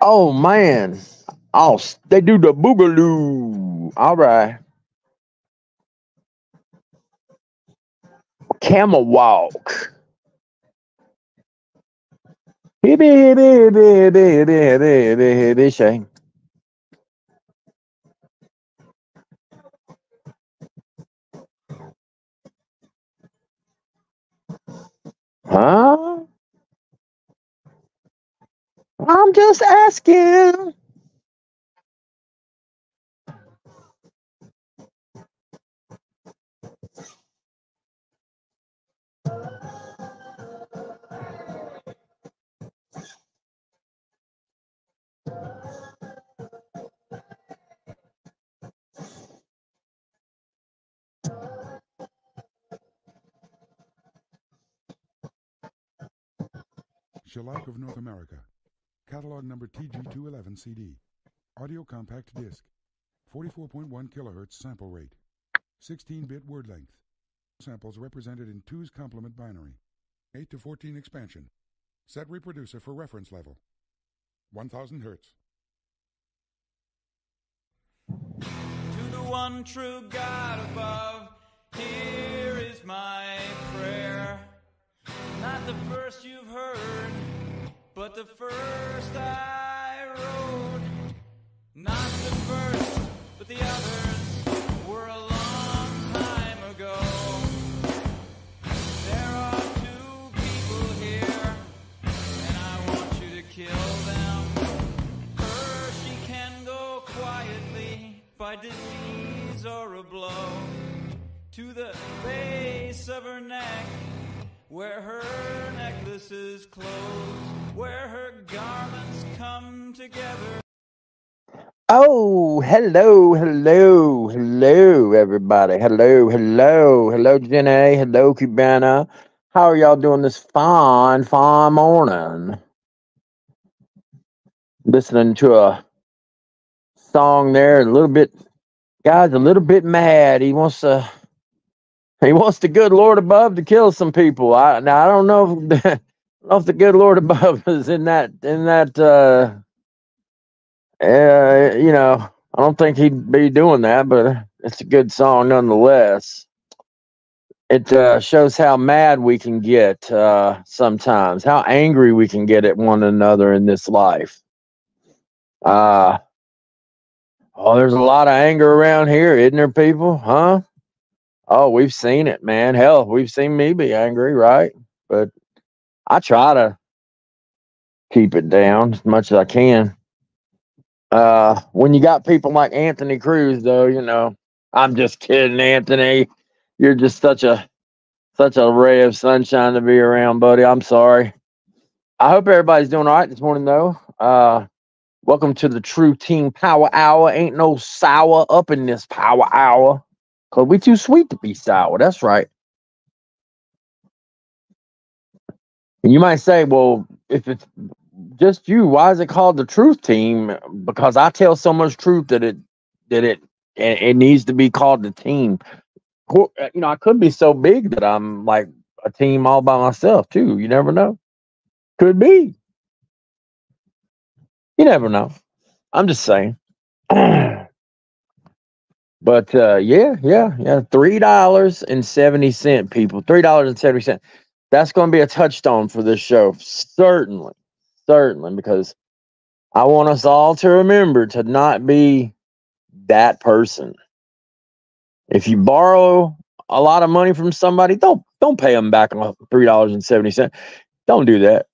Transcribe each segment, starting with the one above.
Oh man. Oh, they do the boogaloo. All right. Camel walk. Hibby, hibby, hibby, hibby, hibby, hibby, hibby, hibby, shay. Huh? I'm just asking. Shellac of North America. Catalog number TG211 CD. Audio compact disc. 44.1 kHz sample rate. 16-bit word length. Samples represented in 2's complement binary. 8 to 14 expansion. Set reproducer for reference level. 1000 Hertz. To the one true God above, here is my prayer. Not the first you've heard, but the first I wrote. Not the first, but the others were a long time ago. There are two people here, and I want you to kill them. Her, she can go quietly by disease or a blow to the base of her neck, where her necklaces close, where her garments come together. Oh, hello, everybody. Hello, Jenny. Hello, Cubana. How are y'all doing this fine morning? Listening to a song there, a little bit, guy's a little bit mad. He wants the good Lord above to kill some people. I don't know if, I don't know if the good Lord above is in that. I don't think he'd be doing that, but it's a good song nonetheless. It shows how mad we can get sometimes, how angry we can get at one another in this life. Oh, there's a lot of anger around here, isn't there, people? Huh? Oh, we've seen it, man. Hell, we've seen me be angry, right? But I try to keep it down as much as I can. When you got people like Anthony Cruz, though, I'm just kidding, Anthony. You're just such a ray of sunshine to be around, buddy. I'm sorry. I hope everybody's doing all right this morning, though. Welcome to the True Team Power Hour. Ain't no sour up in this Power Hour, cause we too sweet to be sour. That's right. And you might say, well, if it's just you, why is it called the Truth Team? Because I tell so much truth that it needs to be called the team. I could be so big that I'm like a team all by myself too. You never know. Could be. You never know. I'm just saying. But yeah. $3.70, people. $3.70. That's going to be a touchstone for this show, certainly, because I want us all to remember to not be that person. If you borrow a lot of money from somebody, don't pay them back on $3.70. Don't do that.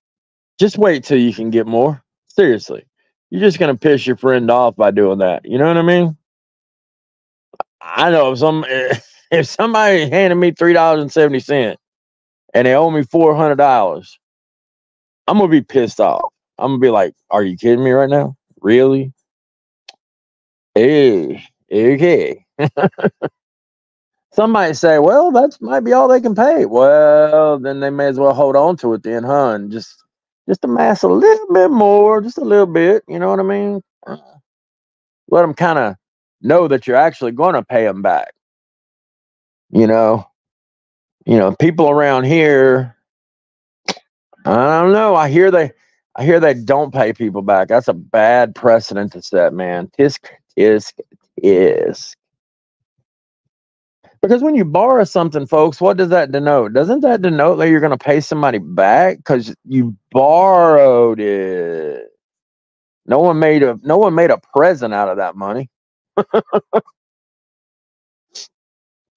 Just wait till you can get more. Seriously, you're just gonna piss your friend off by doing that. You know what I mean? I know if somebody handed me $3.70 and they owe me $400, I'm gonna be pissed off. I'm gonna be like, "Are you kidding me right now? Really?" Hey, okay. Some might say, well, that might be all they can pay. Well, then they may as well hold on to it then, huh? And just amass a little bit more, just a little bit. You know what I mean? Let them kind of know that you're actually going to pay them back. People around here, I don't know. I hear I hear they don't pay people back. That's a bad precedent to set, man. Tisk, tisk, tisk. Because when you borrow something, folks, what does that denote? Doesn't that denote that you're going to pay somebody back because you borrowed it? No one made a present out of that money.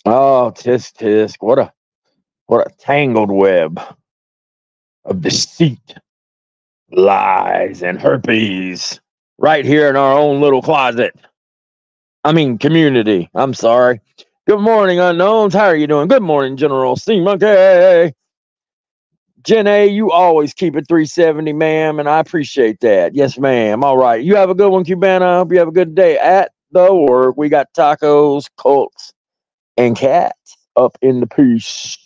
Oh, tisk tisk! What a tangled web of deceit, lies, and herpes right here in our own little closet. I mean, community. I'm sorry. Good morning, unknowns. How are you doing? Good morning, General C. Monkey. Jen A, you always keep it 370, ma'am, and I appreciate that. Yes, ma'am. All right. You have a good one, Cubana. I hope you have a good day at the work. We got tacos, Colts, and cats up in the piece.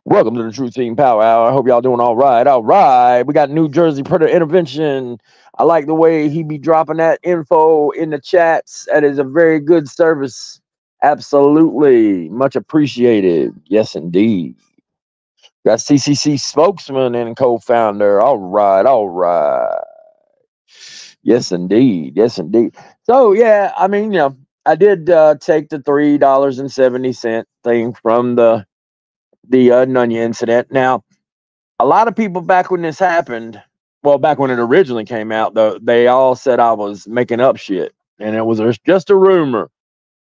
Welcome to the True Team Power Hour. I hope y'all doing all right. All right. We got New Jersey Predator Intervention. I like the way he be dropping that info in the chats. That is a very good service. Absolutely. Much appreciated. Yes, indeed. Got CCC spokesman and co-founder. All right, all right. Yes, indeed. Yes, indeed. So yeah, I mean, I did take the $3.70 thing from the Nunya incident. Now, a lot of people back when this happened, well, back when it originally came out, though, they all said I was making up shit, and it was just a rumor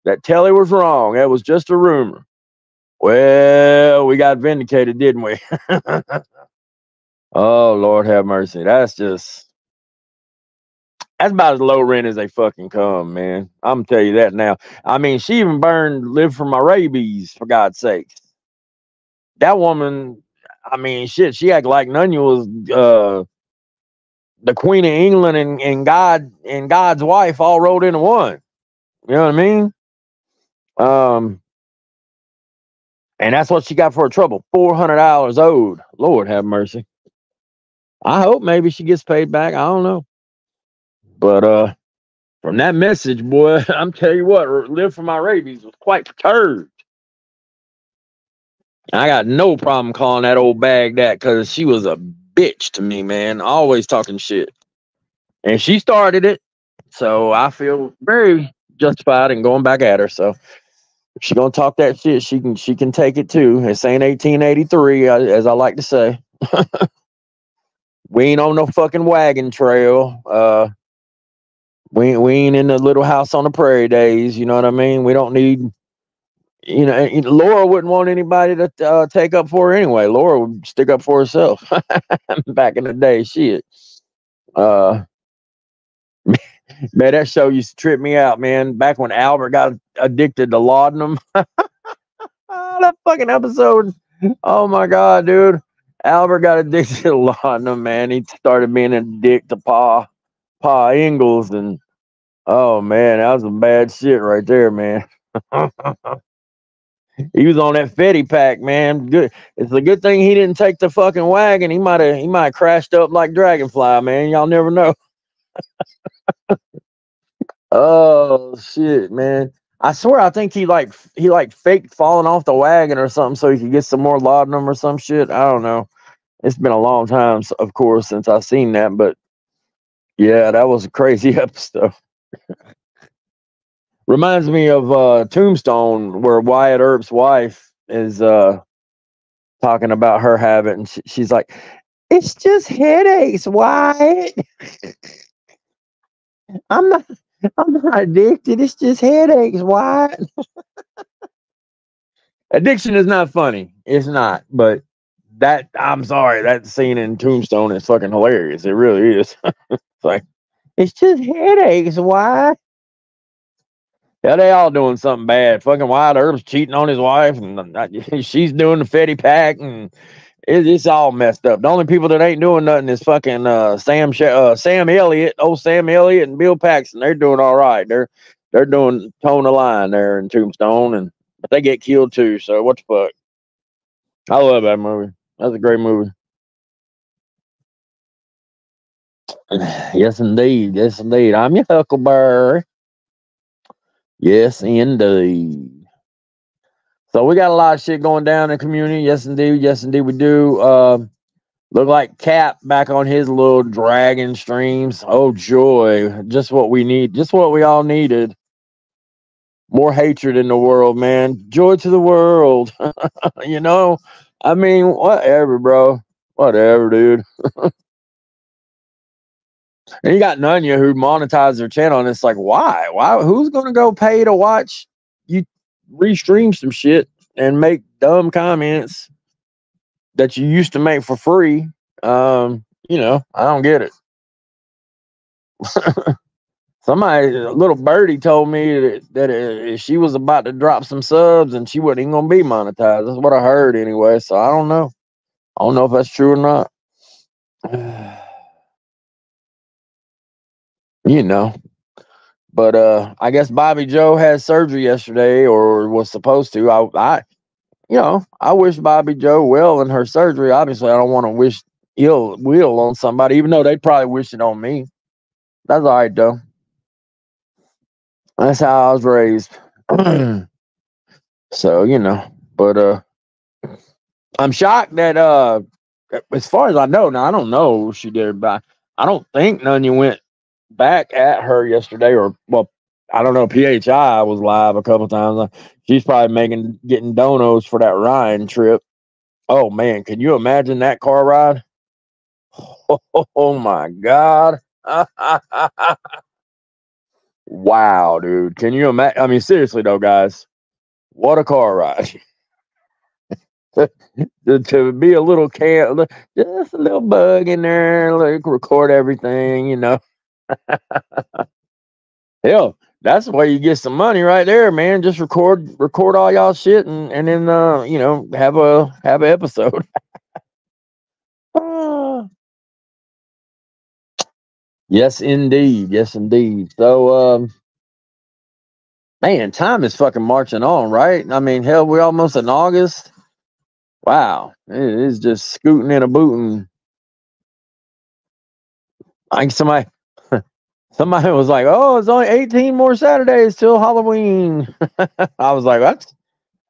that Telly was wrong. It was just a rumor. Well, we got vindicated, didn't we? Oh, Lord have mercy. That's about as low rent as they fucking come, man. I'm gonna tell you that now. I mean, she even burned Live for My Rabies, for God's sakes. That woman, I mean, shit, she acted like Nunya was the Queen of England and God's wife all rolled into one. You know what I mean? And that's what she got for her trouble. $400 owed. Lord have mercy. I hope maybe she gets paid back. I don't know. But from that message, boy, I'm telling you what, Live for My Rabies was quite perturbed. I got no problem calling that old bag that because she was a bitch to me, man. Always talking shit. And she started it. So I feel very justified in going back at her. So if she's gonna talk that shit, she can take it too. It's ain't 1883, as I like to say. We ain't on no fucking wagon trail. We ain't in the Little House on the Prairie days. You know what I mean? We don't need. Laura wouldn't want anybody to take up for her anyway. Laura would stick up for herself. Back in the day, shit. Man, that show used to trip me out, man. Back when Albert got addicted to laudanum. That fucking episode. Oh my god, dude. Albert got addicted to laudanum, man. He started being a dick to Pa Ingalls, and oh man, that was some bad shit right there, man. He was on that Fetty pack, man. Good. It's a good thing he didn't take the fucking wagon. He might have crashed up like Dragonfly, man. Y'all never know. Oh shit, man. I swear I think he faked falling off the wagon or something so he could get some more laudanum or some shit. I don't know. It's been a long time, of course, since I've seen that, but yeah, that was a crazy episode. Reminds me of Tombstone, where Wyatt Earp's wife is talking about her habit, and she's like, "It's just headaches, Wyatt. I'm not addicted. It's just headaches, Wyatt." Addiction is not funny. It's not, but I'm sorry, that scene in Tombstone is fucking hilarious. It really is. It's like, it's just headaches, Wyatt. Yeah, they all doing something bad. Fucking Wyatt Earp's cheating on his wife, and she's doing the Fetty pack, and it's all messed up. The only people that ain't doing nothing is fucking Sam Elliott, old Sam Elliott, and Bill Paxton. They're doing all right. They're doing towing the line there in Tombstone, but they get killed too. So what the fuck? I love that movie. That's a great movie. Yes, indeed. Yes, indeed. I'm your Huckleberry. Yes, indeed. So we got a lot of shit going down in the community. Yes, indeed. Yes, indeed, we do. Look like Cap back on his little dragon streams. Oh joy. Just what we need. Just what we all needed. More hatred in the world, man. Joy to the world. You know? I mean, whatever, bro. Whatever, dude. And you got Nunya who monetize their channel, and it's like, why? Why? Who's gonna go pay to watch you restream some shit and make dumb comments that you used to make for free? You know, I don't get it. Somebody, a little birdie, told me that she was about to drop some subs and she wasn't even gonna be monetized. That's what I heard anyway. So I don't know. I don't know if that's true or not. You know. But I guess Bobby Joe had surgery yesterday, or was supposed to. I wish Bobby Joe well in her surgery. Obviously, I don't want to wish ill will on somebody, even though they probably wish it on me. That's all right though. That's how I was raised. So, you know, but I'm shocked that as far as I know, now I don't know if she did, but I don't think Nunya went back at her yesterday, or well, I don't know. PHI was live a couple times. She's probably getting donos for that Ryan trip. Oh man, can you imagine that car ride? Oh my god. Wow, dude. Can you imagine? I mean, seriously though, guys, what a car ride. to be a little just a little bug in there, like record everything, you know. Hell, that's why you get some money right there, man. Just record all y'all shit and then you know, have an episode. Yes indeed. Yes indeed. So man, time is fucking marching on, right? I mean, hell, we're almost in August. Wow. It is just scooting and a booting. I think somebody was like, "Oh, it's only 18 more Saturdays till Halloween." I was like,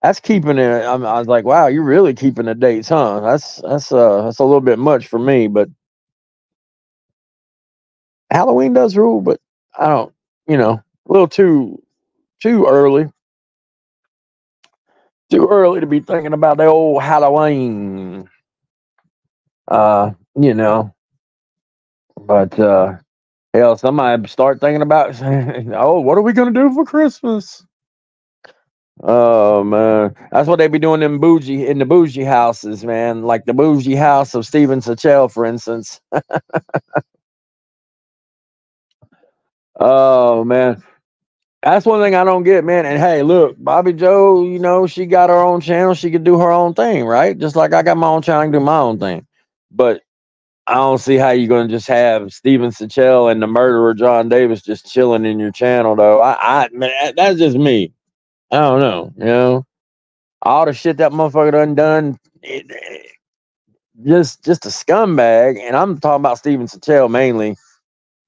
"That's keeping it." I was like, "Wow, you're really keeping the dates, huh?" That's a little bit much for me, but Halloween does rule. But I don't, you know, a little too early. Too early to be thinking about the old Halloween. You know, but hell, somebody start thinking about, oh, what are we gonna do for Christmas? Oh man, that's what they be doing in the bougie houses, man. Like the bougie house of Steven Sachell, for instance. Oh man, that's one thing I don't get, man. And hey, look, Bobby Joe, you know, she got her own channel. She could do her own thing, right? Just like I got my own channel, I can do my own thing. But I don't see how you're gonna just have Steven Sachell and the murderer John Davis just chilling in your channel, though. Man, that's just me. I don't know, you know, all the shit that motherfucker done, just a scumbag. And I'm talking about Steven Sachell mainly.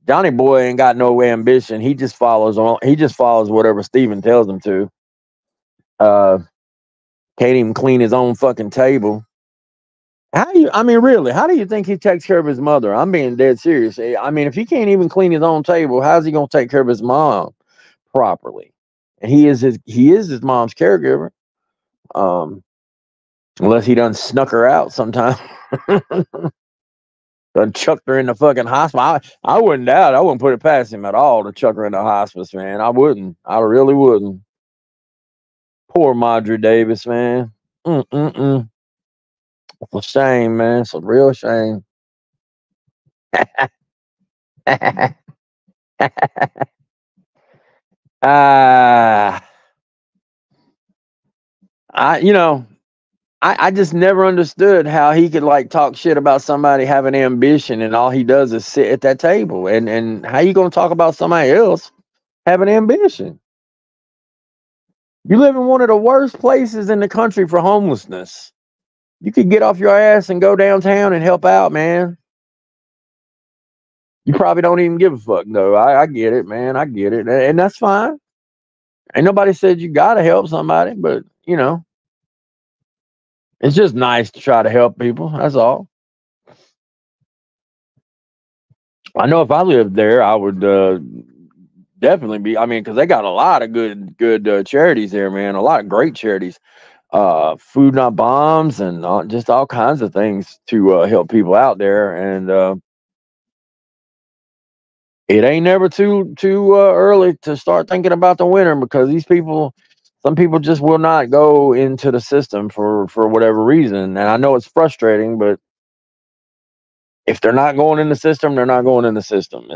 Johnny Boy ain't got no ambition. He just follows whatever Steven tells him to. Can't even clean his own fucking table. Really, how do you think he takes care of his mother? I'm being dead serious. I mean, if he can't even clean his own table, how's he gonna take care of his mom properly? And he is his mom's caregiver. Unless he done snuck her out sometime. Done chucked her in the fucking hospital. I wouldn't doubt it. I wouldn't put it past him at all to chuck her in the hospice, man. I wouldn't. I really wouldn't. Poor Madre Davis, man. It's a shame, man. It's a real shame. I just never understood how he could like talk shit about somebody having ambition and all he does is sit at that table. And how you gonna talk about somebody else having ambition? You live in one of the worst places in the country for homelessness. You could get off your ass and go downtown and help out, man. You probably don't even give a fuck, though. I get it, man. I get it. And that's fine. Ain't nobody said you gotta help somebody, but you know, it's just nice to try to help people. That's all. I know if I lived there, I would definitely be. I mean, because they got a lot of good charities there, man. A lot of great charities. Food Not Bombs and just all kinds of things to help people out there. And it ain't never too early to start thinking about the winter, because some people just will not go into the system for whatever reason. And I know it's frustrating, but if they're not going in the system, they're not going in the system.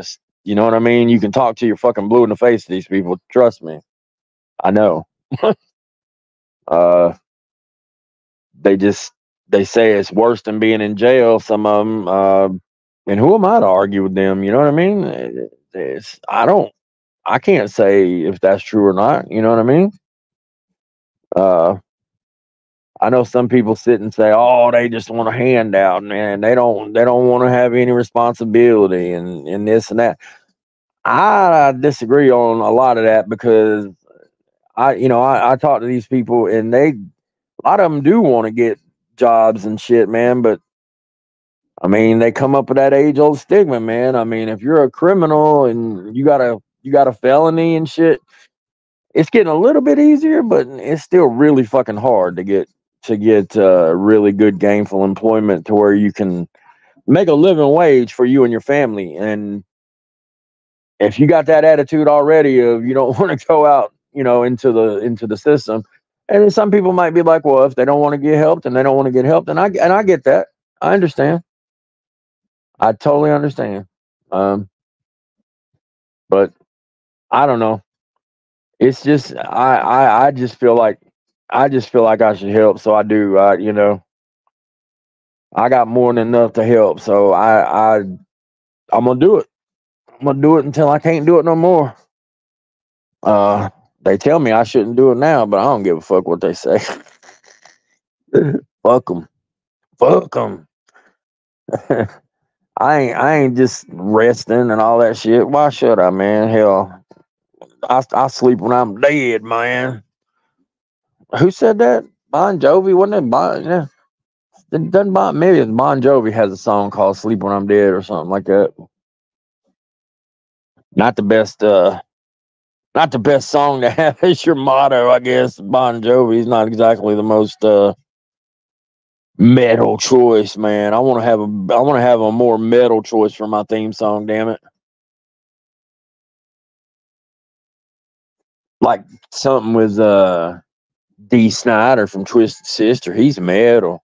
You know what I mean? You can talk to your fucking blue in the face to these people. Trust me. I know. uh, they say it's worse than being in jail. Some of them, and who am I to argue with them? You know what I mean? I can't say if that's true or not. You know what I mean? Uh, I know some people sit and say, "Oh, they just want a handout, man. They don't want to have any responsibility and this and that." I disagree on a lot of that, because I talk to these people, and a lot of them do want to get jobs and shit, man. But I mean, they come up with that age old stigma, man. I mean, if you're a criminal and you got a felony and shit, it's getting a little bit easier, but it's still really fucking hard to get really good gainful employment to where you can make a living wage for you and your family. And if you got that attitude already of you don't want to go out, into the system, and then some people might be like, well, if they don't want to get help, then they don't want to get help, and I get that. I understand. I totally understand. Um, but I don't know. It's just I just feel like I should help, so I do. I got more than enough to help, so I'm gonna do it. I'm gonna do it until I can't do it no more. Uh, they tell me I shouldn't do it now, but I don't give a fuck what they say. Fuck them. Fuck them. I ain't just resting and all that shit. Why should I, man? Hell, I sleep when I'm dead, man. Who said that? Bon Jovi, wasn't it? Yeah. It doesn't maybe it's Bon Jovi has a song called "Sleep When I'm Dead" or something like that. Not the best. Not the best song to have as your motto, I guess. Bon Jovi's not exactly the most metal choice, man. I want to have a more metal choice for my theme song. Damn it, like something with D. Snyder from Twisted Sister. He's metal.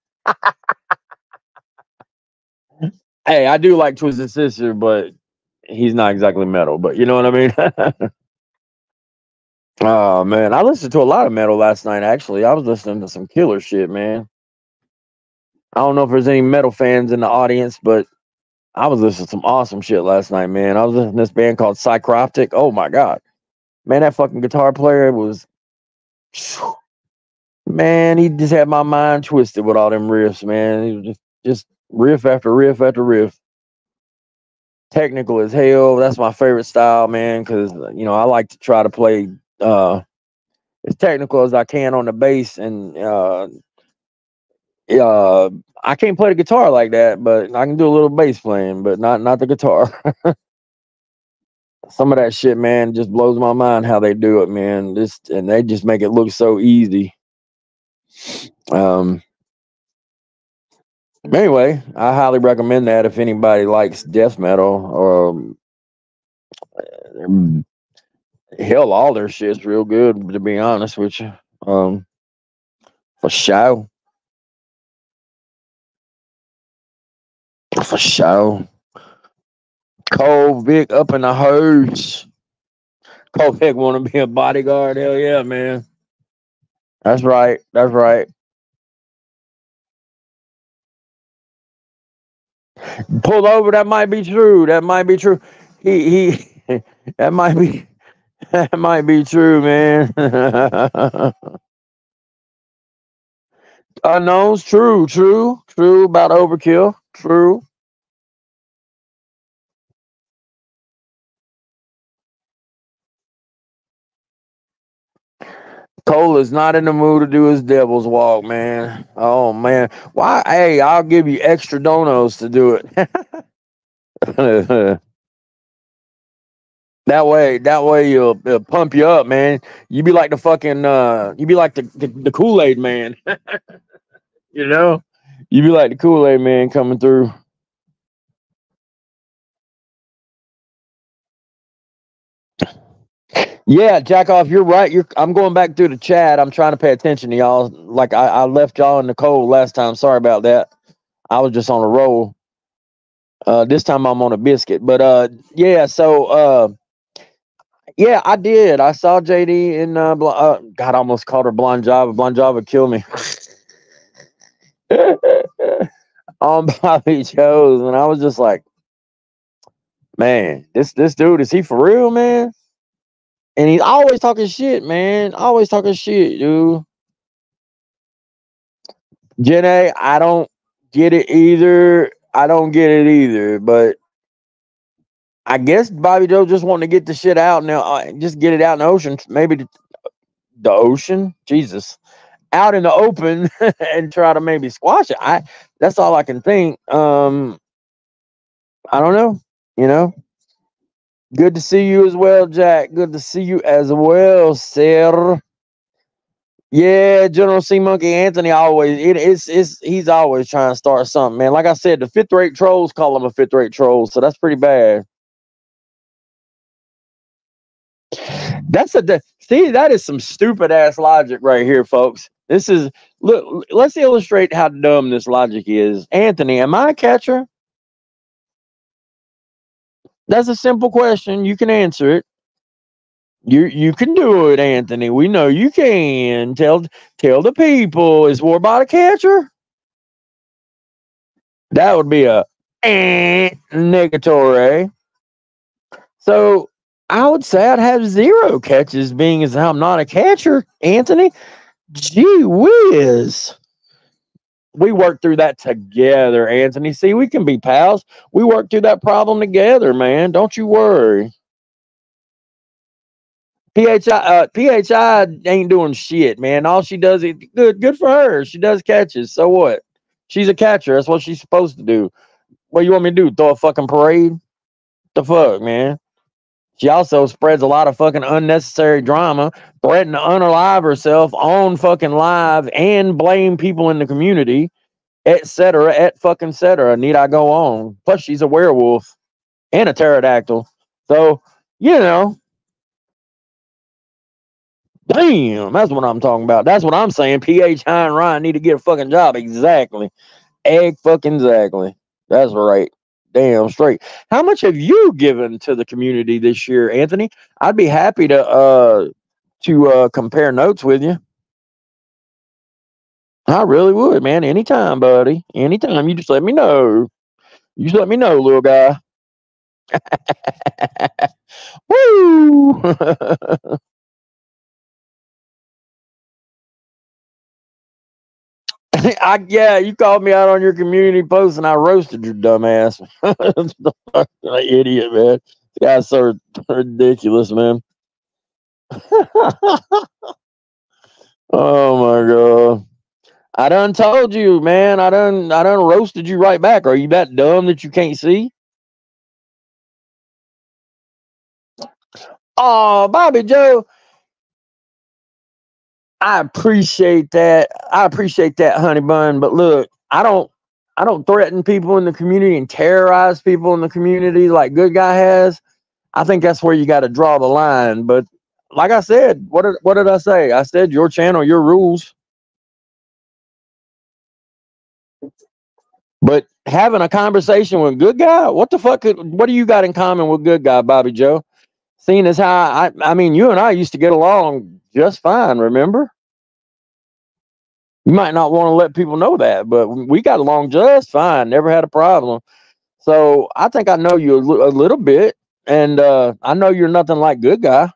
Hey, I do like Twisted Sister, but he's not exactly metal. But you know what I mean? Oh man, I listened to a lot of metal last night. Actually, I was listening to some killer shit, man. I don't know if there's any metal fans in the audience, but I was listening to some awesome shit last night, man. I was listening to this band called Psychroptic. Oh my god, man, that fucking guitar player was, man, he just had my mind twisted with all them riffs, man. He was just riff after riff after riff. Technical as hell. That's my favorite style, man, because I like to try to play as technical as I can on the bass, and uh, I can't play the guitar like that, but I can do a little bass playing, but not the guitar. Some of that shit, man, just blows my mind how they do it, man. And they just make it look so easy. Um, anyway, I highly recommend that if anybody likes death metal, or hell, all their shit's real good, to be honest with you. For sure, for sure. Cole Vic up in the house. Cole Vic want to be a bodyguard? Hell yeah, man. That's right. That's right. Pull over. That might be true. That might be true. He that might be that might be true, man. Unknowns, true about overkill, true. Cole is not in the mood to do his devil's walk, man. Oh man, why? Hey, I'll give you extra donos to do it. That way it'll pump you up, man. You be like the fucking you be like the Kool-Aid man. You know? You be like the Kool-Aid man coming through. Yeah, Jack off, you're right. I'm going back through the chat. I'm trying to pay attention to y'all. Like I left y'all in the cold last time. Sorry about that. I was just on a roll. This time I'm on a biscuit. But yeah, so yeah, I did. I saw JD in God, I almost called her Blonde Java. Blonde Java killed me. On Bobby Joe's, and I was just like, man, this dude, is he for real, man? And he's always talking shit, man. Always talking shit, dude. Jenna, I don't get it either. I don't get it either. But I guess Bobby Joe just wanting to get the shit out now, just get it out in the ocean. Maybe the ocean, Jesus, out in the open, and try to maybe squash it. That's all I can think. I don't know. You know. Good to see you as well, Jack. Good to see you as well, sir. Yeah, General C Monkey Anthony he's always trying to start something, man. Like I said, the fifth rate trolls call him a fifth rate troll, so that's pretty bad. See, that is some stupid ass logic right here, folks. Look, let's illustrate how dumb this logic is. Anthony, am I a catcher? That's a simple question. You can answer it. You can do it, Anthony. We know you can. Tell the people. Is Warbot a catcher? That would be a negatory. So I would say I'd have 0 catches, being as I'm not a catcher, Anthony. Gee whiz. We worked through that together, Anthony. See, we can be pals. We worked through that problem together, man. Don't you worry. PHI ain't doing shit, man. All she does is good for her. She does catches. So what? She's a catcher. That's what she's supposed to do. What you want me to do? Throw a fucking parade? The fuck, man? She also spreads a lot of fucking unnecessary drama, threatening to unalive herself on fucking live and blame people in the community, etc., etc. Need I go on? Plus, she's a werewolf and a pterodactyl. So, you know, damn, that's what I'm talking about. That's what I'm saying. PH High and Ryan need to get a fucking job. Exactly. Egg fucking exactly. That's right. Damn straight. How much have you given to the community this year, Anthony? I'd be happy to compare notes with you. I really would, man. Anytime, buddy. Anytime. You just let me know. You just let me know, little guy. Woo! Yeah, you called me out on your community post and I roasted your dumb ass. Idiot, man. The guy's so ridiculous, man. Oh my god. I done told you, man. I done roasted you right back. Are you that dumb that you can't see? Oh, Bobby Joe. I appreciate that. Honey bun. But look, I don't threaten people in the community and terrorize people in the community like Good Guy has. I think that's where you got to draw the line. But like I said, what did I say? I said your channel, your rules. But having a conversation with Good Guy, what the fuck? What do you got in common with Good Guy, Bobby Joe? Seeing as how I mean, you and I used to get along just fine. Remember? You might not want to let people know that, but we got along just fine. Never had a problem. So I think I know you a little bit, and I know you're nothing like Good Guy.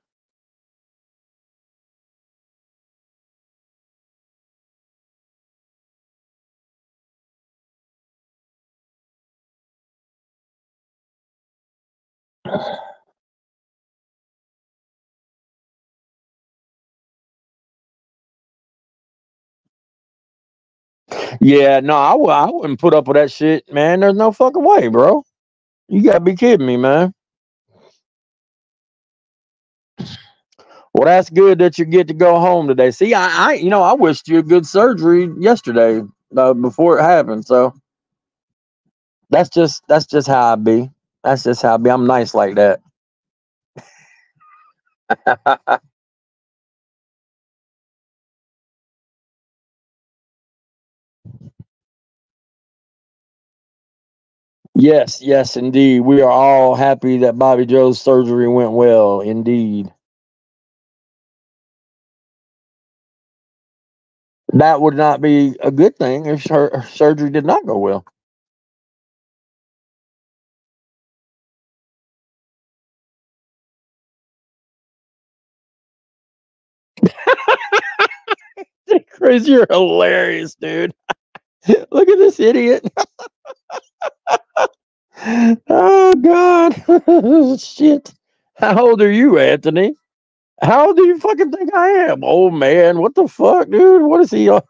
Yeah, no, I wouldn't put up with that shit, man. There's no fucking way, bro. You gotta be kidding me, man. Well, that's good that you get to go home today. See, I wished you a good surgery yesterday before it happened. So that's just how I be. That's just how I be. I'm nice like that. Yes, yes, indeed. We are all happy that Bobby Joe's surgery went well. Indeed. That would not be a good thing if her surgery did not go well. Chris, you're hilarious, dude. Look at this idiot. Oh God. Shit. How old are you, Anthony? How old do you fucking think I am? Oh man, what the fuck, dude? What is he on?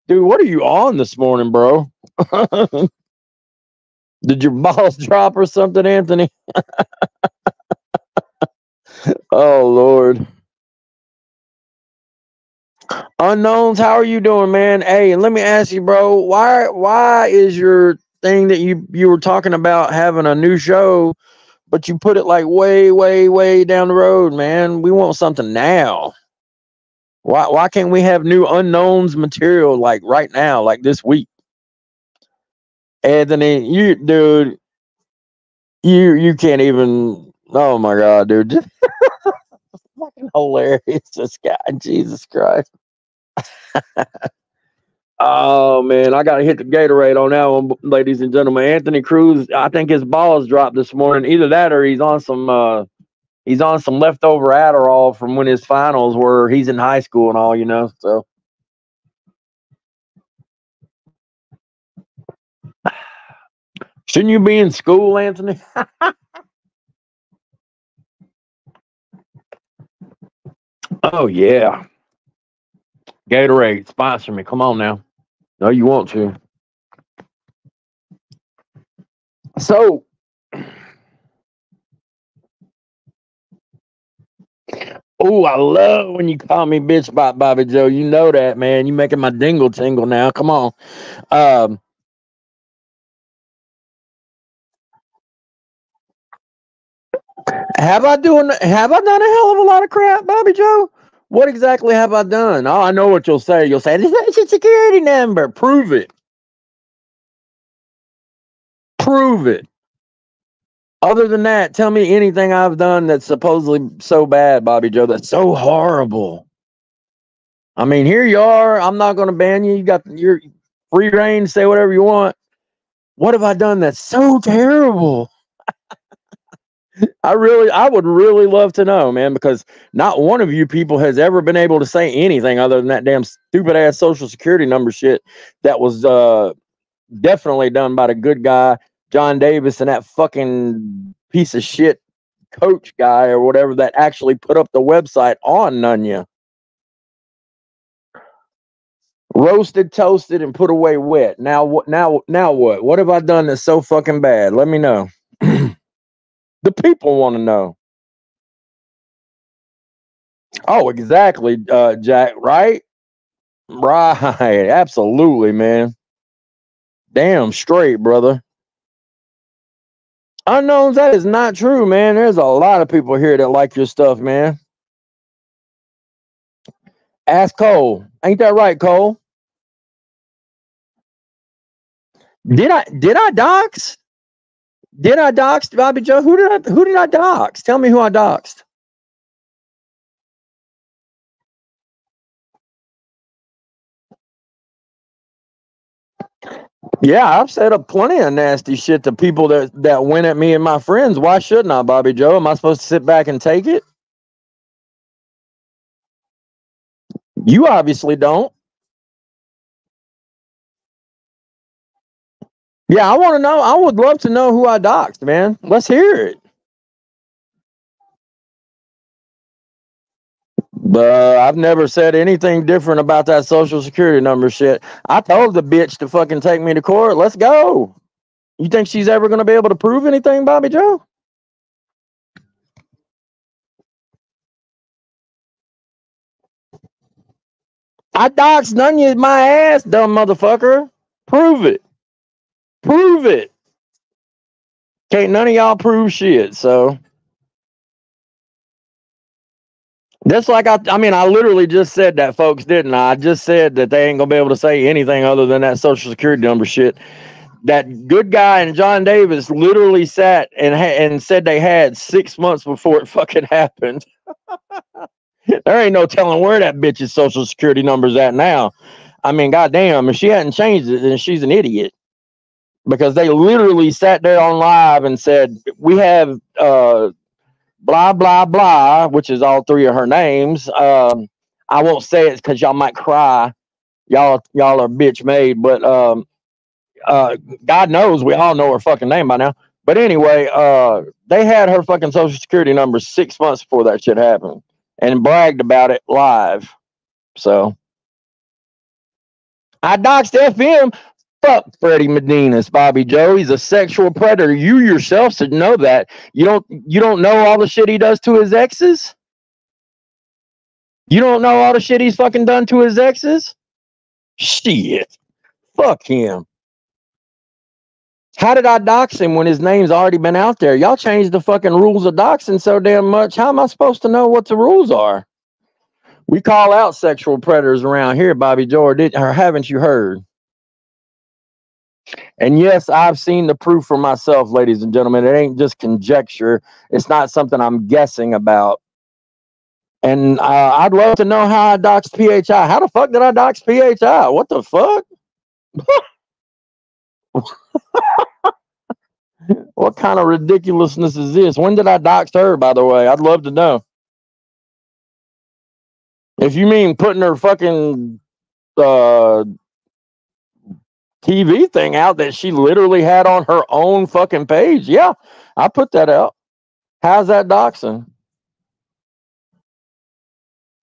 Dude, what are you on this morning, bro? Did your balls drop or something, Anthony? Oh Lord. Unknowns, how are you doing, man? Hey, and let me ask you, bro, why is your thing that you were talking about having a new show, but you put it like way, way, way down the road, man? We want something now. Why can't we have new unknowns material like right now, like this week? Anthony, you dude, you can't even. Oh my God, dude, just fucking hilarious, this guy. Jesus Christ. Oh man, I gotta hit the Gatorade on that one, ladies and gentlemen. Anthony Cruz, I think his balls dropped this morning. Either that or he's on some leftover Adderall from when his finals were. He's in high school and all, So shouldn't you be in school, Anthony? Oh yeah, Gatorade, sponsor me. Come on now. No, you want to. So, oh, I love when you call me bitch by Bobby Joe. You know that, man. You making my dingle tingle now. Come on. Um, have I done a hell of a lot of crap, Bobby Joe? What exactly have I done? Oh, I know what you'll say. You'll say, this is your security number. Prove it. Prove it. Other than that, tell me anything I've done that's supposedly so bad, Bobby Joe, that's so horrible. I mean, here you are. I'm not going to ban you. You got your free reign to say whatever you want. What have I done that's so terrible? I would really love to know, man, because not one of you people has ever been able to say anything other than that damn stupid ass social security number shit that was definitely done by the good guy, John Davis, and that fucking piece of shit coach guy or whatever that actually put up the website on Nunya. Roasted, toasted, and put away wet. Now what? Now what? What have I done that's so fucking bad? Let me know. The people want to know. Oh, exactly, Jack. Right? Right. Absolutely, man. Damn straight, brother. Unknowns, that is not true, man. There's a lot of people here that like your stuff, man. Ask Cole. Ain't that right, Cole? Did I dox? Did I dox Bobby Joe? Who did I dox? Tell me who I doxed. Yeah, I've said up plenty of nasty shit to people that went at me and my friends. Why shouldn't I, Bobby Joe? Am I supposed to sit back and take it? You obviously don't. Yeah, I want to know. I would love to know who I doxed, man. Let's hear it. I've never said anything different about that social security number shit. I told the bitch to fucking take me to court. Let's go. You think she's ever going to be able to prove anything, Bobby Joe? I doxed none of my ass, dumb motherfucker. Prove it. Prove it. Can't none of y'all prove shit, so. That's like I mean, I literally just said that, folks, didn't I? I just said that they ain't gonna be able to say anything other than that social security number shit. That good guy and John Davis literally sat and said they had 6 months before it fucking happened. There ain't no telling where that bitch's social security number's at now. I mean, goddamn, if she hadn't changed it, then she's an idiot. Because they literally sat there on live and said, we have blah, blah, blah, which is all three of her names. I won't say it because y'all might cry. Y'all are bitch made, but God knows we all know her fucking name by now. But anyway, they had her fucking social security number 6 months before that shit happened and bragged about it live. So I doxed FM. Fuck Freddie Medina's Bobby Joe. He's a sexual predator. You yourself should know that. You don't know all the shit he does to his exes? You don't know all the shit he's fucking done to his exes? Shit. Fuck him. How did I dox him when his name's already been out there? Y'all changed the fucking rules of doxing so damn much. How am I supposed to know what the rules are? We call out sexual predators around here, Bobby Joe, or haven't you heard? And yes, I've seen the proof for myself, ladies and gentlemen. It ain't just conjecture. It's not something I'm guessing about. And I'd love to know how I doxed PHI. How the fuck did I dox PHI? What the fuck? What kind of ridiculousness is this? When did I dox her, by the way? I'd love to know. If you mean putting her fucking TV thing out that she literally had on her own fucking page, yeah, I put that out. How's that doxing?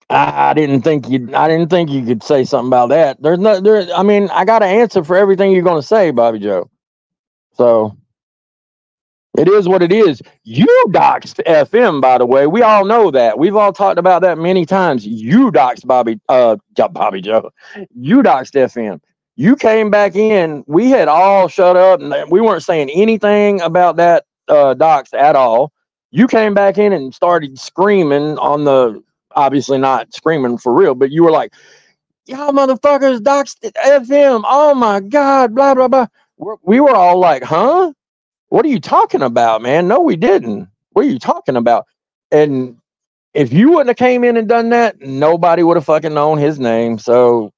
I didn't think you could say something about that. I mean, I got an answer for everything you're going to say, Bobby Joe. So it is what it is. You doxed FM, by the way. We all know that. We've all talked about that many times. You doxed Bobby Joe. You doxed FM. You came back in. We had all shut up and we weren't saying anything about that dox at all. You came back in and started screaming on the, obviously not screaming for real, but you were like, y'all motherfuckers doxed FM. Oh my God, blah, blah, blah. We were all like, huh? What are you talking about, man? No, we didn't. What are you talking about? And if you wouldn't have came in and done that, nobody would have fucking known his name. So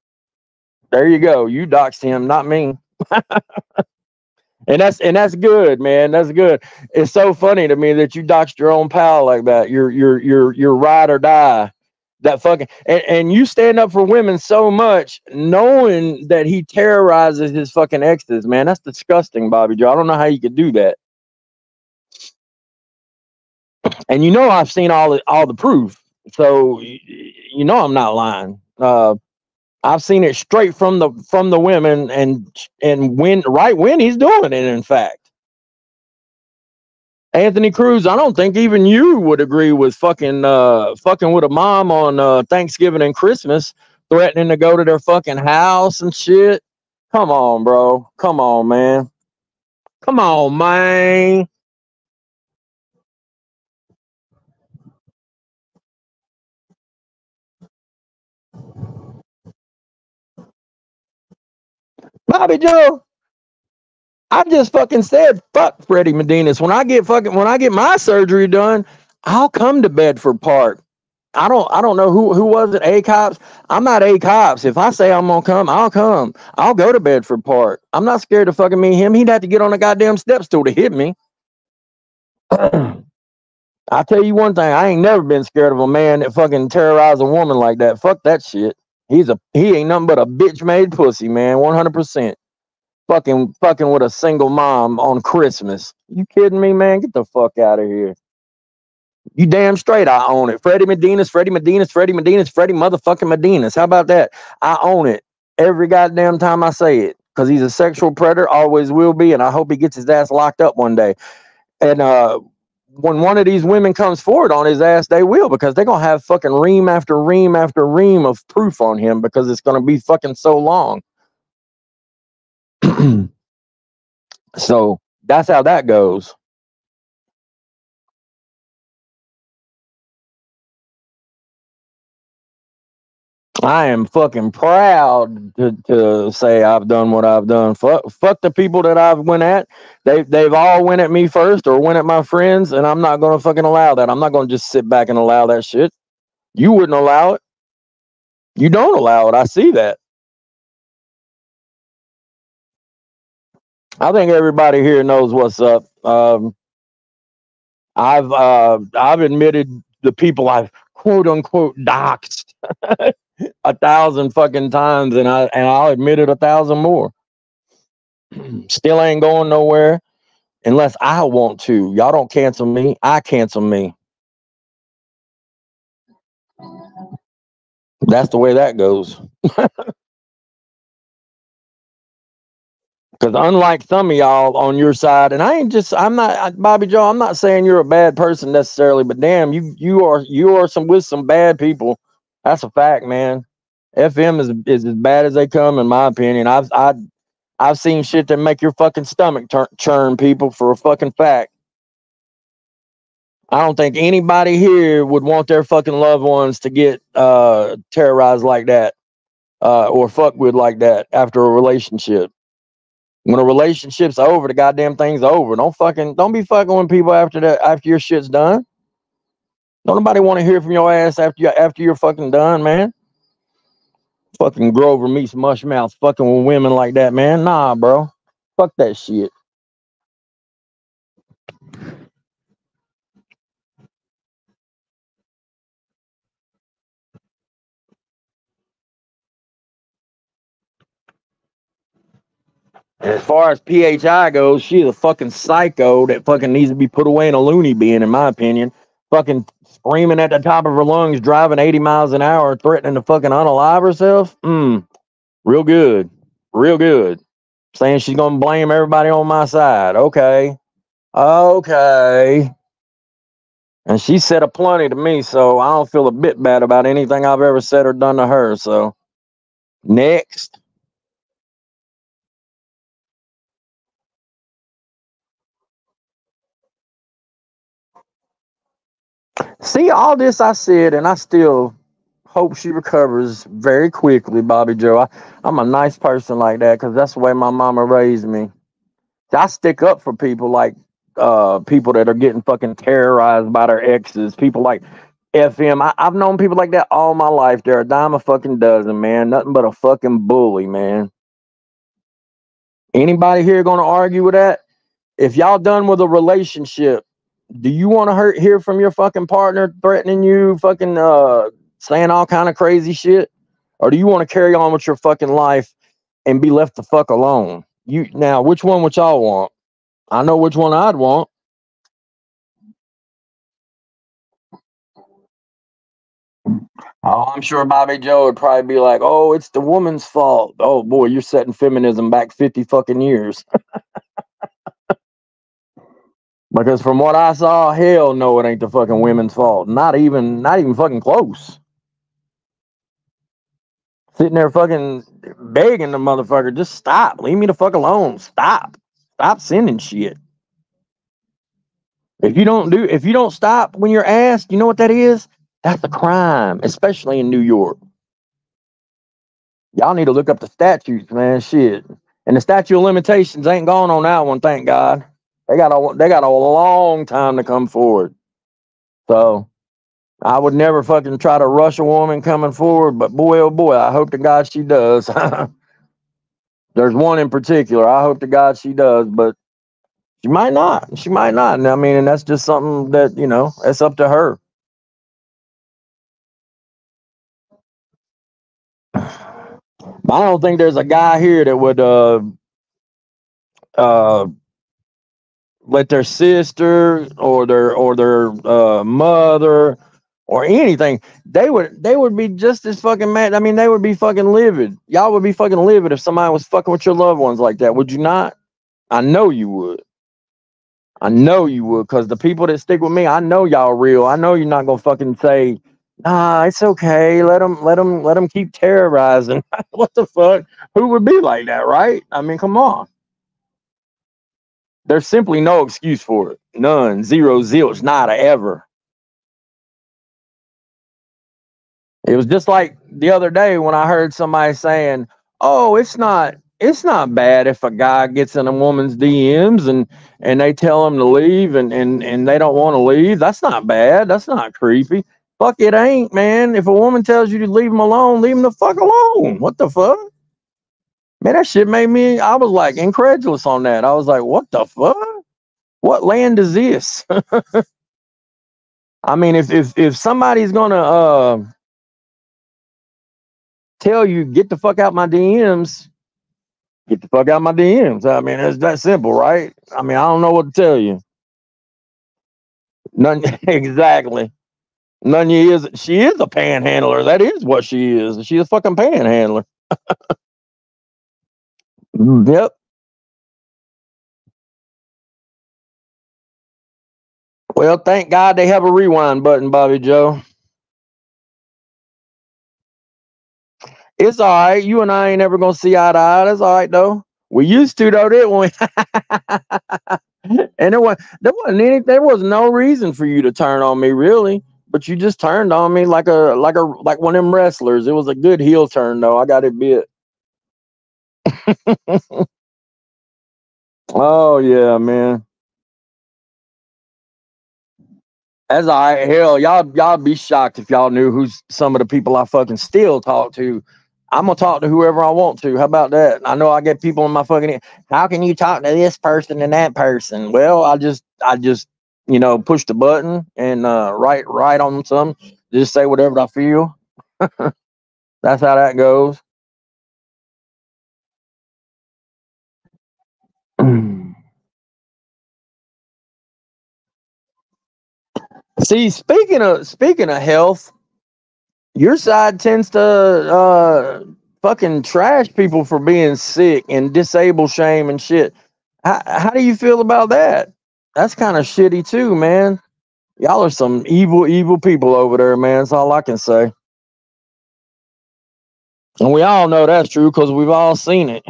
there you go. You doxed him, not me. And that's good, man. That's good. It's so funny to me that you doxed your own pal like that. You're ride or die. That fucking and you stand up for women so much, knowing that he terrorizes his fucking exes, man. That's disgusting, Bobby Joe. I don't know how you could do that. And you know I've seen all the proof, so you know I'm not lying. I've seen it straight from the women, and when he's doing it. In fact, Anthony Cruz, I don't think even you would agree with fucking with a mom on Thanksgiving and Christmas, threatening to go to their fucking house and shit. Come on, bro. Come on, man. Come on, man. Bobby Joe, I just fucking said fuck Freddie Medina's. When I get my surgery done, I'll come to Bedford Park. I don't know who was it, A-Cops? I'm not A-Cops. If I say I'm gonna come, I'll come. I'll go to Bedford Park. I'm not scared to fucking meet him. He'd have to get on a goddamn step stool to hit me. I'll tell you one thing, I ain't never been scared of a man that fucking terrorized a woman like that. Fuck that shit. He ain't nothing but a bitch made pussy, man. 100%. Fucking with a single mom on Christmas. You kidding me, man? Get the fuck out of here. You damn straight I own it. Freddie Medina's, Freddie motherfucking Medina's. How about that? I own it every goddamn time I say it. Because he's a sexual predator, always will be, and I hope he gets his ass locked up one day. And when one of these women comes forward on his ass, they will, because they're gonna have fucking ream after ream after ream of proof on him, because it's gonna be fucking so long. So that's how that goes. I am fucking proud to say I've done what I've done. Fuck the people that I've went at. They've all went at me first or went at my friends, and I'm not gonna fucking allow that. I'm not gonna just sit back and allow that shit. You wouldn't allow it. You don't allow it. I see that. I think everybody here knows what's up. I've admitted the people I've quote unquote doxed 1,000 fucking times, and I'll admit it 1,000 more. Still ain't going nowhere unless I want to. Y'all don't cancel me. I cancel me. That's the way that goes. Because unlike some of y'all on your side, and I'm not Bobby Joe. I'm not saying you're a bad person necessarily, but damn, you are with some bad people. That's a fact, man. FM is as bad as they come, in my opinion. I've seen shit that make your fucking stomach churn, people, for a fucking fact. I don't think anybody here would want their fucking loved ones to get terrorized like that, or fucked with like that after a relationship. When a relationship's over, the goddamn thing's over. Don't be fucking with people after your shit's done. Don't nobody want to hear from your ass after you're fucking done, man. Fucking Grover meets Mushmouth fucking with women like that, man. Nah, bro. Fuck that shit. And as far as PHI goes, she's a fucking psycho that fucking needs to be put away in a loony bin, in my opinion. Fucking screaming at the top of her lungs, driving 80 miles an hour, threatening to fucking unalive herself. Real good. Real good. Saying she's gonna blame everybody on my side. Okay. And she said a plenty to me, so I don't feel a bit bad about anything I've ever said or done to her. So next. See, all this I said, and I still hope she recovers very quickly, Bobby Joe. I'm a nice person like that, because that's the way my mama raised me. I stick up for people like people that are getting fucking terrorized by their exes. People like FM. I've known people like that all my life. They're a dime a fucking dozen, man. Nothing but a fucking bully, man. Anybody here gonna argue with that? If y'all done with a relationship, do you want to hear from your fucking partner threatening you, fucking saying all kind of crazy shit? Or do you want to carry on with your fucking life and be left the fuck alone? Now, which one would y'all want? I know which one I'd want. Oh, I'm sure Bobby Joe would probably be like, oh, it's the woman's fault. Oh, boy, you're setting feminism back 50 fucking years. Because from what I saw, hell no, it ain't the fucking women's fault. Not even fucking close. Sitting there fucking begging the motherfucker, just stop. Leave me the fuck alone. Stop sending shit. If you don't stop when you're asked, you know what that is? That's a crime, especially in New York. Y'all need to look up the statutes, man. Shit. And the statute of limitations ain't gone on that one, thank God. They got a long time to come forward. So I would never fucking try to rush a woman coming forward, but boy, oh boy, I hope to God she does. There's one in particular. I hope to God she does, but she might not. She might not. And I mean, and that's just something that, it's up to her. I don't think there's a guy here that would let their sister or their mother or anything. They would be just as fucking mad. I mean, they would be fucking livid. Y'all would be fucking livid if somebody was fucking with your loved ones like that. Would you not? I know you would. I know you would, because the people that stick with me, I know y'all real. I know you're not gonna fucking say, nah, it's okay. Let them keep terrorizing. What the fuck? Who would be like that, right? I mean, come on. There's simply no excuse for it. None. Zero. Zilch. Nada. Ever. It was just like the other day when I heard somebody saying, "Oh, it's not bad if a guy gets in a woman's DMs and they tell him to leave and they don't want to leave. That's not bad. That's not creepy. Fuck it ain't, man. If a woman tells you to leave him alone, leave him the fuck alone. What the fuck? Man, that shit made me. I was like incredulous on that. I was like, what the fuck? What land is this? I mean, if somebody's gonna tell you get the fuck out my DMs, get the fuck out my DMs. I mean, it's that simple, right? I mean, I don't know what to tell you. None exactly. None you is she is a panhandler. That is what she is. She's a fucking panhandler. Yep. Well, thank God they have a rewind button, Bobby Joe. It's all right. You and I ain't ever gonna see eye to eye. That's all right though. We used to though, didn't we? And there was no reason for you to turn on me really, but you just turned on me like one of them wrestlers. It was a good heel turn though. I got it bit. Oh yeah, man. That's all right. Hell, y'all be shocked if y'all knew who's some of the people I fucking still talk to. I'm gonna talk to whoever I want to. How about that? I know I get people in my fucking. How can you talk to this person and that person? Well, I just push the button and write on something. Just say whatever I feel. That's how that goes. See, speaking of health, your side tends to fucking trash people for being sick and disable shame and shit. How do you feel about that? That's kind of shitty too, man. Y'all are some evil people over there, man. That's all I can say. And we all know that's true because we've all seen it.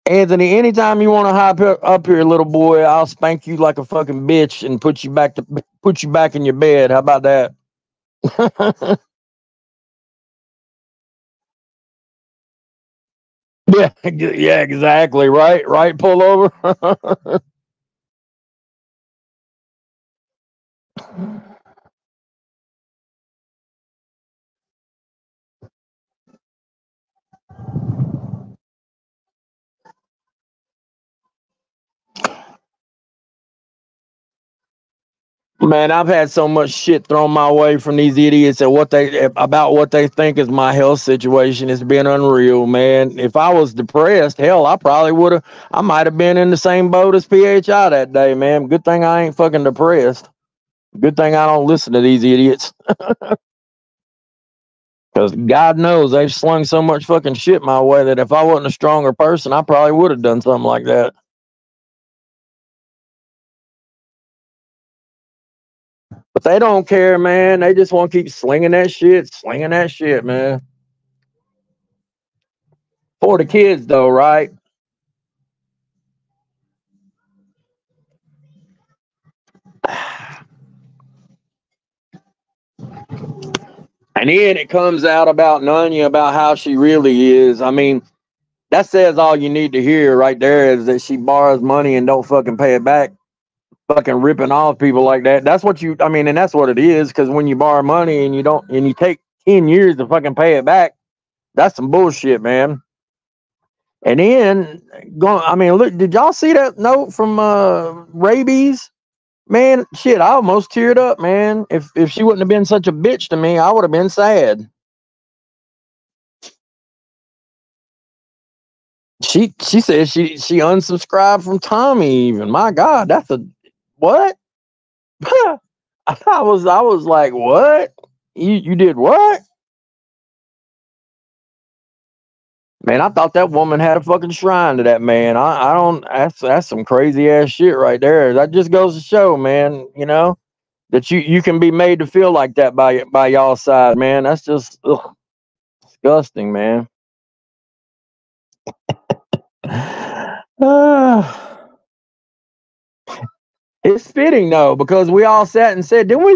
Anthony, anytime you want to hop up here, little boy, I'll spank you like a fucking bitch and put you back in your bed. How about that? Yeah, yeah, exactly. Right. Pull over. Man, I've had so much shit thrown my way from these idiots and what they think is my health situation. It's been unreal, man. If I was depressed, hell, I might have been in the same boat as PHI that day, man. Good thing I ain't fucking depressed. Good thing I don't listen to these idiots. Because God knows they've slung so much fucking shit my way that if I wasn't a stronger person, I probably would have done something like that. But they don't care, man. They just want to keep slinging that shit, man. For the kids, though, right? And then it comes out about Nunya about how she really is. I mean, that says all you need to hear right there is that she borrows money and don't fucking pay it back. Fucking ripping off people like that. I mean, and that's what it is. Because when you borrow money and you take 10 years to fucking pay it back, that's some bullshit, man. And then I mean, look, did y'all see that note from Rabies? Man, shit, I almost teared up, man. If she wouldn't have been such a bitch to me, I would have been sad. She said she unsubscribed from Tommy even. My God, that's a what? I was like, what? You did what? Man, I thought that woman had a fucking shrine to that man. I don't. That's some crazy ass shit right there. That just goes to show, man. You know that you can be made to feel like that by y'all side, man. That's just disgusting, man. It's fitting though, because we all sat and said, didn't we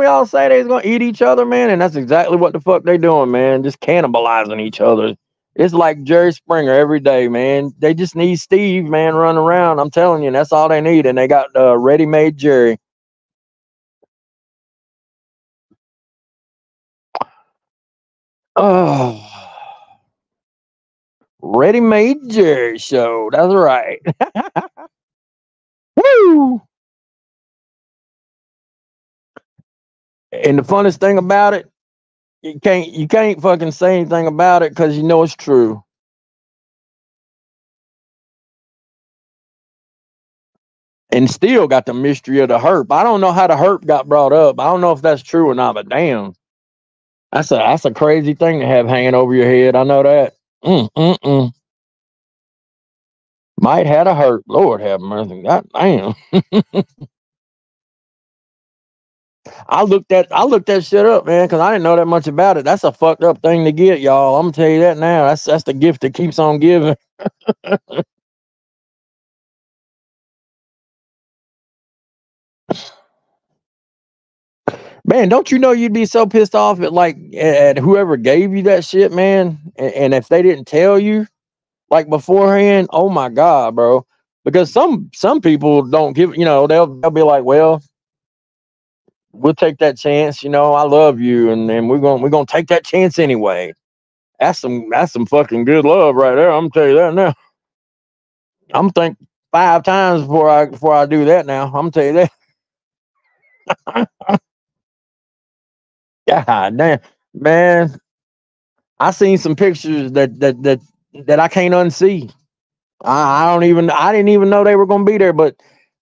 all say they was gonna eat each other, man? And that's exactly what the fuck they doing, man. Just cannibalizing each other. It's like Jerry Springer every day, man. They just need Steve, man, running around. I'm telling you, that's all they need. And they got ready-made Jerry. Oh, ready-made Jerry show. That's right. Woo! And the funnest thing about it, you can't fucking say anything about it because you know it's true. And still got the mystery of the herp. I don't know how the herp got brought up. I don't know if that's true or not, but damn, that's a crazy thing to have hanging over your head. I know that. Might had a herp. Lord have mercy. God damn. I looked that shit up, man, because I didn't know that much about it. That's a fucked up thing to get, y'all. I'm gonna tell you that now. That's the gift that keeps on giving. Man, don't you know you'd be so pissed off at whoever gave you that shit, man? And if they didn't tell you like beforehand, oh my god, bro. Because some people don't give, they'll be like, well, we'll take that chance, I love you, and we're gonna take that chance anyway. That's some fucking good love right there. I'm gonna tell you that now. I'm think 5 times before I do that now. I'm gonna tell you that. God damn, man. I seen some pictures that I can't unsee. I didn't even know they were gonna be there, but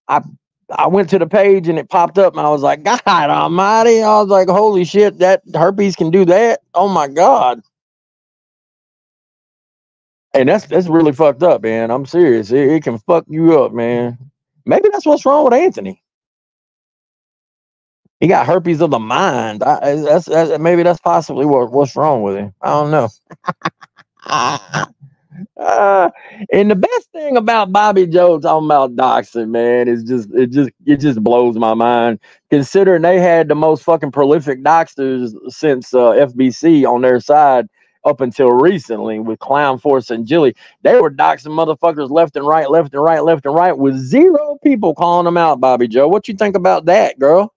I I went to the page and it popped up and I was like, God almighty. I was like, holy shit, that herpes can do that. Oh my God. And that's really fucked up, man. I'm serious. It can fuck you up, man. Maybe that's what's wrong with Anthony. He got herpes of the mind. Maybe that's possibly what's wrong with him. I don't know. Uh, and the best thing about Bobby Joe talking about doxing, man, is it just blows my mind. Considering they had the most fucking prolific doxers since FBC on their side up until recently with Clown Force and Jilly. They were doxing motherfuckers left and right, left and right, left and right, with zero people calling them out. Bobby Joe, what you think about that, girl?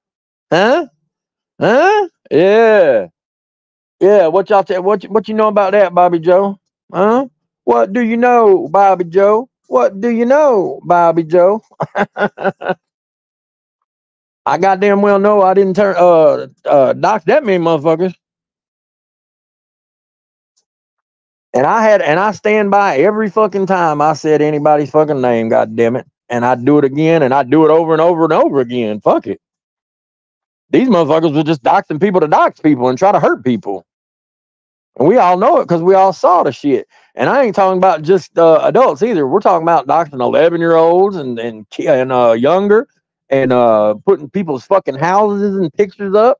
Huh? Huh? Yeah. Yeah. What you know about that, Bobby Joe? Huh? What do you know, Bobby Joe? What do you know, Bobby Joe? I goddamn well know I didn't turn dox that many motherfuckers. And I stand by every fucking time I said anybody's fucking name, god damn it. And I do it again and I do it over and over and over again. Fuck it. These motherfuckers were just doxing people to dox people and try to hurt people. And we all know it because we all saw the shit. And I ain't talking about just adults either. We're talking about doxing 11-year-olds and younger, and putting people's fucking houses and pictures up.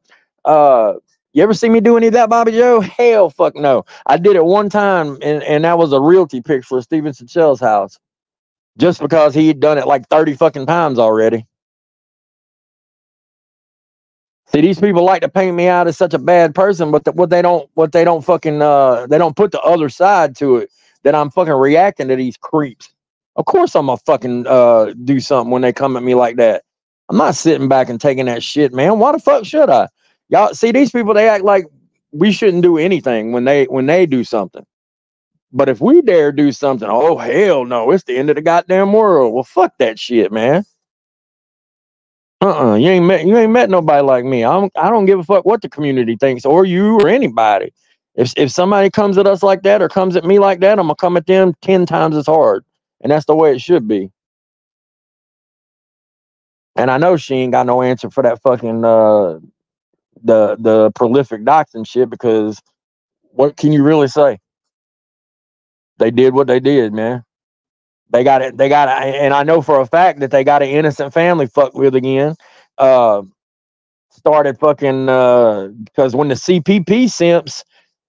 You ever see me do any of that, Bobby Joe? Hell, fuck no. I did it one time, and that was a realty picture of Steven Sichel's house, just because he'd done it like 30 fucking times already. See, these people like to paint me out as such a bad person, but what they don't fucking they don't put the other side to it, that I'm fucking reacting to these creeps. Of course I'm gonna fucking do something when they come at me like that. I'm not sitting back and taking that shit, man. Why the fuck should I? Y'all see these people, they act like we shouldn't do anything when they do something. But if we dare do something, oh hell no, it's the end of the goddamn world. Well, fuck that shit, man. You ain't met nobody like me. I don't give a fuck what the community thinks, or you, or anybody. If somebody comes at us like that or comes at me like that, I'm gonna come at them 10 times as hard. And that's the way it should be. And I know she ain't got no answer for that fucking the prolific doxing shit, because what can you really say? They did what they did, man. They got it. They got it. And I know for a fact that they got an innocent family fucked with again. Started fucking because when the CPP simps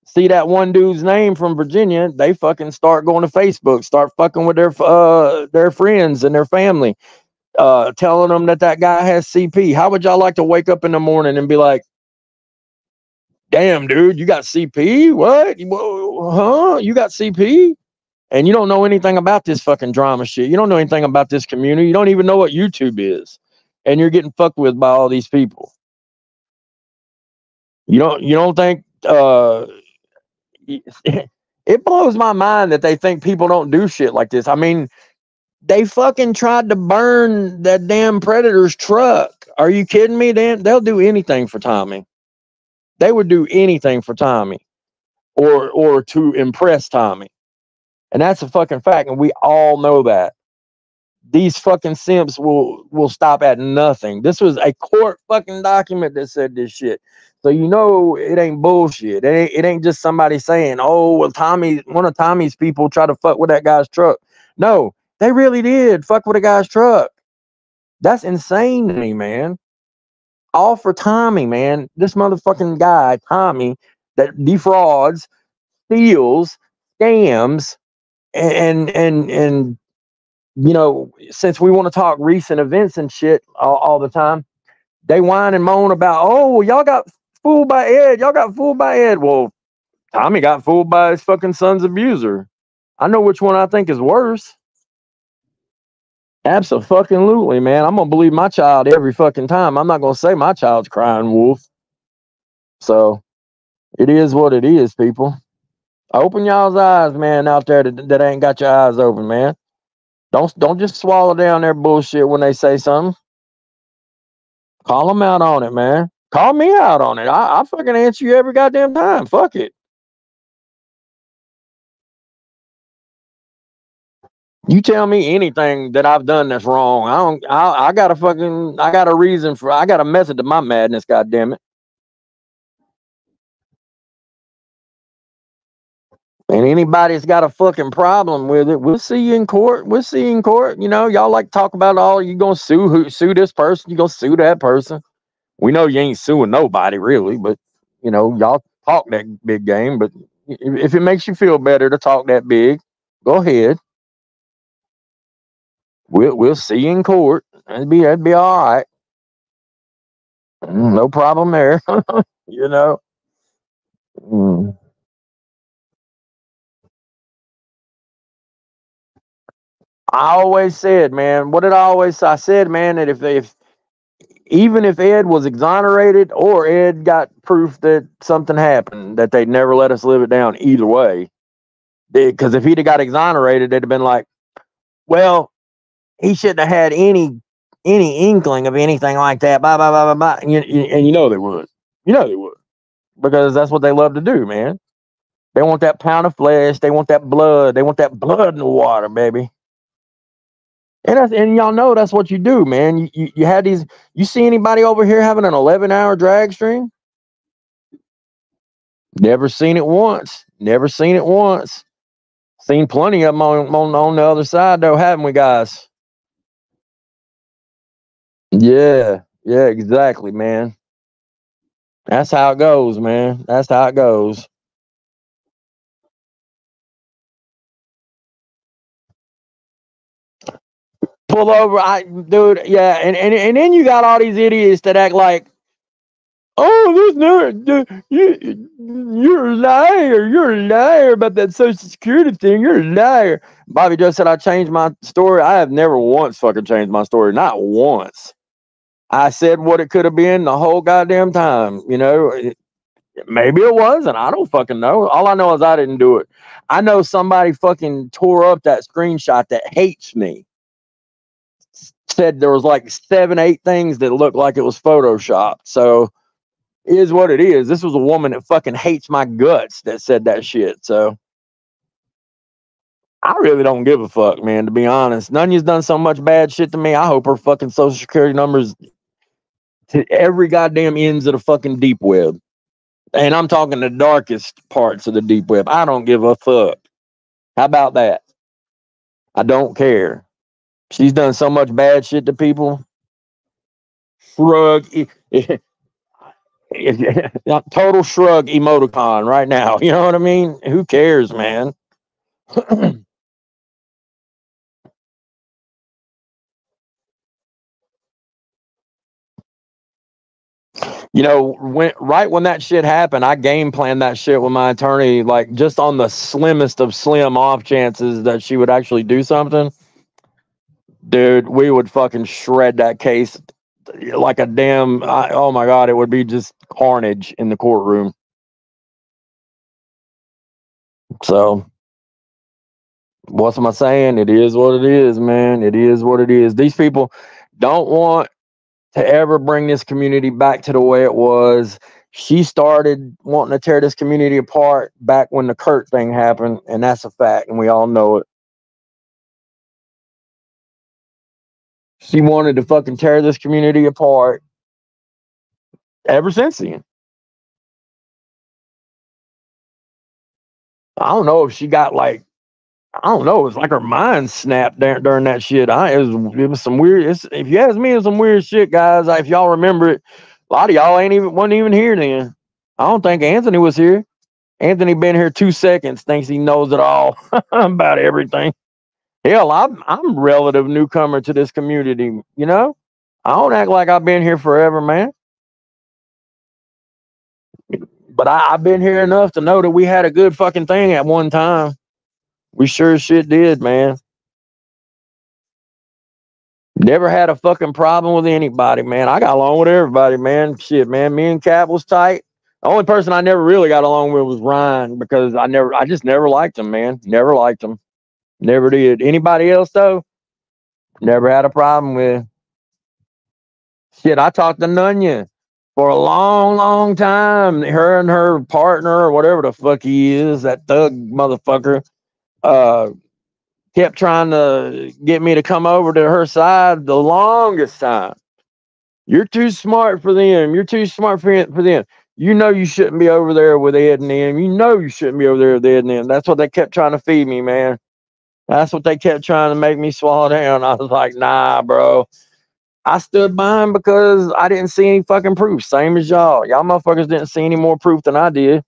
see that one dude's name from Virginia, they fucking start going to Facebook, start fucking with their friends and their family, telling them that guy has CP. How would y'all like to wake up in the morning and be like, damn, dude, you got CP? What? Huh? You got CP? And you don't know anything about this fucking drama shit. You don't know anything about this community. You don't even know what YouTube is. And you're getting fucked with by all these people. You don't think it blows my mind that they think people don't do shit like this. I mean, they fucking tried to burn that damn Predator's truck. Are you kidding me? They'll do anything for Tommy. They would do anything for Tommy or to impress Tommy. And that's a fucking fact. And we all know that. These fucking simps will stop at nothing. This was a court fucking document that said this shit. So you know it ain't bullshit. It ain't just somebody saying, oh, well, one of Tommy's people tried to fuck with that guy's truck. No, they really did fuck with a guy's truck. That's insane to me, man. All for Tommy, man. This motherfucking guy, Tommy, that defrauds, steals, scams, and you know, since we want to talk recent events and shit all the time, they whine and moan about, oh, well, y'all got fooled by Ed. Y'all got fooled by Ed. Well, Tommy got fooled by his fucking son's abuser. I know which one I think is worse. Absolutely, man. I'm going to believe my child every fucking time. I'm not going to say my child's crying wolf. So it is what it is, people. Open y'all's eyes, man, out there that ain't got your eyes open, man. Don't just swallow down their bullshit when they say something. Call them out on it, man. Call me out on it. I fucking answer you every goddamn time. Fuck it. You tell me anything that I've done that's wrong. I got a reason for. I got a method to my madness. Goddamn it. And anybody's got a fucking problem with it, we'll see you in court. We'll see you in court. You know, y'all like to talk about all. You gonna sue this person? You gonna sue that person? We know you ain't suing nobody really, but you know, y'all talk that big game. But if it makes you feel better to talk that big, go ahead. We'll see you in court. That'd be all right. No problem there. You know. Mm. I always said, man, what did I always say? I said, man, that if even if Ed was exonerated or Ed got proof that something happened, that they'd never let us live it down either way. Because if he'd have got exonerated, they'd have been like, well, he shouldn't have had any inkling of anything like that. Blah, blah, blah, blah, blah. And you know they would. You know they would. Because that's what they love to do, man. They want that pound of flesh. They want that blood. They want that blood in the water, baby. And y'all know that's what you do, man. You had these. You see anybody over here having an 11-hour drag stream? Never seen it once. Never seen it once. Seen plenty of them on the other side, though, haven't we, guys? Yeah, exactly, man. That's how it goes, man. That's how it goes. Pull over, dude. Yeah, and then you got all these idiots that act like, oh, you're a liar. You're a liar about that Social Security thing. You're a liar. Bobby just said I changed my story. I have never once fucking changed my story. Not once. I said what it could have been the whole goddamn time. You know, maybe it wasn't. I don't fucking know. All I know is I didn't do it. I know somebody fucking tore up that screenshot that hates me. Said there was like 7, 8 things that looked like it was photoshopped. So it is what it is. This was a woman that fucking hates my guts that said that shit. So I really don't give a fuck, man, to be honest. Nunya's done so much bad shit to me. I hope her fucking social security numbers to every goddamn ends of the fucking deep web. And I'm talking the darkest parts of the deep web. I don't give a fuck. How about that? I don't care. She's done so much bad shit to people. Shrug. Total shrug emoticon right now. You know what I mean? Who cares, man? When that shit happened, I game planned that shit with my attorney, like just on the slimmest of slim off chances that she would actually do something. Dude, we would fucking shred that case like a damn. Oh my God, it would be just carnage in the courtroom. So, what am I saying? It is what it is, man. It is what it is. These people don't want to ever bring this community back to the way it was. She started wanting to tear this community apart back when the Kurt thing happened, and that's a fact, and we all know it. She wanted to fucking tear this community apart ever since then. I don't know if she got like, I don't know. It was like her mind snapped during that shit. It was some weird. If you ask me, it's some weird shit, guys. If y'all remember it, a lot of y'all wasn't even here then. I don't think Anthony was here. Anthony been here 2 seconds. Thinks he knows it all about everything. Hell, I'm relative newcomer to this community. You know, I don't act like I've been here forever, man. But I've been here enough to know that we had a good fucking thing at one time. We sure as shit did, man. Never had a fucking problem with anybody, man. I got along with everybody, man. Shit, man. Me and Cap was tight. The only person I never really got along with was Ryan because I just never liked him, man. Never liked him. Never did. Anybody else though? Never had a problem with. Shit, I talked to Nunya for a long, long time. Her and her partner, or whatever the fuck he is, that thug motherfucker, kept trying to get me to come over to her side the longest time. You're too smart for them. You're too smart for them. You know you shouldn't be over there with Ed and them. You know you shouldn't be over there with Ed and them. That's what they kept trying to feed me, man. That's what they kept trying to make me swallow down. I was like, nah, bro. I stood by him because I didn't see any fucking proof. Same as y'all. Y'all motherfuckers didn't see any more proof than I did.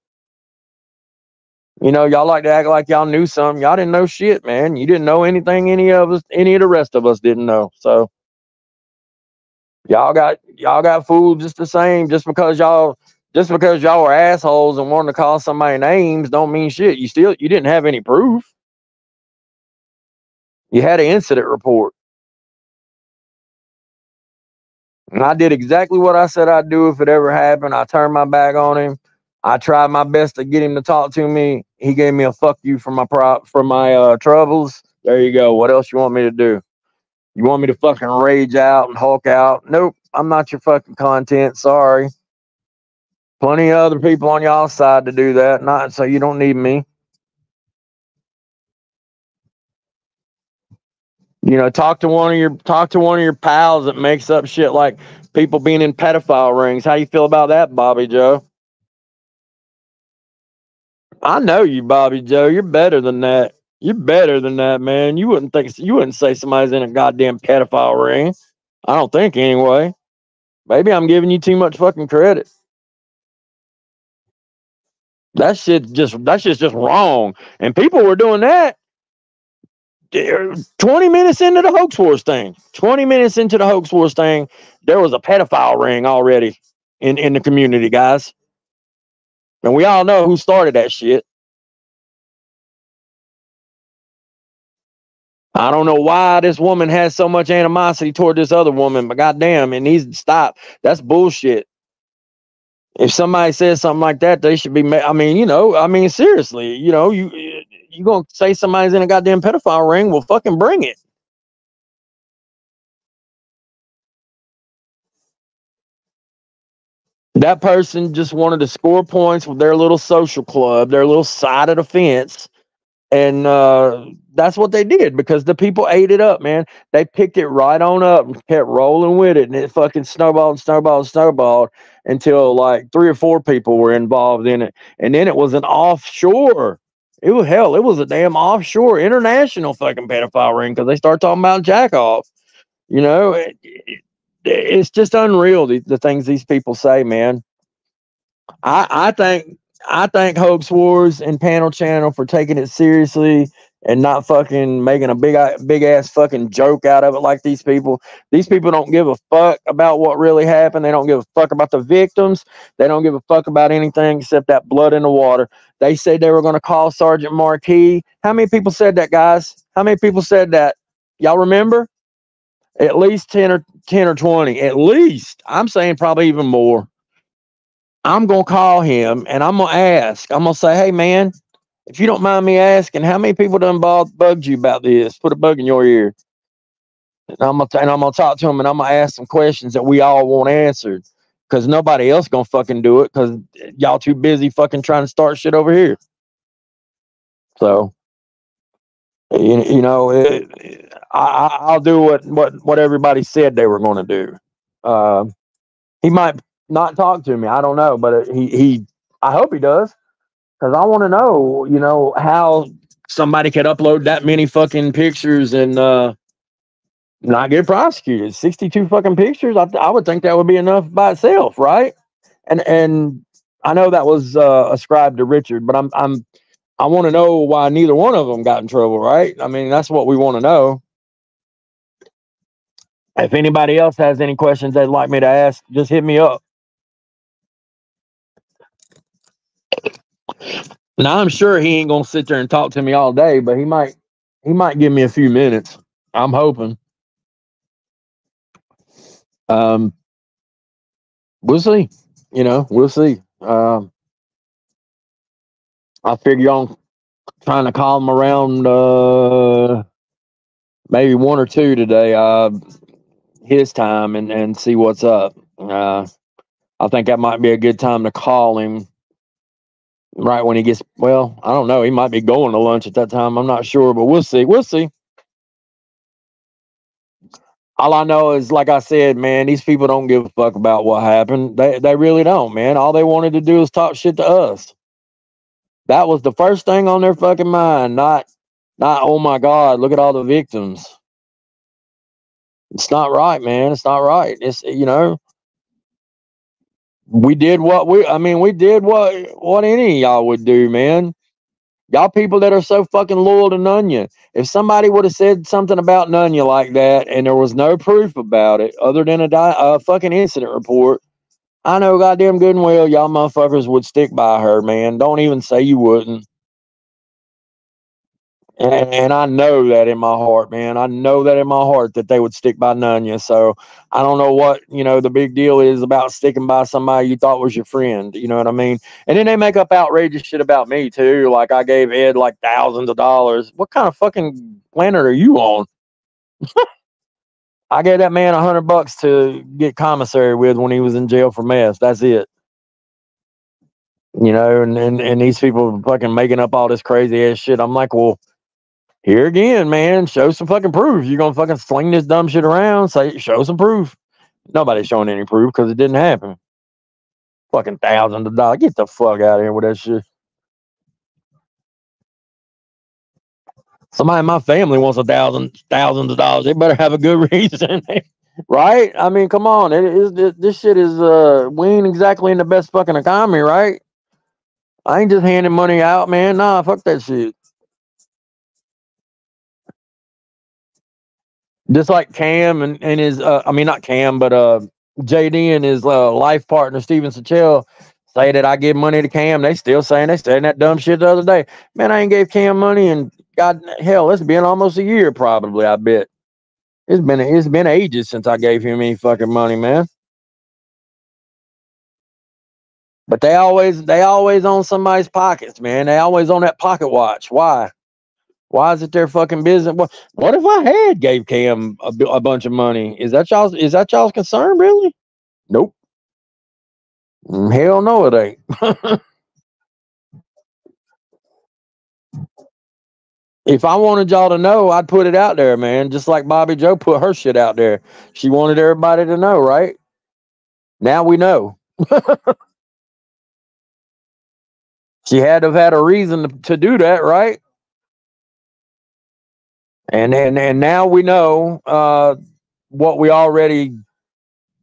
You know, y'all like to act like y'all knew something. Y'all didn't know shit, man. You didn't know anything any of the rest of us didn't know. So y'all got fooled just the same. Just because y'all were assholes and wanted to call somebody names don't mean shit. You didn't have any proof. You had an incident report. And I did exactly what I said I'd do if it ever happened. I turned my back on him. I tried my best to get him to talk to me. He gave me a fuck you for my troubles. There you go. What else you want me to do? You want me to fucking rage out and hulk out? Nope. I'm not your fucking content. Sorry. Plenty of other people on y'all's side to do that. Not so you don't need me. You know, talk to one of your pals that makes up shit like people being in pedophile rings. How you feel about that, Bobby Joe? I know you, Bobby Joe. You're better than that. You're better than that, man. You wouldn't say somebody's in a goddamn pedophile ring. I don't think anyway. Maybe I'm giving you too much fucking credit. That's shit's just wrong. And people were doing that 20 minutes into the hoax wars thing. 20 minutes into the hoax wars thing, there was a pedophile ring already in the community, guys. And we all know who started that shit. I don't know why this woman has so much animosity toward this other woman, but goddamn, it needs to stop. That's bullshit. If somebody says something like that, they should be. Seriously, you gonna say somebody's in a goddamn pedophile ring? Well, fucking bring it. That person just wanted to score points with their little social club, their little side of the fence. And that's what they did because the people ate it up, man. They picked it right on up and kept rolling with it. And it fucking snowballed until like 3 or 4 people were involved in it. And then it was an offshore. It was hell. It was a damn offshore international fucking pedophile ring because they start talking about jack off. You know, it's just unreal the things these people say, man. I thank Hoax Wars and Panel Channel for taking it seriously and not fucking making a big ass fucking joke out of it like these people. These people don't give a fuck about what really happened. They don't give a fuck about the victims. They don't give a fuck about anything except that blood in the water. They said they were going to call Sergeant Marquis. How many people said that, guys? How many people said that? Y'all remember? At least 10 or 20. At least. I'm saying probably even more. I'm going to call him and I'm going to ask. I'm going to say, hey, man, if you don't mind me asking, how many people done bugged you about this? Put a bug in your ear. And I'm going to talk to him and I'm going to ask some questions that we all want answered because nobody else going to fucking do it because y'all too busy fucking trying to start shit over here. So, you know, I'll do what everybody said they were going to do. He might not talk to me. I don't know, but I hope he does. Because I want to know, you know, how somebody could upload that many fucking pictures and not get prosecuted. 62 fucking pictures. I would think that would be enough by itself, right? And I know that was ascribed to Richard, but I want to know why neither one of them got in trouble, right? I mean, that's what we want to know. If anybody else has any questions they'd like me to ask, just hit me up. Now I'm sure he ain't gonna sit there and talk to me all day, but he might give me a few minutes. I'm hoping. We'll see. You know, we'll see. I figure on trying to call him around maybe 1 or 2 today, his time, and see what's up. I think that might be a good time to call him. Right when he gets, well, I don't know. He might be going to lunch at that time. I'm not sure, but we'll see. We'll see. All I know is, like I said, man, these people don't give a fuck about what happened. They really don't, man. All they wanted to do is talk shit to us. That was the first thing on their fucking mind. Not, oh my God, look at all the victims. It's not right, man. It's not right. It's, you know, we did what any of y'all would do, man. Y'all people that are so fucking loyal to Nunya. If somebody would have said something about Nunya like that and there was no proof about it other than a fucking incident report, I know goddamn good and well y'all motherfuckers would stick by her, man. Don't even say you wouldn't. And I know that in my heart, man. I know that in my heart that they would stick by Nunya. So I don't know what, you know, the big deal is about sticking by somebody you thought was your friend. You know what I mean? And then they make up outrageous shit about me too. Like I gave Ed like thousands of dollars. What kind of fucking planet are you on? I gave that man $100 to get commissary with when he was in jail for meth. That's it. You know, and these people are fucking making up all this crazy ass shit. I'm like, well, here again, man, show some fucking proof. You're gonna fucking sling this dumb shit around, say show some proof. Nobody's showing any proof because it didn't happen. Fucking thousands of dollars. Get the fuck out of here with that shit. Somebody in my family wants thousands of dollars. They better have a good reason. Right? I mean, come on. This shit is we ain't exactly in the best fucking economy, right? I ain't just handing money out, man. Nah, fuck that shit. Just like Cam and his, I mean, not Cam, but JD and his life partner, Steven Sachell, say that I give money to Cam. They still saying that dumb shit the other day. Man, I ain't gave Cam money and God, hell, it's been almost a year probably, I bet. It's been ages since I gave him any fucking money, man. But they always on somebody's pockets, man. They always on that pocket watch. Why? Why is it their fucking business? What if I had gave Cam a bunch of money? Is that y'all's concern, really? Nope. Hell no, it ain't. If I wanted y'all to know, I'd put it out there, man. Just like Bobby Joe put her shit out there. She wanted everybody to know, right? Now we know. She had to have had a reason to do that, right? And now we know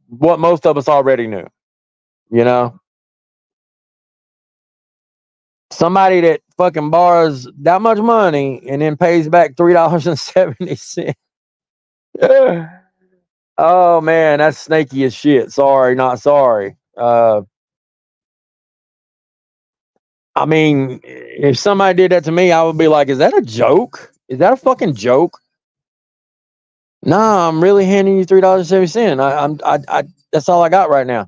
what most of us already knew. You know, somebody that fucking borrows that much money and then pays back $3.70. Oh man, that's snaky as shit. Sorry, not sorry. I mean, if somebody did that to me, I would be like, "Is that a joke? Is that a fucking joke?" Nah, I'm really handing you $3.70. I that's all I got right now.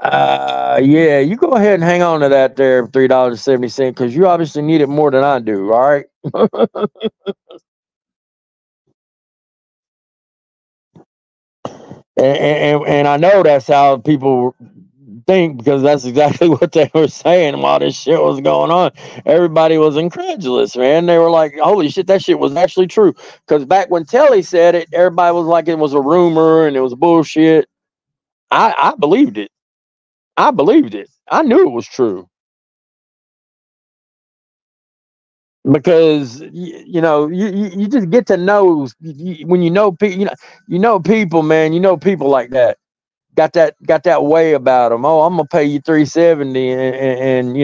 Yeah, you go ahead and hang on to that there $3.70 because you obviously need it more than I do. All right. And I know that's how people think because that's exactly what they were saying while this shit was going on. Everybody was incredulous, man. They were like, "Holy shit, that shit was actually true." Because back when Telly said it, everybody was like, it was a rumor and it was bullshit. I believed it. I believed it. I knew it was true because you just get to know when you know people. You know people, man. You know people like that. Got that way about them. Oh, I'm gonna pay you 370, and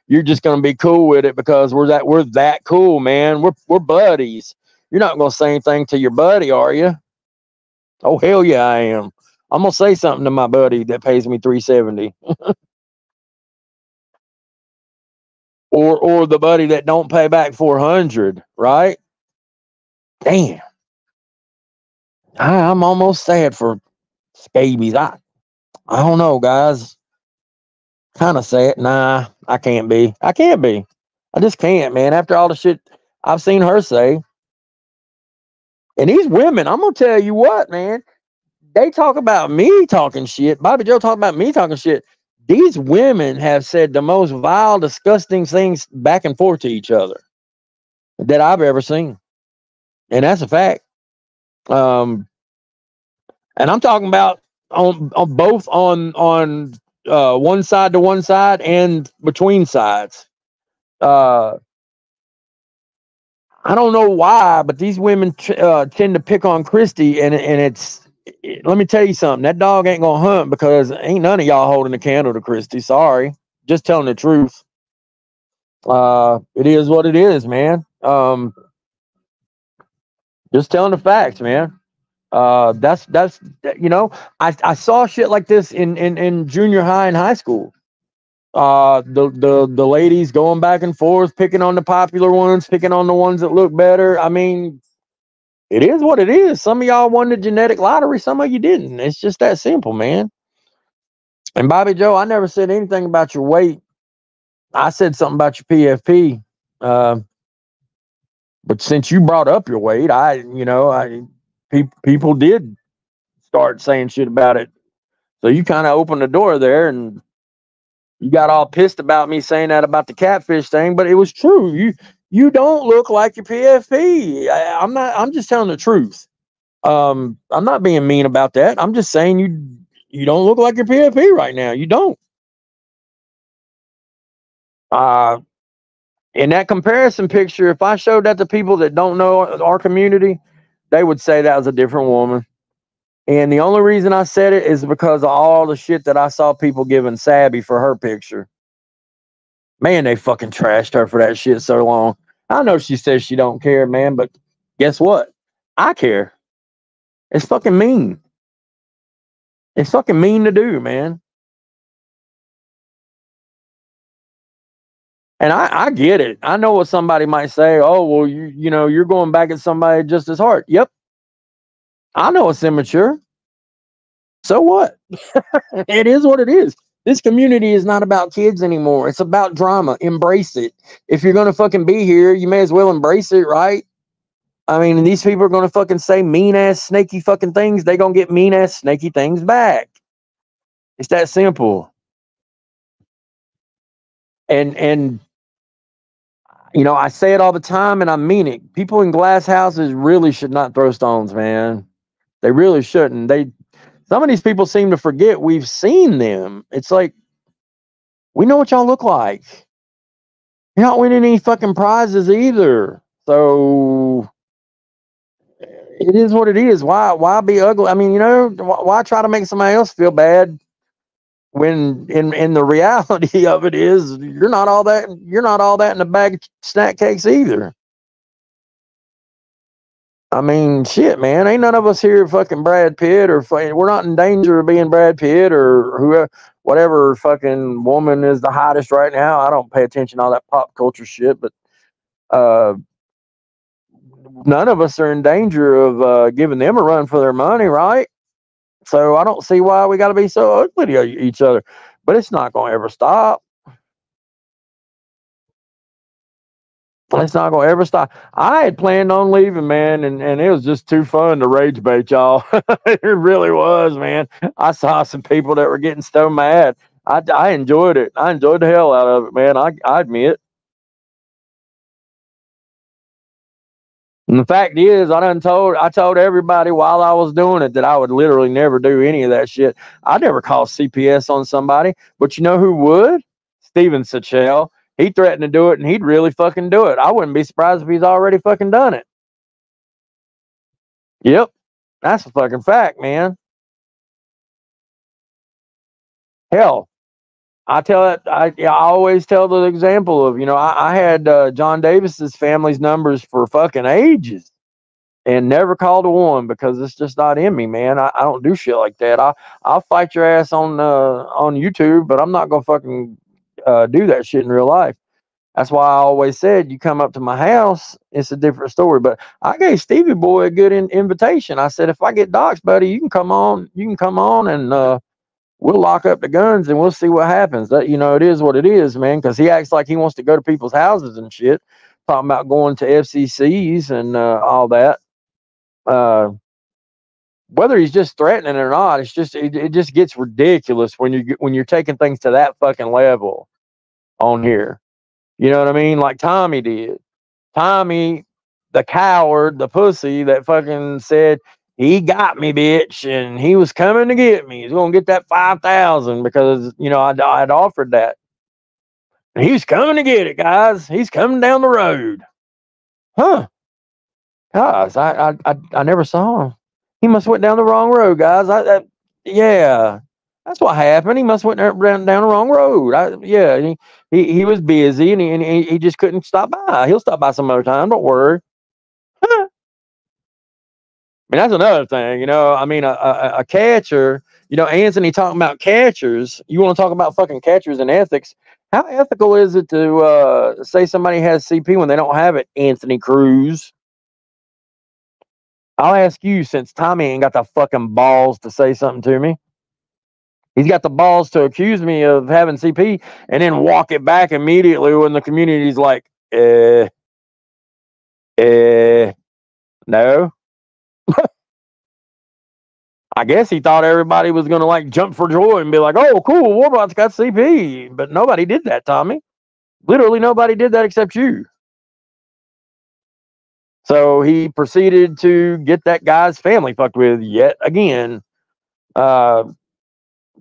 you're just gonna be cool with it because we're that cool, man. We're buddies. You're not gonna say anything to your buddy, are you? Oh hell yeah, I am. I'm gonna say something to my buddy that pays me 370, or the buddy that don't pay back 400. Right? Damn, I'm almost sad for scabies. I don't know, guys. Kind of sad. Nah, I can't be. I can't be. I just can't, man. After all the shit I've seen her say, and these women, I'm gonna tell you what, man. They talk about me talking shit. Bobby Joe talk about me talking shit. These women have said the most vile, disgusting things back and forth to each other that I've ever seen, and that's a fact. Um, and I'm talking about on both on one side to one side and between sides. Uh, I don't know why, but these women tend to pick on Christy, and let me tell you something. That dog ain't gonna hunt because ain't none of y'all holding a candle to Christy. Sorry, just telling the truth. It is what it is, man. Just telling the facts, man. That's I saw shit like this in junior high and high school. The ladies going back and forth, picking on the popular ones, picking on the ones that look better. I mean, it is what it is. Some of y'all won the genetic lottery, some of you didn't. It's just that simple, man. And Bobby Joe, I never said anything about your weight. I said something about your PFP. But since you brought up your weight, people did start saying shit about it. So you kind of opened the door there, and you got all pissed about me saying that about the catfish thing. But it was true. You don't look like your PFP. I'm just telling the truth. I'm not being mean about that. I'm just saying you don't look like your PFP right now. You don't. Uh, in that comparison picture, if I showed that to people that don't know our community, they would say that was a different woman. And the only reason I said it is because of all the shit that I saw people giving Sabby for her picture. Man, they fucking trashed her for that shit so long. I know she says she don't care, man, but guess what? I care. It's fucking mean. It's fucking mean to do, man. And I get it. I know what somebody might say. Oh, well, you're going back at somebody just as hard. Yep. I know it's immature. So what? It is what it is. This community is not about kids anymore. It's about drama. Embrace it. If you're gonna fucking be here, you may as well embrace it, right? I mean, these people are gonna fucking say mean ass snaky fucking things. They gonna get mean ass snaky things back. It's that simple. And I say it all the time and I mean it. People in glass houses really should not throw stones, man. They really shouldn't. Some of these people seem to forget we've seen them. It's like We know what y'all look like. You're not winning any fucking prizes either. So it is what it is. Why be ugly? I mean, why try to make somebody else feel bad when in the reality of it is you're not all that in a bag of snack cakes either. I mean, shit, man. Ain't none of us here fucking Brad Pitt, or we're not in danger of being Brad Pitt or whoever, whatever fucking woman is the hottest right now. I don't pay attention to all that pop culture shit, but none of us are in danger of giving them a run for their money, right? So I don't see why we got to be so ugly to each other. But it's not going to ever stop. It's not going to ever stop. I had planned on leaving, man, and it was just too fun to rage bait y'all. It really was, man. I saw some people that were getting so mad. I enjoyed it. I enjoyed the hell out of it, man. I admit. And the fact is, I told everybody while I was doing it that I would literally never do any of that shit. I never call CPS on somebody, but you know who would? Steven Sachell. He threatened to do it, and he'd really fucking do it. I wouldn't be surprised if he's already fucking done it. Yep, that's a fucking fact, man. Hell, I always tell the example of, I had John Davis's family's numbers for fucking ages. And never called a one because it's just not in me, man. I don't do shit like that. I'll fight your ass on YouTube, but I'm not gonna fucking do that shit in real life. That's why I always said, you come up to my house, it's a different story. But I gave Stevie Boy a good invitation. I said, if I get doxxed, buddy, you can come on, and we'll lock up the guns and we'll see what happens. That, it is what it is, man. Because he acts like he wants to go to people's houses and shit, talking about going to FCCs and all that. Whether he's just threatening or not, it just gets ridiculous when you're taking things to that fucking level on here. You know what I mean? Like Tommy did. Tommy, the coward, the pussy that fucking said he got me, bitch, and he was coming to get me. He's gonna get that 5,000 because I'd offered that. And he's coming to get it, guys. He's coming down the road. Huh? Guys, I never saw him. He must went down the wrong road, guys. Yeah, that's what happened. He must went down the wrong road. He was busy and he just couldn't stop by. He'll stop by some other time. Don't worry. I mean, that's another thing. I mean, a catcher. Anthony talking about catchers. You want to talk about fucking catchers and ethics? How ethical is it to say somebody has CP when they don't have it, Anthony Cruz? I'll ask you, since Tommy ain't got the fucking balls to say something to me. He's got the balls to accuse me of having CP and then walk it back immediately when the community's like, no. I guess he thought everybody was going to like jump for joy and be like, oh, cool, Warbot's got CP. But nobody did that, Tommy. Literally nobody did that except you. So he proceeded to get that guy's family fucked with yet again.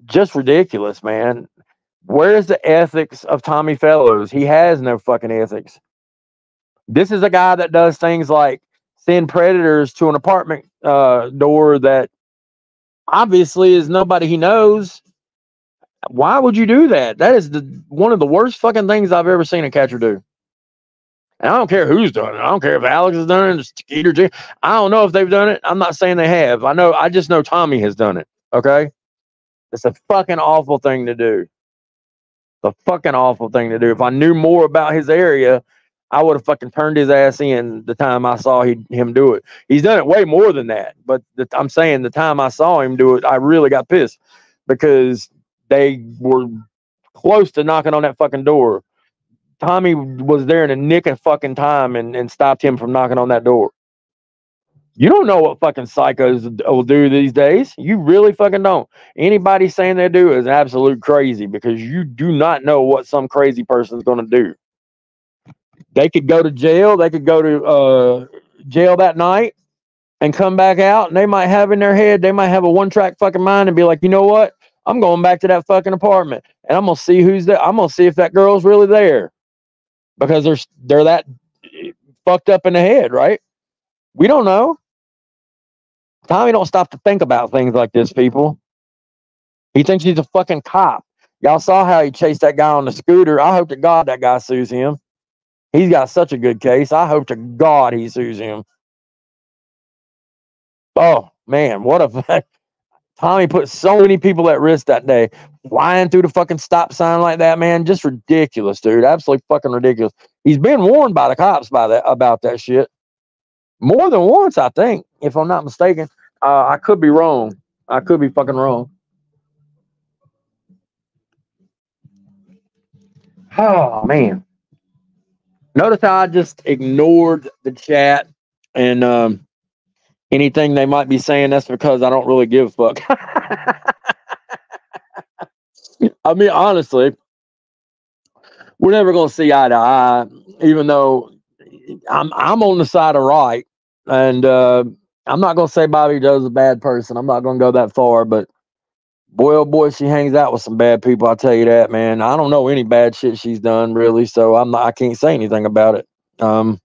Just ridiculous, man. Where's the ethics of Tommy Fellows? He has no fucking ethics. This is a guy that does things like send predators to an apartment door that obviously is nobody he knows. Why would you do that? That is one of the worst fucking things I've ever seen a catcher do. And I don't care who's done it. I don't care if Alex has done it, Skeeter J. I don't know if they've done it. I'm not saying they have. I just know Tommy has done it. Okay? It's a fucking awful thing to do. The fucking awful thing to do. If I knew more about his area, I would have fucking turned his ass in the time I saw him do it. He's done it way more than that. But I'm saying the time I saw him do it, I really got pissed because they were close to knocking on that fucking door. Tommy was there in a nick of fucking time and stopped him from knocking on that door. You don't know what fucking psychos will do these days. You really fucking don't. Anybody saying they do is absolute crazy because you do not know what some crazy person is going to do. They could go to jail. They could go to jail that night and come back out, and they might have in their head, they might have a one-track fucking mind and be like, you know what? I'm going back to that fucking apartment. and I'm gonna see who's there. I'm gonna see if that girl's really there, because they're that fucked up in the head, right? We don't know. Tommy don't stop to think about things like this, people. He thinks he's a fucking cop. Y'all saw how he chased that guy on the scooter. I hope to God that guy sues him. He's got such a good case. I hope to God he sues him. Oh, man, what a... Tommy put so many people at risk that day. Flying through the fucking stop sign like that, man. Just ridiculous, dude. Absolutely fucking ridiculous. He's been warned by the cops about that shit. More than once, I think, if I'm not mistaken. I could be wrong. I could be fucking wrong. Oh, man. Notice how I just ignored the chat and anything they might be saying. That's because I don't really give a fuck. I mean, honestly, we're never going to see eye to eye, even though I'm on the side of right. And I'm not going to say Bobby Joe's a bad person. I'm not going to go that far, but boy, oh boy, she hangs out with some bad people. I'll tell you that, man. I don't know any bad shit she's done, really, so I can't say anything about it. Other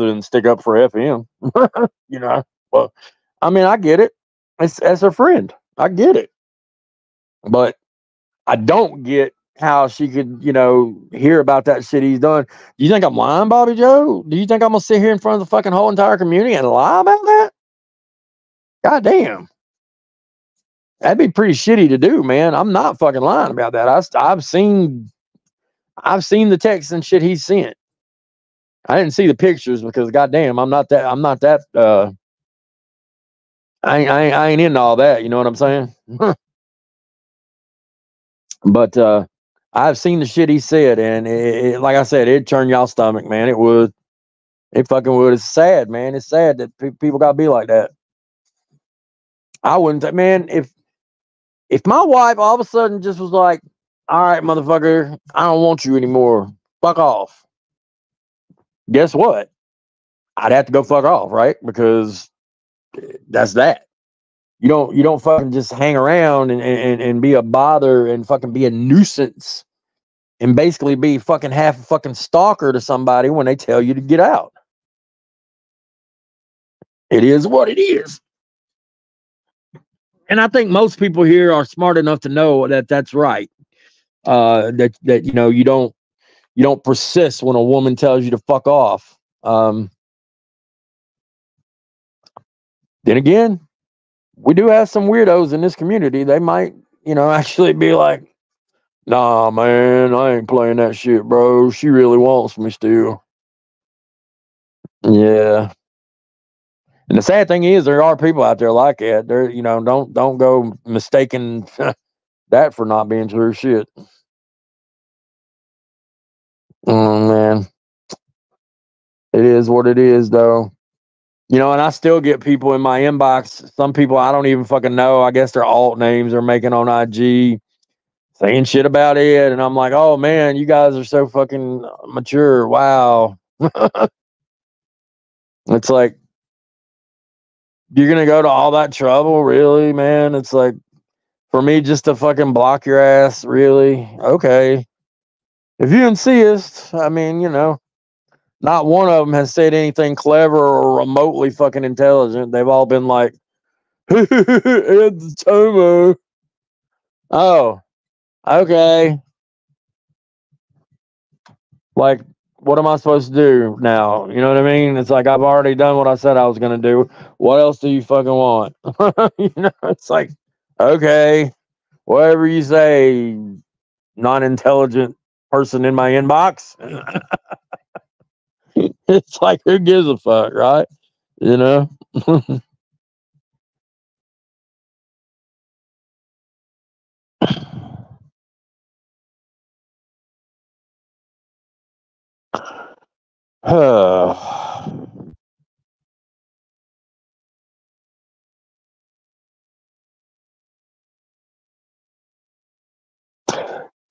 than stick up for FM, you know. Well, I mean, I get it. It's as her friend, I get it, but I don't get how she could, hear about that shit he's done. Do you think I'm lying, Bobby Joe? Do you think I'm gonna sit here in front of the fucking whole entire community and lie about that? God damn. That'd be pretty shitty to do, man. I'm not fucking lying about that. I've seen the texts and shit he sent. I didn't see the pictures because goddamn, I'm not that I ain't into all that, you know what I'm saying? But I've seen the shit he said, and it, like I said, it'd turn y'all stomach, man. It would. It fucking would. It's sad, man. It's sad that people gotta be like that. I wouldn't, man. If my wife all of a sudden just was like, "All right, motherfucker, I don't want you anymore. Fuck off." Guess what? I'd have to go fuck off, right? Because that's that. You don't fucking just hang around and be a bother and fucking be a nuisance and basically be fucking half a fucking stalker to somebody when they tell you to get out. It is what it is. And I think most people here are smart enough to know that that's right. That you don't persist when a woman tells you to fuck off. Then again, we do have some weirdos in this community. They might, actually be like, "Nah, man, I ain't playing that shit, bro. She really wants me still." Yeah. And the sad thing is, there are people out there like that. There, don't go mistaking that for not being true shit. Oh man, it is what it is, though. And I still get people in my inbox. Some people I don't even fucking know. I guess their alt names are making on IG, saying shit about it, and I'm like, oh man, you guys are so fucking mature. Wow. It's like, you're gonna go to all that trouble, really, man? It's like, for me just to fucking block your ass, really? Okay. If you insist, I mean, not one of them has said anything clever or remotely fucking intelligent. They've all been like, it's Tomo. Oh, okay. Like, what am I supposed to do now? You know what I mean? It's like, I've already done what I said I was going to do. What else do you fucking want? It's like, okay, whatever you say, non-intelligent person in my inbox. It's like, who gives a fuck, right?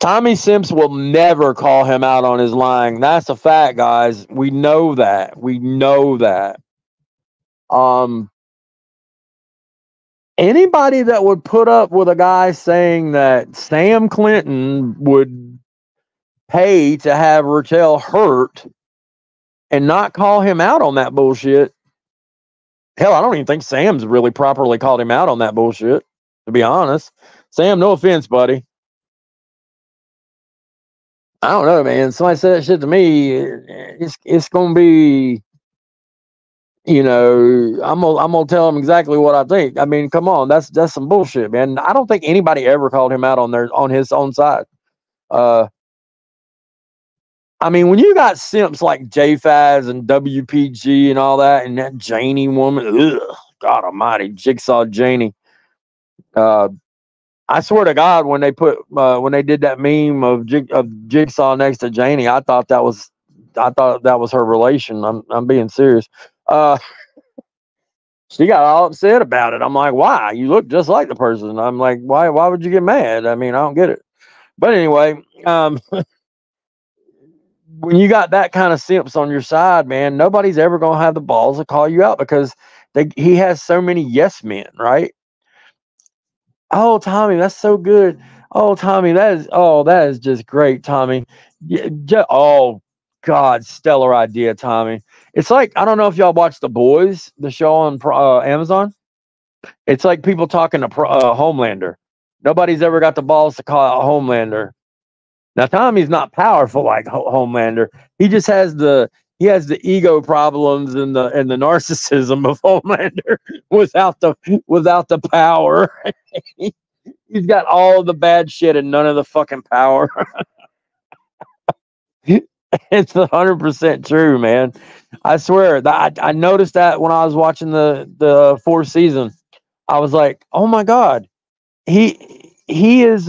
Tommy Simps will never call him out on his lying. That's a fact, guys. We know that. We know that. Anybody that would put up with a guy saying that Sam Clinton would pay to have Raquel hurt and not call him out on that bullshit. Hell, I don't even think Sam's really properly called him out on that bullshit, to be honest. Sam, no offense, buddy. I don't know, man. Somebody said that shit to me. It's gonna be, I'm gonna tell him exactly what I think. I mean, come on, that's some bullshit, man. I don't think anybody ever called him out on his own side. I mean, when you got simps like JFaz and WPG and all that, and that Janie woman, ugh, God Almighty, Jigsaw Janie. I swear to God, when they did that meme of Jigsaw next to Janie, I thought that was her relation. I'm being serious. She got all upset about it. I'm like, why? You look just like the person. I'm like, why would you get mad? I mean, I don't get it. But anyway, when you got that kind of simps on your side, man, nobody's ever gonna have the balls to call you out because he has so many yes men, right? Oh, Tommy, that's so good. Oh, Tommy, that is just great, Tommy. Oh, God, stellar idea, Tommy. It's like, I don't know if y'all watch The Boys, the show on Amazon. It's like people talking to Homelander. Nobody's ever got the balls to call out Homelander. Now, Tommy's not powerful like Homelander. He just has the ego problems and the narcissism of Homelander without the power. He's got all the bad shit and none of the fucking power. It's 100% true, man. I swear that I noticed that when I was watching the fourth season. I was like, oh my God, he is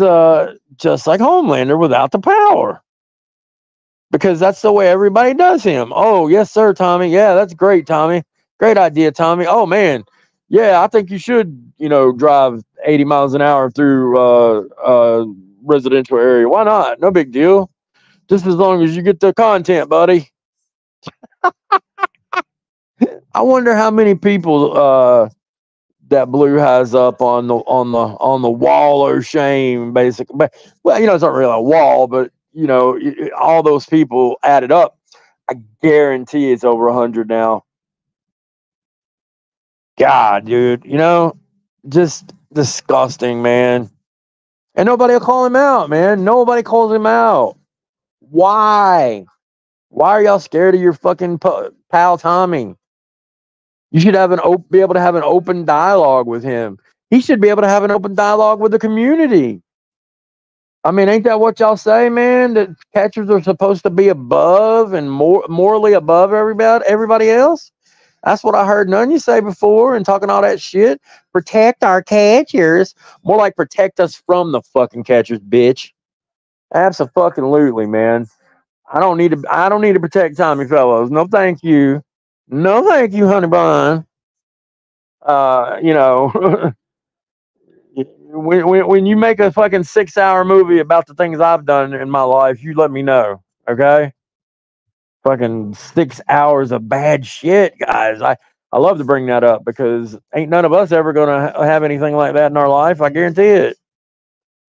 just like Homelander without the power. Because that's the way everybody does him. Oh, yes, sir, Tommy. Yeah, that's great, Tommy. Great idea, Tommy. Oh man. Yeah, I think you should, drive 80 miles an hour through residential area. Why not? No big deal. Just as long as you get the content, buddy. I wonder how many people that Blue has up on the wall of shame, basically. But well, it's not really a wall, but all those people added up, I guarantee it's over 100 now. God, dude, just disgusting, man. And nobody will call him out, man. Nobody calls him out. Why? Why are y'all scared of your fucking pal Tommy? You should be able to have an open dialogue with him. He should be able to have an open dialogue with the community. I mean, ain't that what y'all say, man? That catchers are supposed to be above and morally above everybody else? That's what I heard none of you say before and talking all that shit. Protect our catchers. More like protect us from the fucking catchers, bitch. Absolutely, man. I don't need to protect Tommy Fellows. No, thank you. No, thank you, honey bun. When you make a fucking 6-hour movie about the things I've done in my life, you let me know, okay? Fucking 6 hours of bad shit, guys. I love to bring that up because ain't none of us ever gonna have anything like that in our life. I guarantee it,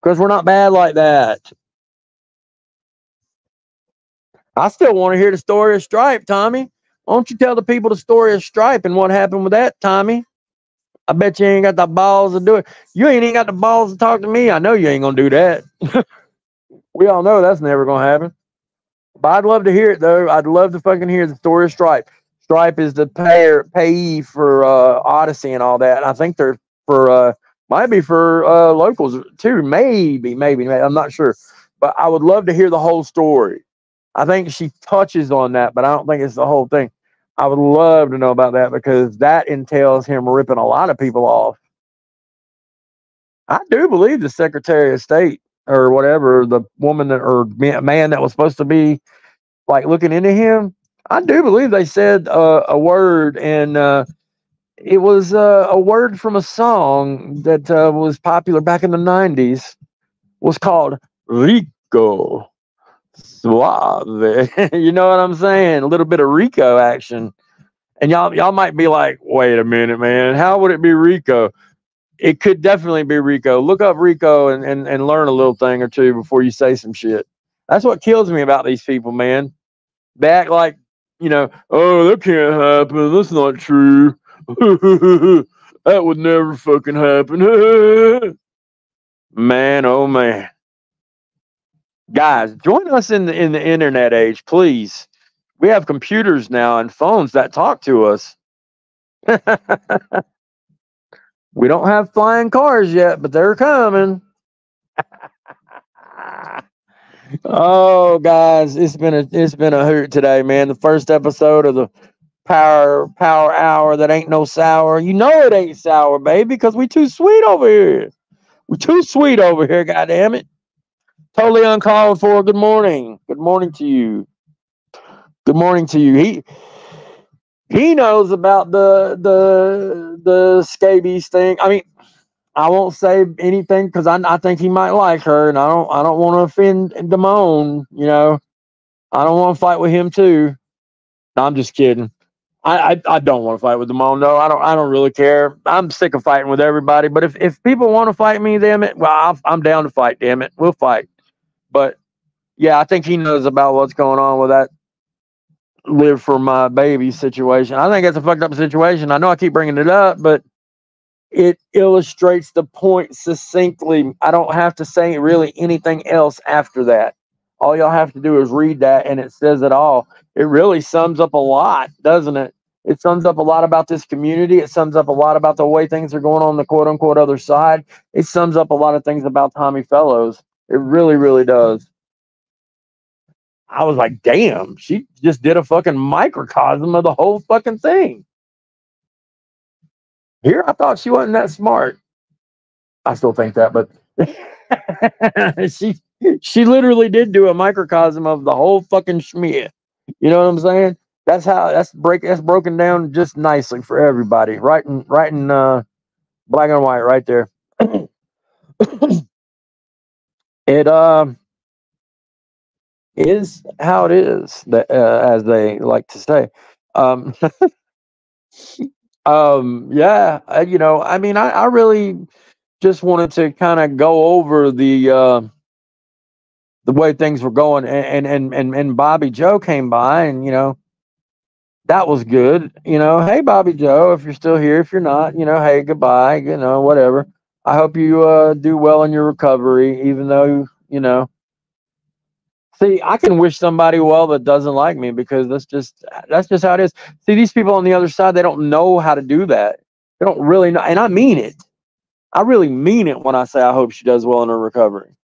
because we're not bad like that. I still want to hear the story of Stripe, Tommy. Why don't you tell the people the story of Stripe and what happened with that, Tommy? I bet you ain't got the balls to do it. You ain't even got the balls to talk to me. I know you ain't gonna do that. We all know that's never gonna happen. But I'd love to hear it though. I'd love to fucking hear the story of Stripe. Stripe is the payee for Odyssey and all that. And I think they're for might be for locals too. Maybe. I'm not sure. But I would love to hear the whole story. I think she touches on that, but I don't think it's the whole thing. I would love to know about that because that entails him ripping a lot of people off. I do believe the Secretary of State or whatever, the woman or man that was supposed to be like looking into him, I do believe they said a word, and it was a word from a song that was popular back in the 90s. Was called Rico Suave. You know what I'm saying? A little bit of Rico action. And y'all might be like, wait a minute, man. How would it be Rico? it could definitely be Rico. Look up Rico and learn a little thing or two before you say some shit. That's what kills me about these people, man. They act like, oh, that can't happen. That's not true. That would never fucking happen. Man, oh man. Guys, join us in the internet age, please. We have computers now and phones that talk to us. We don't have flying cars yet, but they're coming. Oh, guys, it's been a hoot today, man. The first episode of the Power Hour that ain't no sour. You know it ain't sour, baby, because we too sweet over here. We too sweet over here, goddamn it. Totally uncalled for. Good morning. Good morning to you. Good morning to you. He knows about the scabies thing. I mean, I won't say anything because I think he might like her, and I don't want to offend Damone. I don't want to fight with him too. No, I'm just kidding. I don't want to fight with Damone. No, I don't really care. I'm sick of fighting with everybody. But if people want to fight me, damn it, well, I'm down to fight. Damn it, we'll fight. But yeah, I think he knows about what's going on with that live for my baby situation. I think it's a fucked up situation. I know I keep bringing it up, but it illustrates the point succinctly. I don't have to say really anything else after that. All y'all have to do is read that, and it says it all. It really sums up a lot, doesn't it? It sums up a lot about this community. It sums up a lot about the way things are going on the quote-unquote other side. It sums up a lot of things about Tommy Fellows. It really, really does. I was like, damn, she just did a fucking microcosm of the whole fucking thing. Here, I thought she wasn't that smart. I still think that, but she literally did do a microcosm of the whole fucking schmear. You know what I'm saying? That's broken down just nicely for everybody. Right in black and white right there. It is how it is, that as they like to say. Yeah, I mean, I really just wanted to kind of go over the way things were going, and Bobby Joe came by, and that was good. Hey Bobby Joe, if you're still here, if you're not, hey, goodbye, whatever. I hope you do well in your recovery, even though See, I can wish somebody well that doesn't like me, because that's just how it is. See, these people on the other side, they don't know how to do that. They don't really know, and I mean it. I really mean it when I say I hope she does well in her recovery.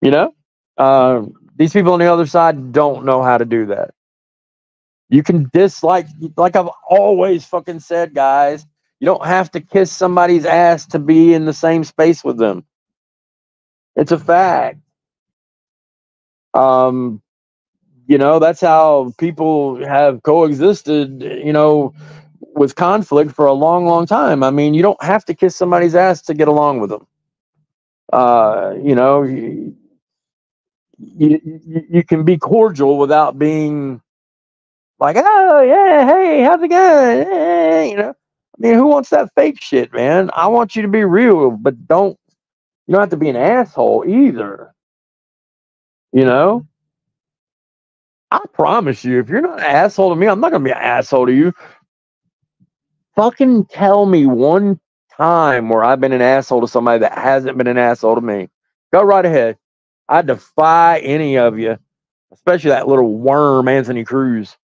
These people on the other side don't know how to do that. You can dislike, like I've always fucking said, guys. You don't have to kiss somebody's ass to be in the same space with them. It's a fact. That's how people have coexisted, with conflict for a long, long time. I mean, you don't have to kiss somebody's ass to get along with them. You can be cordial without being like, oh yeah, hey, how's it going? I mean, who wants that fake shit, man? I want you to be real, but you don't have to be an asshole either. I promise you, if you're not an asshole to me, I'm not gonna be an asshole to you. Fucking tell me one time where I've been an asshole to somebody that hasn't been an asshole to me. Go right ahead. I defy any of you, especially that little worm Anthony Cruz.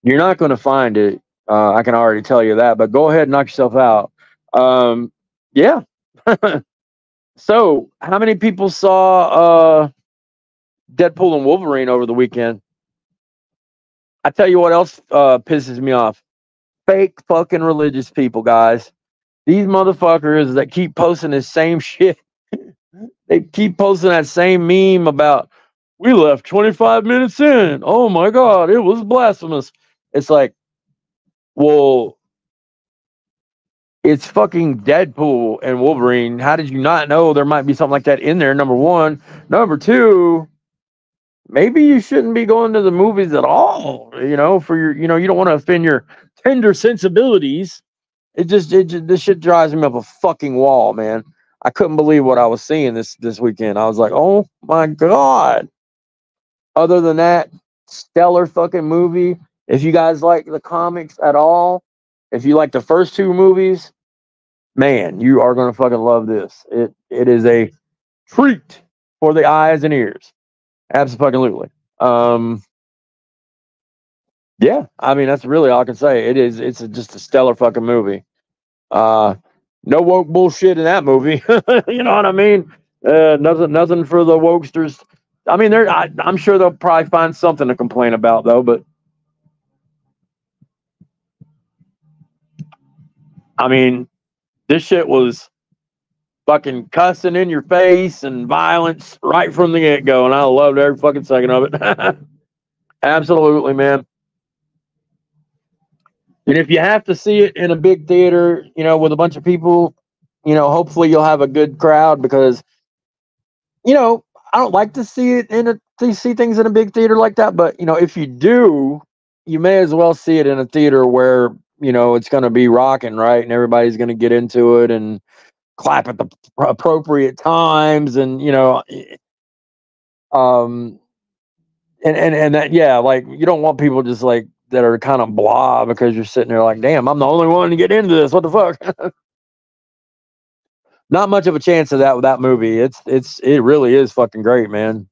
You're not going to find it. I can already tell you that, but go ahead and knock yourself out. Yeah. So, how many people saw Deadpool and Wolverine over the weekend? I tell you what else pisses me off. Fake fucking religious people, guys. These motherfuckers that keep posting the same shit. They keep posting that same meme about, we left 25 minutes in. Oh my God, it was blasphemous. It's like, well, it's fucking Deadpool and Wolverine. How did you not know there might be something like that in there? Number one. Number two, maybe you shouldn't be going to the movies at all. You know, for your, you know, you don't want to offend your tender sensibilities. This shit drives me up a fucking wall, man. I couldn't believe what I was seeing this weekend. I was like, oh my god. Other than that, stellar fucking movie. If you guys like the comics at all, if you like the first two movies, man, you are gonna fucking love this. It is a treat for the eyes and ears. Absolutely. Yeah, I mean that's really all I can say. It's just a stellar fucking movie. Uh, no woke bullshit in that movie. You know what I mean? Nothing for the wokesters. I mean, I'm sure they'll probably find something to complain about though. But I mean, this shit was fucking cussing in your face and violence right from the get go, and I loved every fucking second of it. Absolutely, man. And if you have to see it in a big theater, you know, with a bunch of people, you know, hopefully you'll have a good crowd because, you know, I don't like to see it to see things in a big theater like that. But, you know, if you do, you may as well see it in a theater where, you know, it's going to be rocking, right? And everybody's going to get into it and clap at the appropriate times. And, you know, um, and that, yeah, like you don't want people just like that are kind of blah because you're sitting there like, damn, I'm the only one to get into this. What the fuck? Not much of a chance of that with that movie. It really is fucking great, man.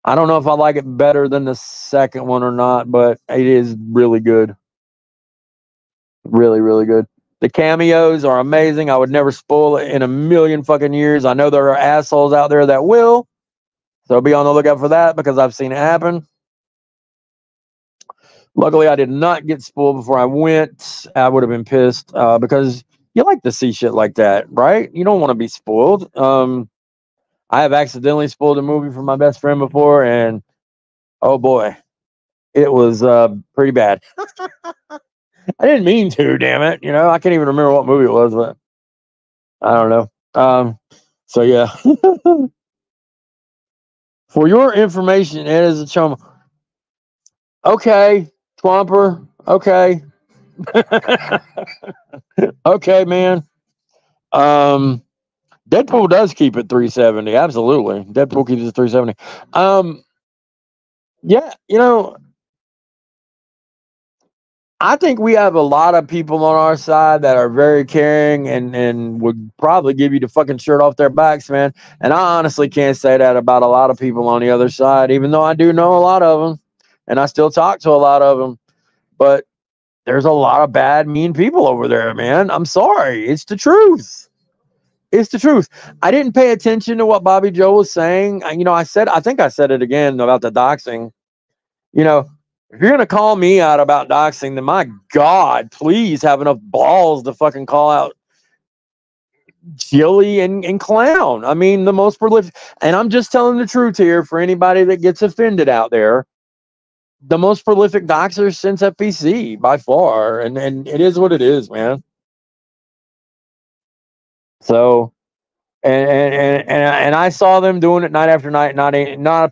I don't know if I like it better than the second one or not, but it is really good. Really, really good. The cameos are amazing. I would never spoil it in a million fucking years. I know there are assholes out there that will, so be on the lookout for that because I've seen it happen. Luckily, I did not get spoiled before I went. I would have been pissed because you like to see shit like that, right? You don't want to be spoiled. I have accidentally spoiled a movie for my best friend before, and oh boy, it was pretty bad. I didn't mean to, damn it. You know, I can't even remember what movie it was, but I don't know. So yeah. For your information, it is a chum. Okay, Twomper. Okay. Okay, man. Deadpool does keep it 370. Absolutely. Deadpool keeps it 370. Yeah, you know, I think we have a lot of people on our side that are very caring and would probably give you the fucking shirt off their backs, man. And I honestly can't say that about a lot of people on the other side, even though I do know a lot of them and I still talk to a lot of them. But there's a lot of bad, mean people over there, man. I'm sorry. It's the truth. It's the truth. I didn't pay attention to what Bobby Joe was saying. You know, I think I said it again about the doxing. You know, if you're going to call me out about doxing, then my God, please have enough balls to fucking call out Chili and Clown. I mean, the most prolific. And I'm just telling the truth here for anybody that gets offended out there. The most prolific doxer since FPC by far. And it is what it is, man. So, and I saw them doing it night after night. Not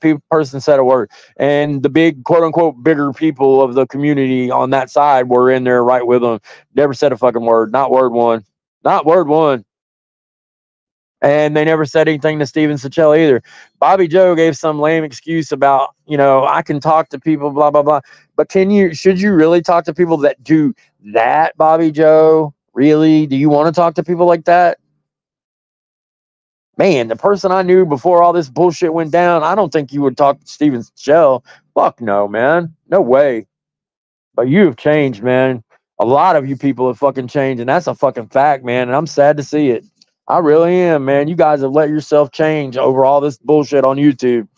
a person said a word. And the big quote unquote bigger people of the community on that side were in there right with them. Never said a fucking word. Not word one. Not word one. And they never said anything to Steven Sachell either. Bobby Joe gave some lame excuse about, you know, I can talk to people, blah blah blah. But should you really talk to people that do that, Bobby Joe? Really? Do you want to talk to people like that? Man, the person I knew before all this bullshit went down, I don't think you would talk to Steven Shell. Fuck no, man. No way. But you've changed, man. A lot of you people have fucking changed, and that's a fucking fact, man. And I'm sad to see it. I really am, man. You guys have let yourself change over all this bullshit on YouTube.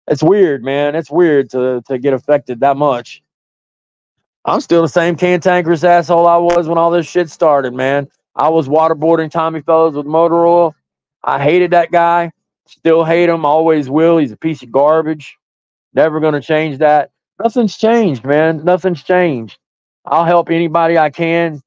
It's weird, man. It's weird to get affected that much. I'm still the same cantankerous asshole I was when all this shit started, man. I was waterboarding Tommy Fellows with motor oil. I hated that guy. Still hate him. Always will. He's a piece of garbage. Never going to change that. Nothing's changed, man. Nothing's changed. I'll help anybody I can.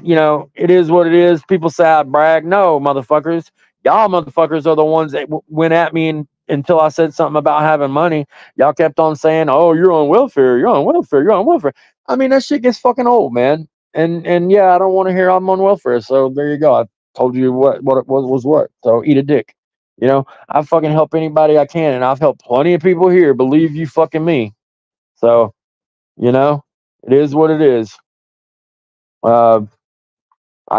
You know, it is what it is. People say I brag. No, motherfuckers. Y'all motherfuckers are the ones that went at me until I said something about having money, y'all kept on saying, "Oh, you're on welfare. You're on welfare. You're on welfare." I mean, that shit gets fucking old, man. And yeah, I don't want to hear I'm on welfare. So there you go. I told you what it was what. So eat a dick. You know, I fucking help anybody I can, and I've helped plenty of people here. Believe you fucking me. So, you know, it is what it is. I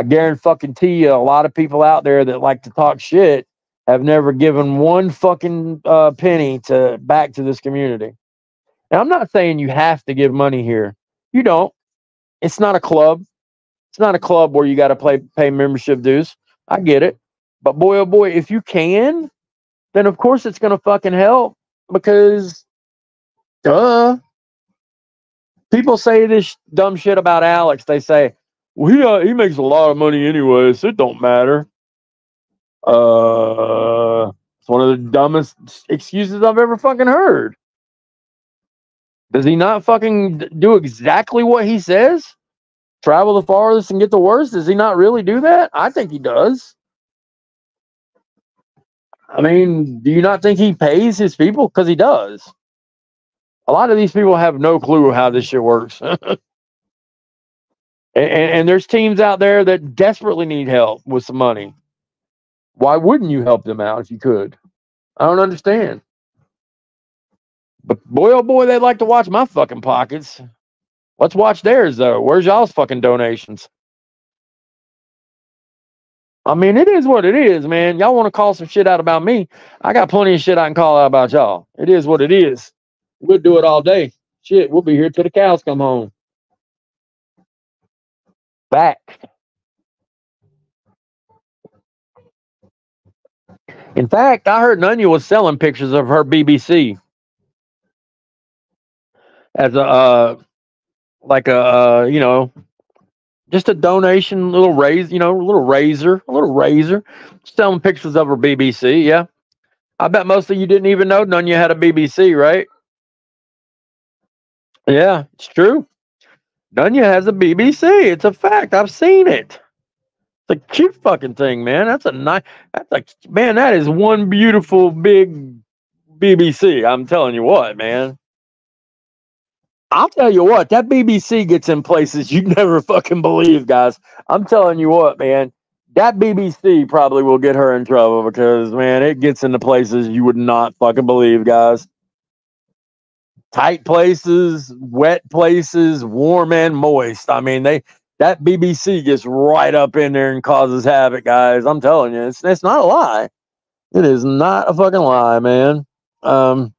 guarantee you, a lot of people out there that like to talk shit have never given one fucking penny back to this community. And I'm not saying you have to give money here. You don't. It's not a club. It's not a club where you got to pay membership dues. I get it. But boy, oh boy, if you can, then of course it's going to fucking help because, duh. People say this dumb shit about Alex. They say, well, he makes a lot of money anyway, so it don't matter. It's one of the dumbest excuses I've ever fucking heard. Does he not fucking do exactly what he says? Travel the farthest and get the worst? Does he not really do that? I think he does. I mean, do you not think he pays his people? Because he does. A lot of these people have no clue how this shit works. and there's teams out there that desperately need help with some money. Why wouldn't you help them out if you could? I don't understand. But boy, oh boy, they like to watch my fucking pockets. Let's watch theirs, though. Where's y'all's fucking donations? I mean, it is what it is, man. Y'all want to call some shit out about me? I got plenty of shit I can call out about y'all. It is what it is. We'll do it all day. Shit, we'll be here till the cows come home. Back. In fact, I heard Nunya was selling pictures of her BBC as a you know, just a donation, little raise, you know, a little razor, selling pictures of her BBC. Yeah, I bet most of you didn't even know Nunya had a BBC, right? Yeah, it's true. Nunya has a BBC. It's a fact. I've seen it. It's a cute fucking thing, man. That's a nice. That's like, man, that is one beautiful big BBC. I'm telling you what, man. I'll tell you what, that BBC gets in places you'd never fucking believe, guys. I'm telling you what, man. That BBC probably will get her in trouble because, man, it gets into places you would not fucking believe, guys. Tight places, wet places, warm and moist. I mean, that BBC gets right up in there and causes havoc, guys. I'm telling you, it's not a lie. It is not a fucking lie, man. And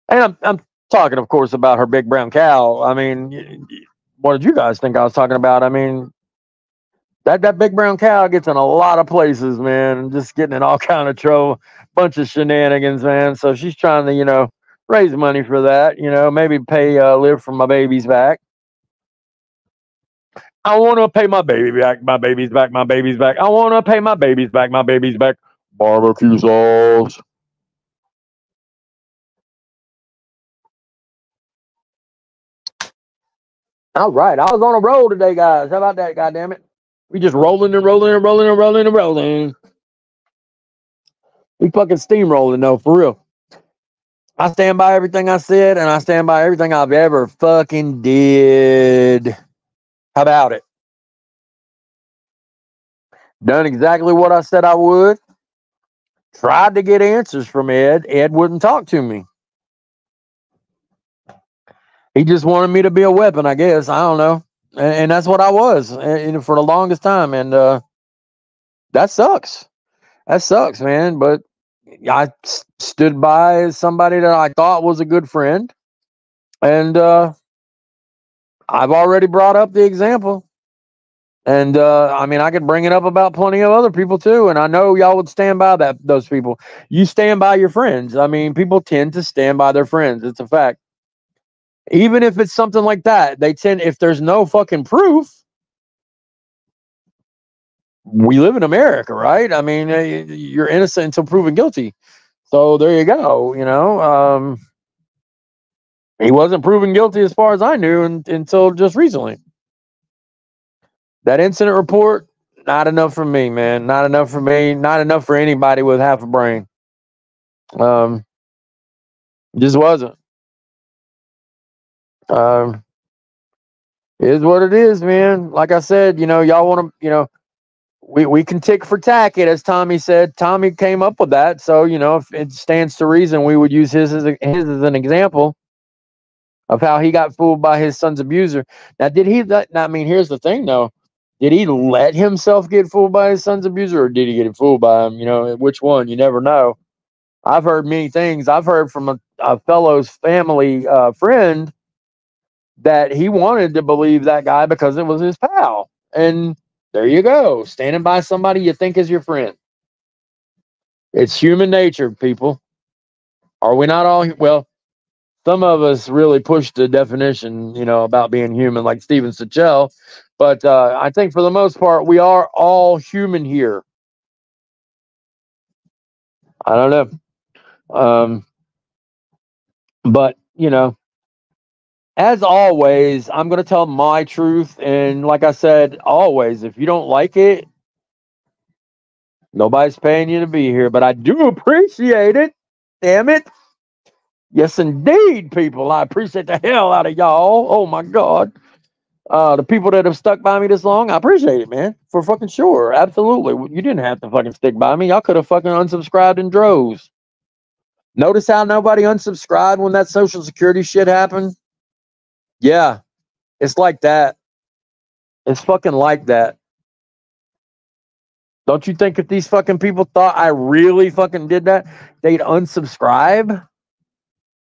I'm talking, of course, about her big brown cow. I mean, what did you guys think I was talking about? I mean, that big brown cow gets in a lot of places, man. Just getting in all kind of trouble, bunch of shenanigans, man. So she's trying to, you know, raise money for that. You know, maybe pay live for my babies back. I want to pay my baby back, my babies back, my babies back. I want to pay my babies back, my babies back. Barbecue sauce. All right, I was on a roll today, guys. How about that? Goddamn it, we just rolling and rolling and rolling and rolling and rolling. We fucking steamrolling though, for real. I stand by everything I said, and I stand by everything I've ever fucking did. How about it? Done exactly what I said I would. Tried to get answers from Ed. Ed wouldn't talk to me. He just wanted me to be a weapon, I guess. I don't know. And that's what I was for the longest time. And that sucks. That sucks, man. But I stood by somebody that I thought was a good friend. And I've already brought up the example. And I mean, I could bring it up about plenty of other people too. And I know y'all would stand by those people. You stand by your friends. I mean, people tend to stand by their friends. It's a fact. Even if it's something like that, if there's no fucking proof, we live in America, right? I mean, you're innocent until proven guilty. So there you go. You know, he wasn't proven guilty as far as I knew until just recently. That incident report, Not enough for me, man. Not enough for me. Not enough for anybody with half a brain. Just wasn't. It is what it is, man. Like I said, y'all want to, we can tick for tack it, as Tommy said. Tommy came up with that, so if it stands to reason, we would use his as an example of how he got fooled by his son's abuser. Now, did he? I mean, here's the thing, though. Did he let himself get fooled by his son's abuser, or did he get fooled by him? Which one? You never know. I've heard many things. I've heard from a fellow's family friend that he wanted to believe that guy because it was his pal. And there you go, standing by somebody you think is your friend. It's human nature, people. Are we not all? Well, some of us really push the definition, about being human, like Steven Sichel. But I think for the most part, we are all human here. I don't know. But, as always, I'm going to tell my truth. And like I said, always, if you don't like it, nobody's paying you to be here. But I do appreciate it. Damn it. Yes, indeed, people. I appreciate the hell out of y'all. Oh, my God. The people that have stuck by me this long, I appreciate it, man. For fucking sure. Absolutely. You didn't have to fucking stick by me. Y'all could have fucking unsubscribed in droves. Notice how nobody unsubscribed when that Social Security shit happened? Yeah. It's like that. It's fucking like that. Don't you think if these fucking people thought I really fucking did that, they'd unsubscribe?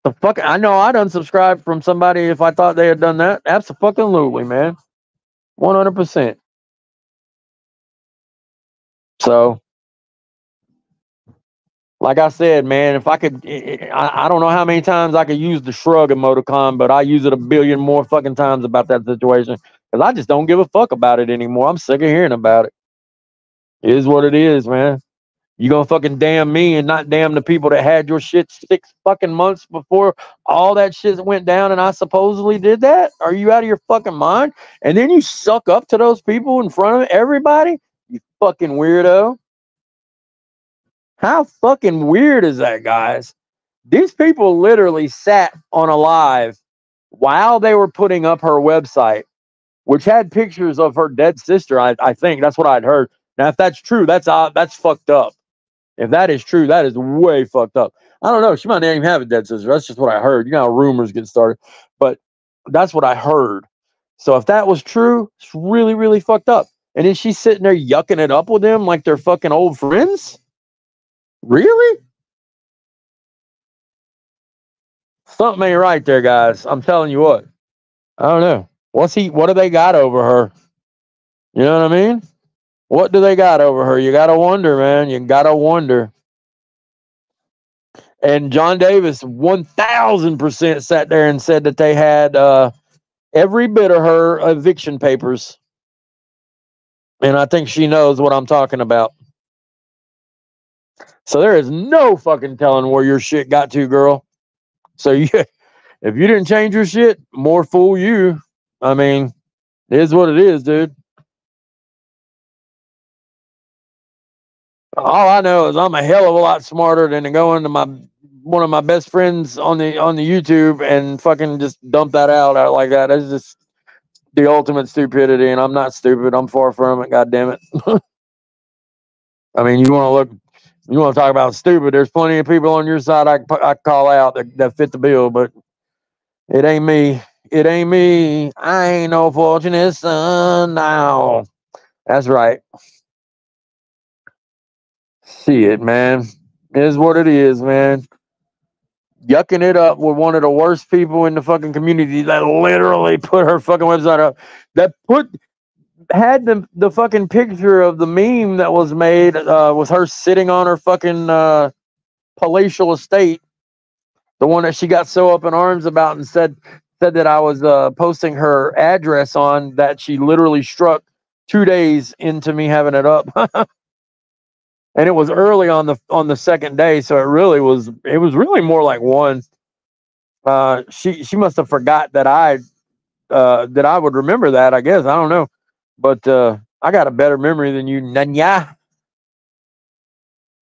The fuck, I know I'd unsubscribe from somebody if I thought they had done that. Absolutely, man. 100%. So, like I said, man, if I could, I don't know how many times I could use the shrug emoticon, but I use it a billion more fucking times about that situation because I just don't give a fuck about it anymore. I'm sick of hearing about it. It is what it is, man. You gonna fucking damn me and not damn the people that had your shit 6 fucking months before all that shit went down and I supposedly did that? Are you out of your fucking mind? And then you suck up to those people in front of everybody? You fucking weirdo. How fucking weird is that, guys? These people literally sat on a live while they were putting up her website, which had pictures of her dead sister. I think that's what I'd heard. Now, if that's true, that's fucked up. If that is true, that is way fucked up. I don't know. She might not even have a dead sister. That's just what I heard. You know how rumors get started. But that's what I heard. So if that was true, it's really, really fucked up. And then she's sitting there yucking it up with them like they're fucking old friends? Really? Something ain't right there, guys. I'm telling you what. I don't know. What do they got over her? You know what I mean? What do they got over her? You gotta wonder, man. You gotta wonder. And John Davis 1000% sat there and said that they had every bit of her eviction papers. And I think she knows what I'm talking about. So there is no fucking telling where your shit got to, girl. So if you didn't change your shit, more fool you. I mean, it is what it is, dude. All I know is I'm a hell of a lot smarter than to go into one of my best friends on the YouTube and fucking just dump that out like that. That's just the ultimate stupidity, and I'm not stupid. I'm far from it. God damn it. I mean, you want to talk about stupid? There's plenty of people on your side I call out that fit the bill, but it ain't me. It ain't me. I ain't no fortunate son now. That's right. See it, man. It is what it is, man. Yucking it up with one of the worst people in the fucking community that literally put her fucking website up. That had the fucking picture of the meme that was made with her sitting on her fucking palatial estate. The one that she got so up in arms about and said that I was posting her address on, that she literally struck 2 days into me having it up. And it was early on the second day, so it was really more like one. She must have forgot that I would remember that, I guess. I don't know. But I got a better memory than you, Nunya.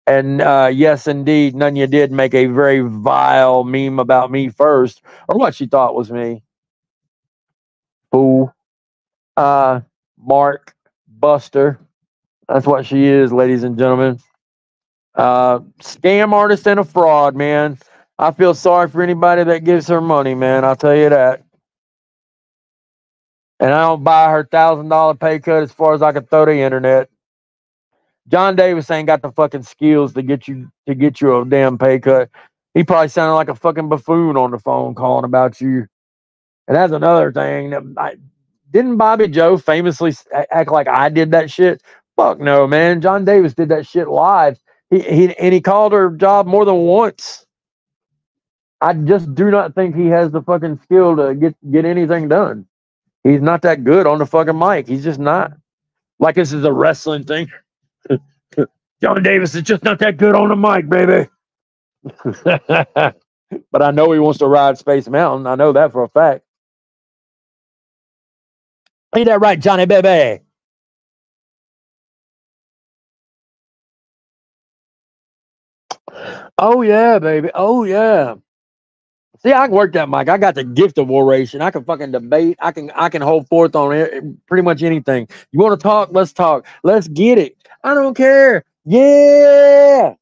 And yes, indeed, Nunya did make a very vile meme about me first, or what she thought was me. Fool. Mark Buster. That's what she is, ladies and gentlemen. Scam artist and a fraud, man. I feel sorry for anybody that gives her money, man. I'll tell you that. And I don't buy her $1,000 pay cut as far as I can throw the internet. John Davis ain't got the fucking skills to get you a damn pay cut. He probably sounded like a fucking buffoon on the phone calling about you. And that's another thing. Didn't Bobby Joe famously act like I did that shit? Fuck no, man. John Davis did that shit live. He called her job more than once. I just do not think he has the fucking skill to get anything done. He's not that good on the fucking mic. He's just not. Like this is a wrestling thing. John Davis is just not that good on the mic, baby. But I know he wants to ride Space Mountain. I know that for a fact. Ain't that right, Johnny baby? Oh yeah, baby. Oh yeah. See, I can work that mic. I got the gift of oration. I can fucking debate. I can hold forth on it, pretty much anything. You want to talk? Let's talk. Let's get it. I don't care. Yeah.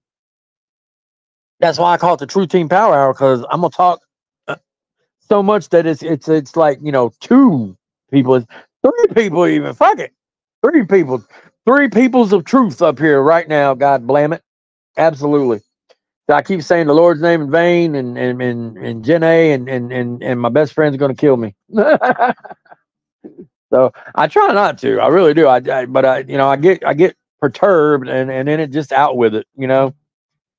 That's why I call it the True Team Power Hour, because I'm gonna talk so much that it's like, you know, two people, three people even. Fuck it. Three peoples of truth up here right now. God blame it. Absolutely. I keep saying the Lord's name in vain, and Jenna and my best friend's going to kill me. So I try not to. I really do. But I get perturbed, and then it just out with it. You know,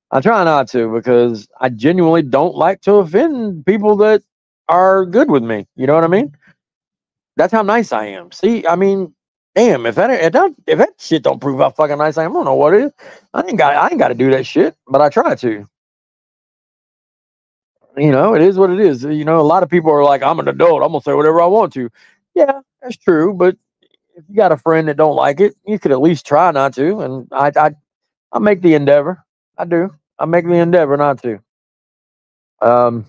I try not to, because I genuinely don't like to offend people that are good with me. You know what I mean? That's how nice I am. See, I mean, damn, if that shit don't prove how fucking nice I am, I don't know what it is. I ain't got to do that shit, but I try to. You know, it is what it is. You know, a lot of people are like, I'm an adult, I'm gonna say whatever I want to. Yeah, that's true. But if you got a friend that don't like it, you could at least try not to. And I make the endeavor. I do. I make the endeavor not to. Um,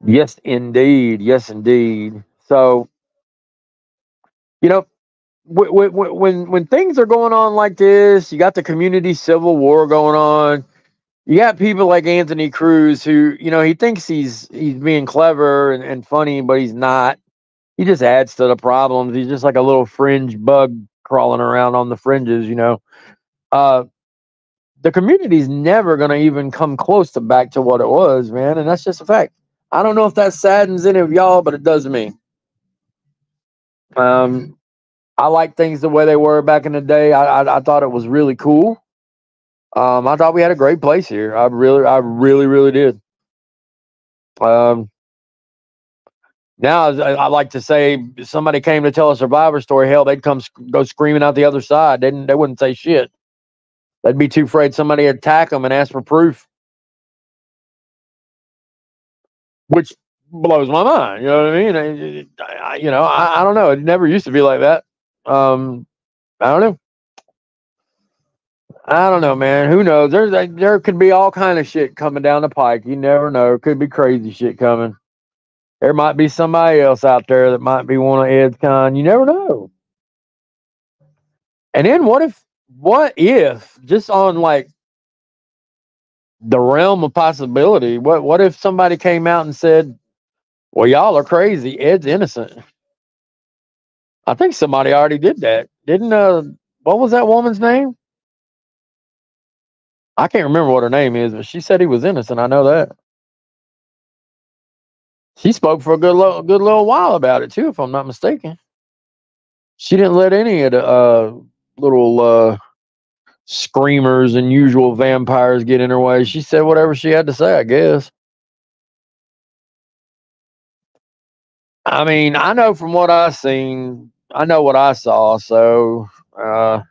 yes, indeed. Yes, indeed. So, you know, when things are going on like this, you got the community civil war going on. You got people like Anthony Cruz, who, you know, he thinks he's being clever and funny, but he's not. He just adds to the problems. He's just like a little fringe bug crawling around on the fringes, you know. Uh, the community's never going to even come close to back to what it was, man. And that's just a fact. I don't know if that saddens any of y'all, but it does me. I like things the way they were back in the day. I thought it was really cool. I thought we had a great place here. I really did. Now I like to say, if somebody came to tell a survivor story, hell, they'd go screaming out the other side. They wouldn't say shit. They'd be too afraid somebody would attack them and ask for proof, which blows my mind. You know what I mean? I don't know. It never used to be like that. I don't know. I don't know, man. Who knows? There could be all kind of shit coming down the pike. You never know. Could be crazy shit coming. There might be somebody else out there that might be one of Ed's kind. You never know. And then what if just on like the realm of possibility, what if somebody came out and said, well, y'all are crazy, Ed's innocent? I think somebody already did that. Didn't what was that woman's name? I can't remember what her name is, but she said he was innocent. I know that. She spoke for a good little while about it too, if I'm not mistaken. She didn't let any of the little screamers and usual vampires get in her way. She said whatever she had to say, I guess. I mean, I know from what I seen, I know what I saw, so I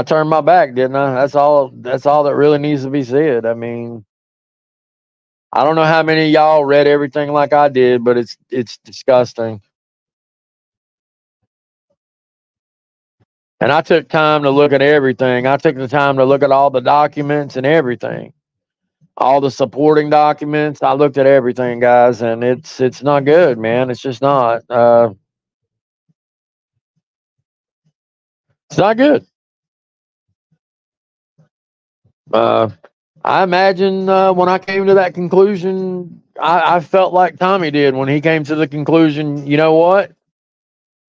turned my back, didn't I? That's all that really needs to be said. I mean, I don't know how many of y'all read everything like I did, but it's disgusting. And I took time to look at everything. I took the time to look at all the documents and everything, all the supporting documents. I looked at everything, guys, and it's not good, man. It's just not. It's not good. I imagine when I came to that conclusion, I felt like Tommy did when he came to the conclusion. You know what?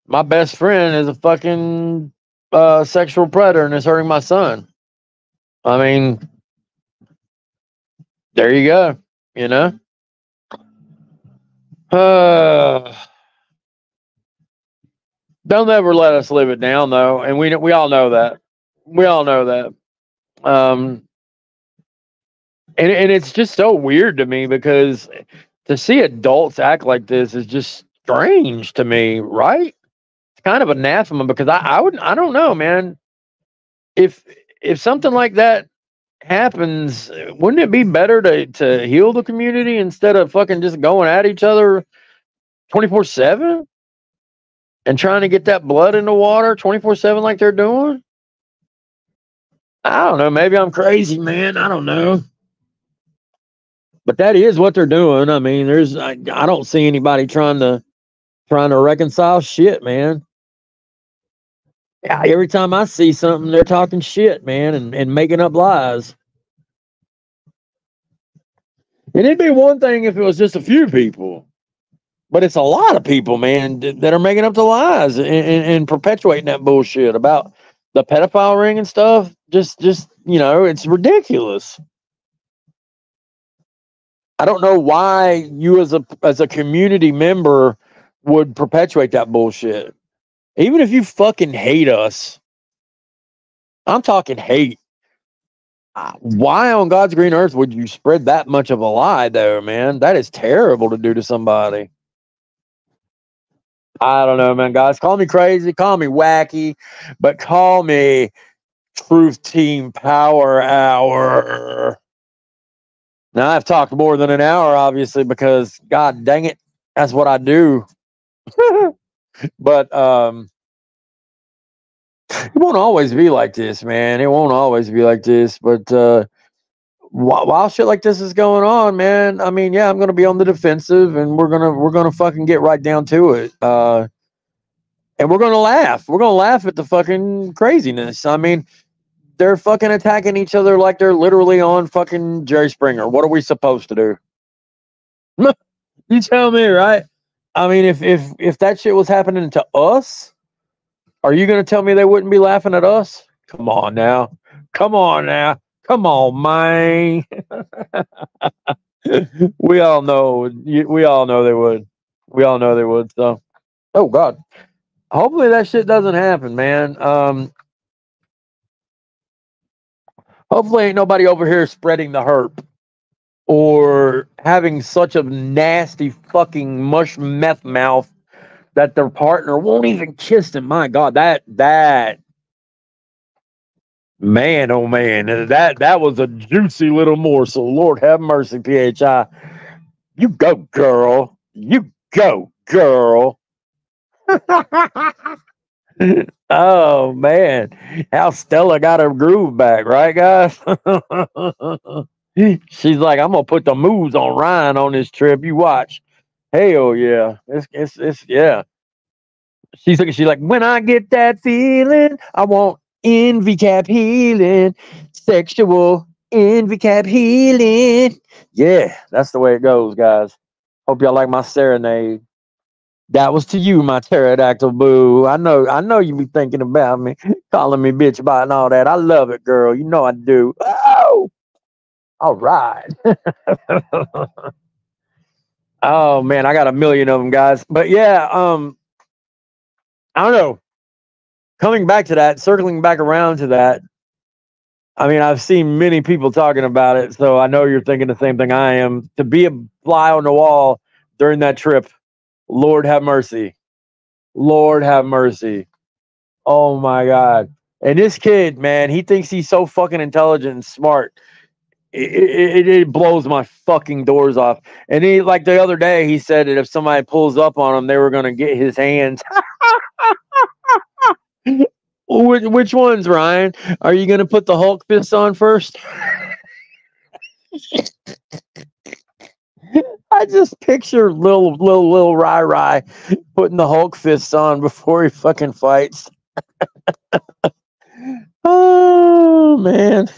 My best friend is a fucking sexual predator and is hurting my son. I mean, there you go. You know. They'll never let us live it down, though, and we all know that. We all know that. And it's just so weird to me because to see adults act like this is just strange to me, right? It's kind of anathema because I don't know, man. If something like that happens, wouldn't it be better to heal the community instead of fucking just going at each other 24/7 and trying to get that blood in the water 24/7 like they're doing? I don't know. Maybe I'm crazy, man. I don't know. But that is what they're doing. I mean, I don't see anybody trying to reconcile shit, man. Yeah, every time I see something, they're talking shit, man, and making up lies. And it'd be one thing if it was just a few people, but it's a lot of people, man, that are making up the lies and perpetuating that bullshit about the pedophile ring and stuff. Just it's ridiculous. I don't know why you as a community member would perpetuate that bullshit. Even if you fucking hate us, I'm talking hate. Why on God's green earth would you spread that much of a lie, though, man? That is terrible to do to somebody. I don't know, man. Guys, call me crazy, call me wacky, but call me Truth Team Power Hour. Now, I've talked more than an hour, obviously, because God dang it, that's what I do. But it won't always be like this, man. It won't always be like this. But while shit like this is going on, man, I mean, yeah, I'm gonna be on the defensive, and we're gonna fucking get right down to it. And we're gonna laugh. We're gonna laugh at the fucking craziness. I mean, they're fucking attacking each other like they're literally on fucking Jerry Springer. What are we supposed to do? You tell me, right? I mean, if that shit was happening to us, are you going to tell me they wouldn't be laughing at us? Come on now. Come on now. Come on, man. We all know they would. We all know they would. So, oh God. Hopefully that shit doesn't happen, man. Hopefully ain't nobody over here spreading the herp or having such a nasty fucking mush meth mouth that their partner won't even kiss them. My God, that man, oh man, that was a juicy little morsel. Lord have mercy, PHI. You go, girl. You go, girl. Oh man, how Stella got her groove back, right, guys? She's like, I'm gonna put the moves on Ryan on this trip. You watch. Hell yeah, it's yeah. She's like, when I get that feeling, I want envy cap healing, sexual envy cap healing. Yeah, that's the way it goes, guys. Hope y'all like my serenade. That was to you, my pterodactyl boo. I know you be thinking about me, calling me bitch about and all that. I love it, girl. You know I do. Oh, all right. Oh man, I got a million of them, guys. But yeah, I don't know. Coming back to that, circling back around to that. I mean, I've seen many people talking about it, so I know you're thinking the same thing I am. To be a fly on the wall during that trip, Lord have mercy. Lord have mercy. Oh my God. And this kid, man, he thinks he's so fucking intelligent and smart. It blows my fucking doors off. And he, like the other day, he said that if somebody pulls up on him, they were going to get his hands. Which ones, Ryan? Are you gonna put the Hulk fist on first? I just picture little Rai putting the Hulk fists on before he fucking fights. Oh man.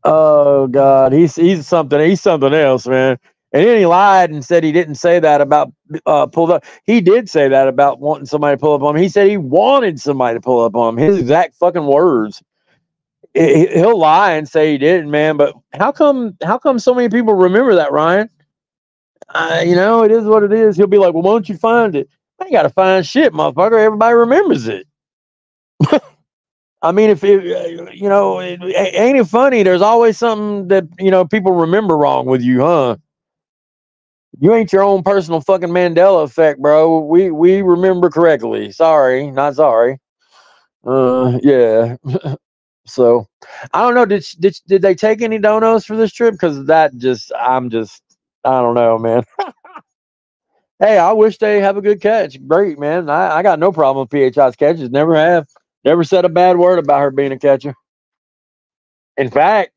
Oh God, he's something. He's something else, man. And then he lied and said he didn't say that about pulled up. He did say that about wanting somebody to pull up on him. He said he wanted somebody to pull up on him. His exact fucking words. He'll lie and say he didn't, man. But how come? How come so many people remember that, Ryan? You know, it is what it is. He'll be like, "Well, why don't you find it?" I ain't got to find shit, motherfucker. Everybody remembers it. I mean, if it, you know, ain't it funny? There's always something that people remember wrong with you, huh? You ain't your own personal fucking Mandela effect, bro. We remember correctly. Sorry, not sorry. Yeah. So I don't know. Did they take any donos for this trip? Because I don't know, man. Hey, I wish they have a good catch. Great, man. I got no problem with PHI's catches. Never have. Never said a bad word about her being a catcher. In fact,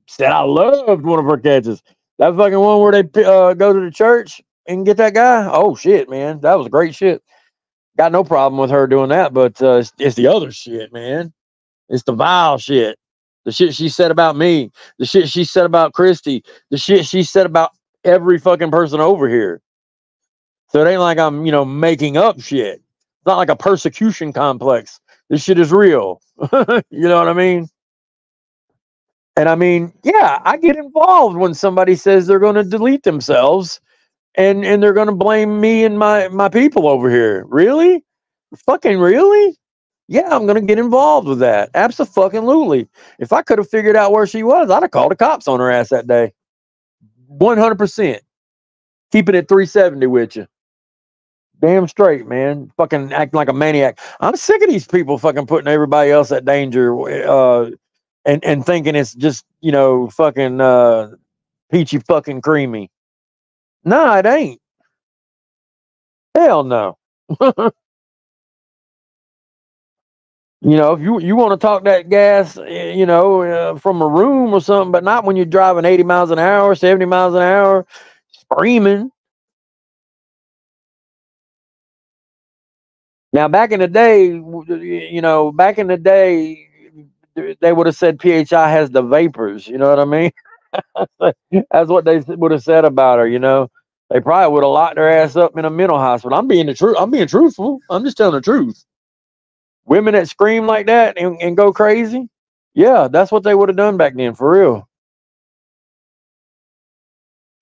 said I loved one of her catches. That fucking one where they go to the church and get that guy. Oh shit, man, that was great shit. Got no problem with her doing that, but it's the other shit, man. It's the vile shit. The shit she said about me. The shit she said about Christy. The shit she said about every fucking person over here. So it ain't like I'm, making up shit. It's not like a persecution complex. This shit is real. You know what I mean? And I mean, yeah, I get involved when somebody says they're going to delete themselves and they're going to blame me and my people over here. Really? Fucking really? Yeah, I'm going to get involved with that. Absolutely. If I could have figured out where she was, I'd have called the cops on her ass that day. 100%. Keeping it 370 with you. Damn straight, man. Fucking acting like a maniac. I'm sick of these people fucking putting everybody else at danger and thinking it's just, fucking peachy fucking creamy. No, it ain't. Hell no. If you want to talk that gas, from a room or something, but not when you're driving 80 miles an hour, 70 miles an hour, screaming. Now, back in the day, they would have said PHI has the vapors. You know what I mean? That's what they would have said about her. They probably would have locked her ass up in a mental hospital. I'm being truthful. I'm just telling the truth. Women that scream like that and go crazy, yeah, that's what they would have done back then, for real.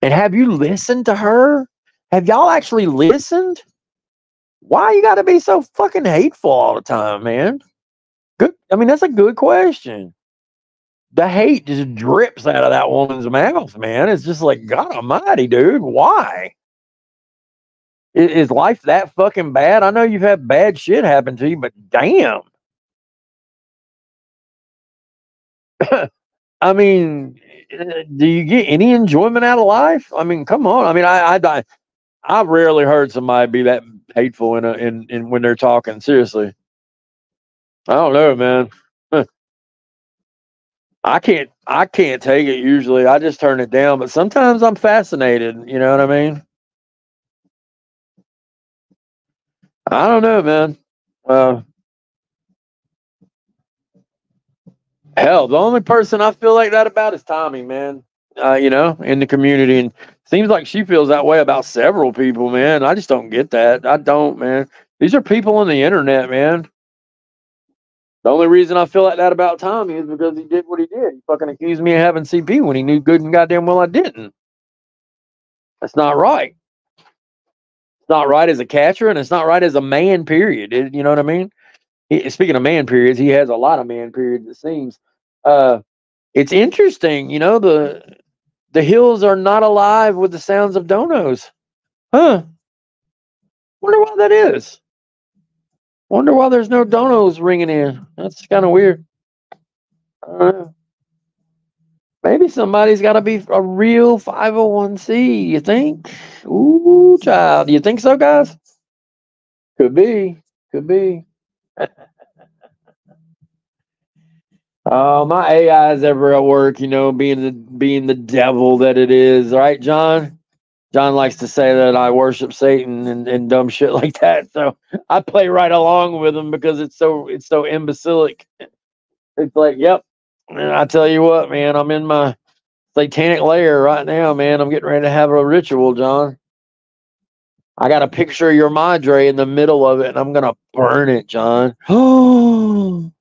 And have you listened to her? Have y'all actually listened? Why you got to be so fucking hateful all the time, man? Good. I mean, that's a good question. The hate just drips out of that woman's mouth, man. It's just like, God almighty, dude. Why? Is life that fucking bad? I know you've had bad shit happen to you, but damn. I mean, do you get any enjoyment out of life? I mean, come on. I mean, I've rarely heard somebody be that hateful in when they're talking. Seriously, I don't know, man. I can't take it usually. I just turn it down. But sometimes I'm fascinated. You know what I mean? I don't know, man. Hell, the only person I feel like that about is Tommy, man. In the community, and seems like she feels that way about several people, man. I just don't get that. I don't, man. These are people on the internet, man. The only reason I feel like that about Tommy is because he did what he did. He fucking accused me of having CP when he knew good and goddamn well I didn't. That's not right. It's not right as a catcher, and it's not right as a man, period. You know what I mean? Speaking of man periods, he has a lot of man periods, it seems. It's interesting, the hills are not alive with the sounds of donos. Huh. Wonder why that is. Wonder why there's no donos ringing in. That's kind of weird. I don't know. Maybe somebody's got to be a real 501c, you think? Ooh, child. Do you think so, guys? Could be. Could be. Oh, my AI is ever at work, being the devil that it is, right, John? John likes to say that I worship Satan and dumb shit like that. So I play right along with him because it's so imbecilic. It's like, yep. And I tell you what, man, I'm in my satanic lair right now, man. I'm getting ready to have a ritual, John. I got a picture of your madre in the middle of it, and I'm gonna burn it, John. Oh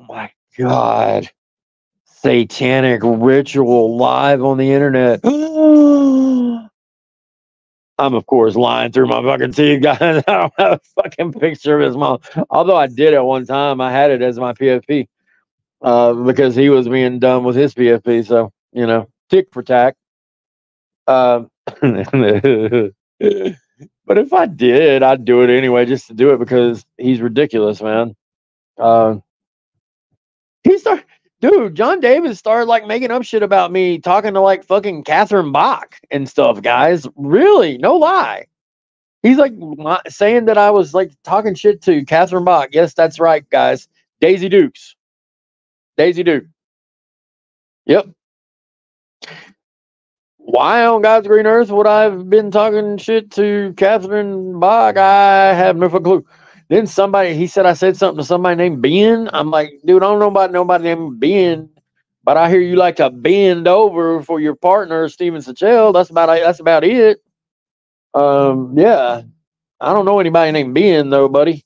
my God. Satanic ritual live on the internet. I'm of course lying through my fucking teeth, guys. I don't have a fucking picture of his mom. Although I did at one time, I had it as my PFP because he was being dumb with his PFP. So tick for tack. But if I did, I'd do it anyway, just to do it because he's ridiculous, man. He started, dude. John Davis started like making up shit about me, talking to like fucking Catherine Bach and stuff, guys. Really, no lie. He's like saying that I was like talking shit to Catherine Bach. Yes, that's right, guys. Daisy Dukes. Daisy Duke. Yep. Why on God's green earth would I have been talking shit to Catherine Bach? I have no fucking clue. Then he said I said something to somebody named Ben. I'm like, dude, I don't know about nobody named Ben, but I hear you like to bend over for your partner, Steven Sachell. That's about it. Yeah. I don't know anybody named Ben though, buddy.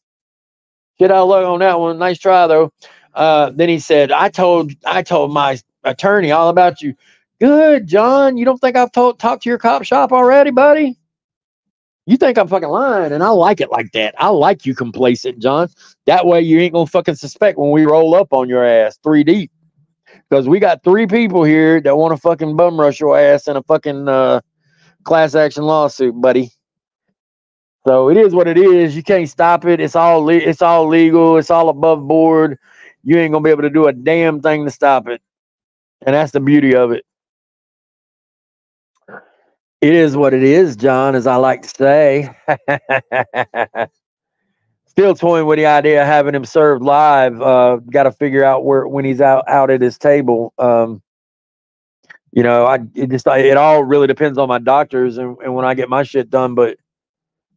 Get out of luck on that one. Nice try though. Then he said, I told my attorney all about you. Good, John. You don't think I've talked to your cop shop already, buddy? You think I'm fucking lying, and I like it like that. I like you complacent, John. That way you ain't gonna fucking suspect when we roll up on your ass 3 deep. Because we got 3 people here that want to fucking bum rush your ass in a fucking class action lawsuit, buddy. So it is what it is. You can't stop it. It's all legal. It's all above board. You ain't gonna be able to do a damn thing to stop it. And that's the beauty of it. It is what it is, John, as I like to say. Still toying with the idea of having him served live. Got to figure out when he's out at his table. It all really depends on my doctors and when I get my shit done. But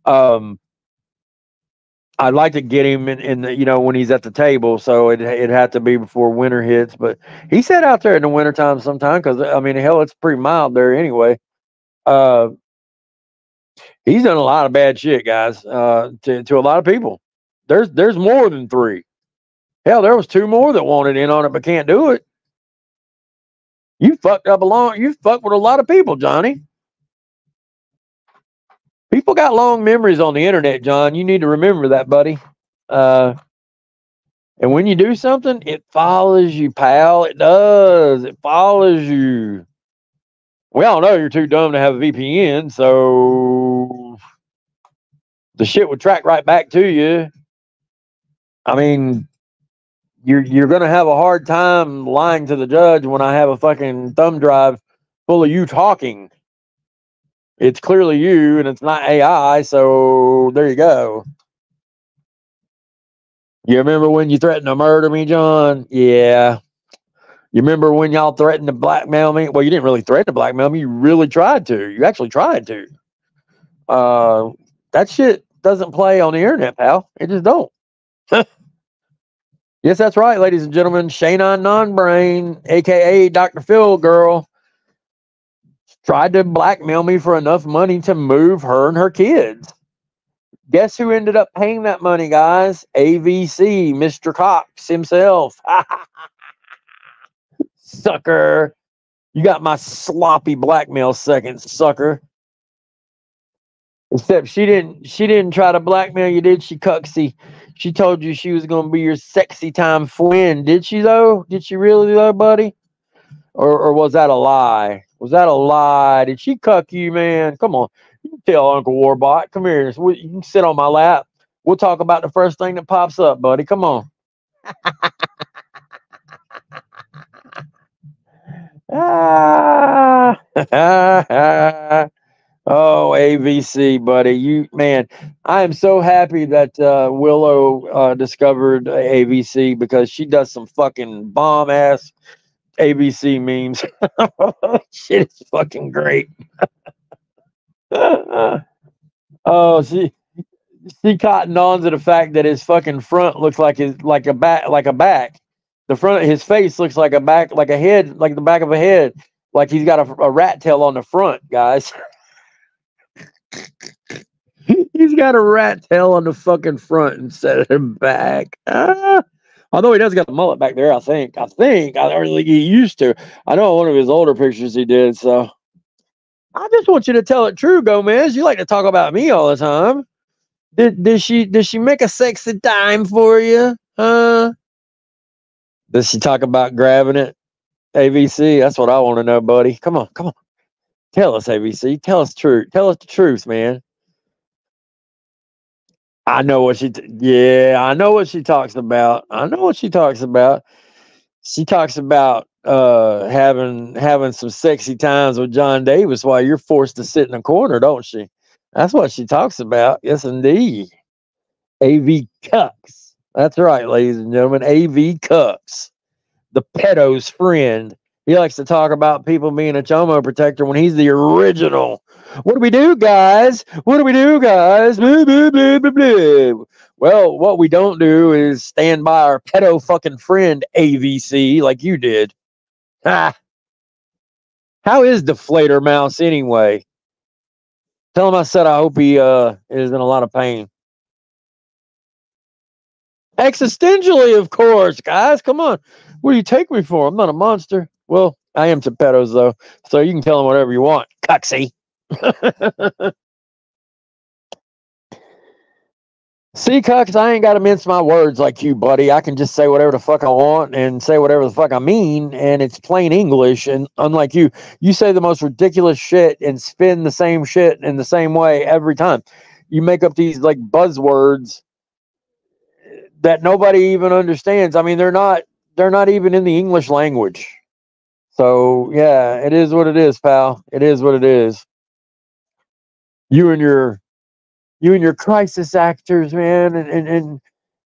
I'd like to get him in when he's at the table. So it had to be before winter hits. But he said out there in the wintertime sometime because I mean, hell, it's pretty mild there anyway. He's done a lot of bad shit, guys, to a lot of people. There's more than 3. Hell, there was 2 more that wanted in on it but can't do it. You fucked with a lot of people, Johnny. People got long memories on the internet, John. You need to remember that, buddy. And when you do something, it follows you, pal. It does. It follows you. We all know you're too dumb to have a VPN, so the shit would track right back to you. I mean, you're gonna have a hard time lying to the judge when I have a fucking thumb drive full of you talking. It's clearly you, and it's not AI. So there you go. You remember when you threatened to murder me, John? Yeah. You remember when y'all threatened to blackmail me? Well, you didn't really threaten to blackmail me. You really tried to. You actually tried to. That shit doesn't play on the internet, pal. It just don't. Yes, that's right, ladies and gentlemen. Shayna Non-Brain, a.k.a. Dr. Phil Girl, tried to blackmail me for enough money to move her and her kids. Guess who ended up paying that money, guys? AVC, Mr. Cox himself. Sucker. You got my sloppy blackmail second, sucker. Except she didn't try to blackmail you, did she, Cuxy? She told you she was going to be your sexy time friend, did she, though? Did she really, though, buddy? Or was that a lie? Was that a lie? Did she cuck you, man? Come on. You can tell Uncle Warbot. Come here. You can sit on my lap. We'll talk about the first thing that pops up, buddy. Come on. Oh, AVC, buddy. You man, I am so happy that Willow discovered AVC because she does some fucking bomb ass ABC memes. Shit is fucking great. Oh, she cottoned on to the fact that his fucking front looks like a back. The front of his face looks like a back, like a head, like the back of a head, like he's got a rat tail on the front, guys. He's got a rat tail on the fucking front instead of the back. Although he does got a mullet back there, I think. I don't think he used to. I know one of his older pictures he did. So I just want you to tell it true, Gomez. You like to talk about me all the time. Did she make a sexy dime for you? Does she talk about grabbing it? AVC, that's what I want to know, buddy. Come on. Tell us, AVC. Tell us truth. Tell us the truth, man. I know what I know what she talks about. She talks about having some sexy times with John Davis while you're forced to sit in a corner, don't she? That's what she talks about. Yes, indeed. AV Cucks. That's right, ladies and gentlemen. AV Cucks. The pedo's friend. He likes to talk about people being a chomo protector when he's the original. What do we do, guys? Blah, blah, blah, blah, blah. Well, what we don't do is stand by our pedo fucking friend, AVC, like you did. Ha! How is Deflator Mouse anyway? Tell him I said I hope he is in a lot of pain. Existentially, of course, guys. Come on. What do you take me for? I'm not a monster. Well, I am to pedos, though, so you can tell him whatever you want, cucksy. See, Cucks, I ain't got to mince my words like you, buddy. I can just say whatever the fuck I want and say whatever the fuck I mean, and it's plain English. And unlike you say the most ridiculous shit and spin the same shit in the same way every time. You make up these like buzzwords that nobody even understands. I mean, they're not even in the English language. So yeah, it is what it is, pal. It is what it is. You and your crisis actors, man,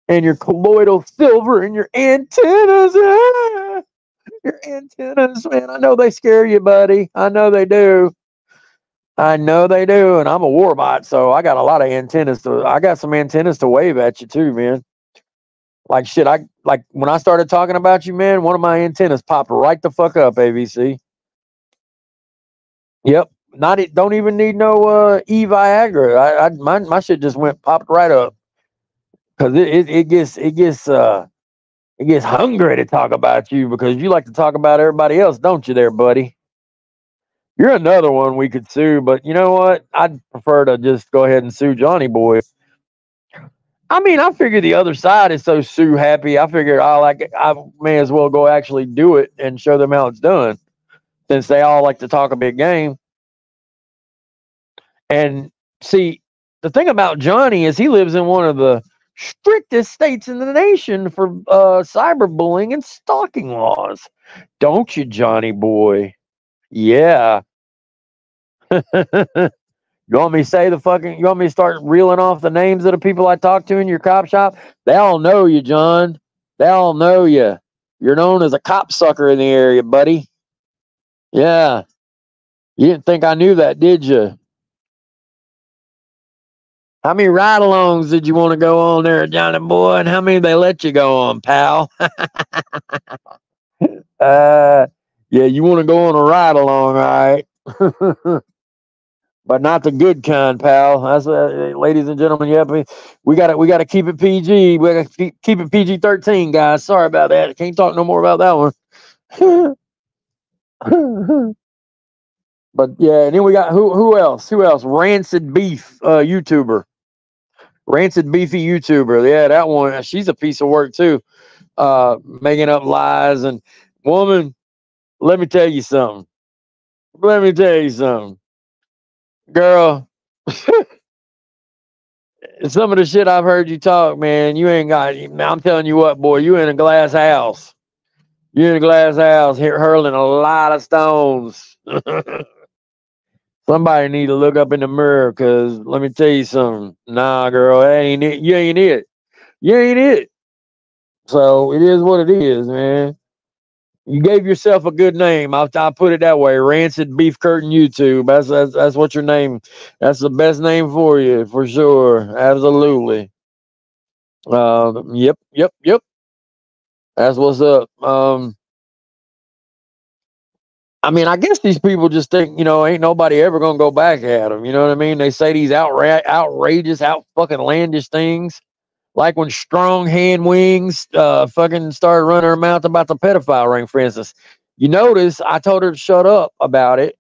and your colloidal silver and your antennas. Your antennas, man. I know they scare you, buddy. I know they do. And I'm a Warbot, so I got a lot of antennas. I got some antennas to wave at you too, man. Like shit, when I started talking about you, man, one of my antennas popped right the fuck up, AVC. Yep. Don't even need no Viagra. My shit just popped right up. Cause it gets hungry to talk about you because you like to talk about everybody else, don't you there, buddy? You're another one we could sue, but you know what? I'd prefer to just go ahead and sue Johnny Boy. I mean, I figure the other side is so sue happy. I figured I may as well go actually do it and show them how it's done, since they all like to talk a big game. And see, the thing about Johnny is he lives in one of the strictest states in the nation for cyberbullying and stalking laws, don't you, Johnny Boy? Yeah. You want me to say you want me to start reeling off the names of the people I talk to in your cop shop? They all know you, John. They all know you. You're known as a cop sucker in the area, buddy. Yeah. You didn't think I knew that, did you? How many ride-alongs did you want to go on there, Johnny Boy? And how many they let you go on, pal? Yeah, you want to go on a ride-along, all right? But not the good kind, pal. That's ladies and gentlemen. Yeah, we got to keep it PG. We got to keep it PG-13, guys. Sorry about that. I can't talk no more about that one. But yeah, and then we got who else? Rancid Beef YouTuber. Rancid Beefy YouTuber. Yeah, that one. She's a piece of work too. Making up lies. And woman, let me tell you something. Girl, some of the shit I've heard you talk, man, you ain't got. I'm telling you what, boy, you in a glass house. You're in a glass house, hurling a lot of stones. Somebody need to look up in the mirror, because let me tell you something. Nah, girl, that ain't it. You ain't it. You ain't it. So it is what it is, man. You gave yourself a good name. I'll put it that way. Rancid Beef Curtain YouTube. That's what your name. That's the best name for you, for sure. Absolutely. Yep. That's what's up. I mean, I guess these people just think, ain't nobody ever gonna go back at them. You know what I mean? They say these outrageous, out fucking landish things, like when Strong Hand Wings fucking started running her mouth about the pedophile ring, for instance. You notice I told her to shut up about it.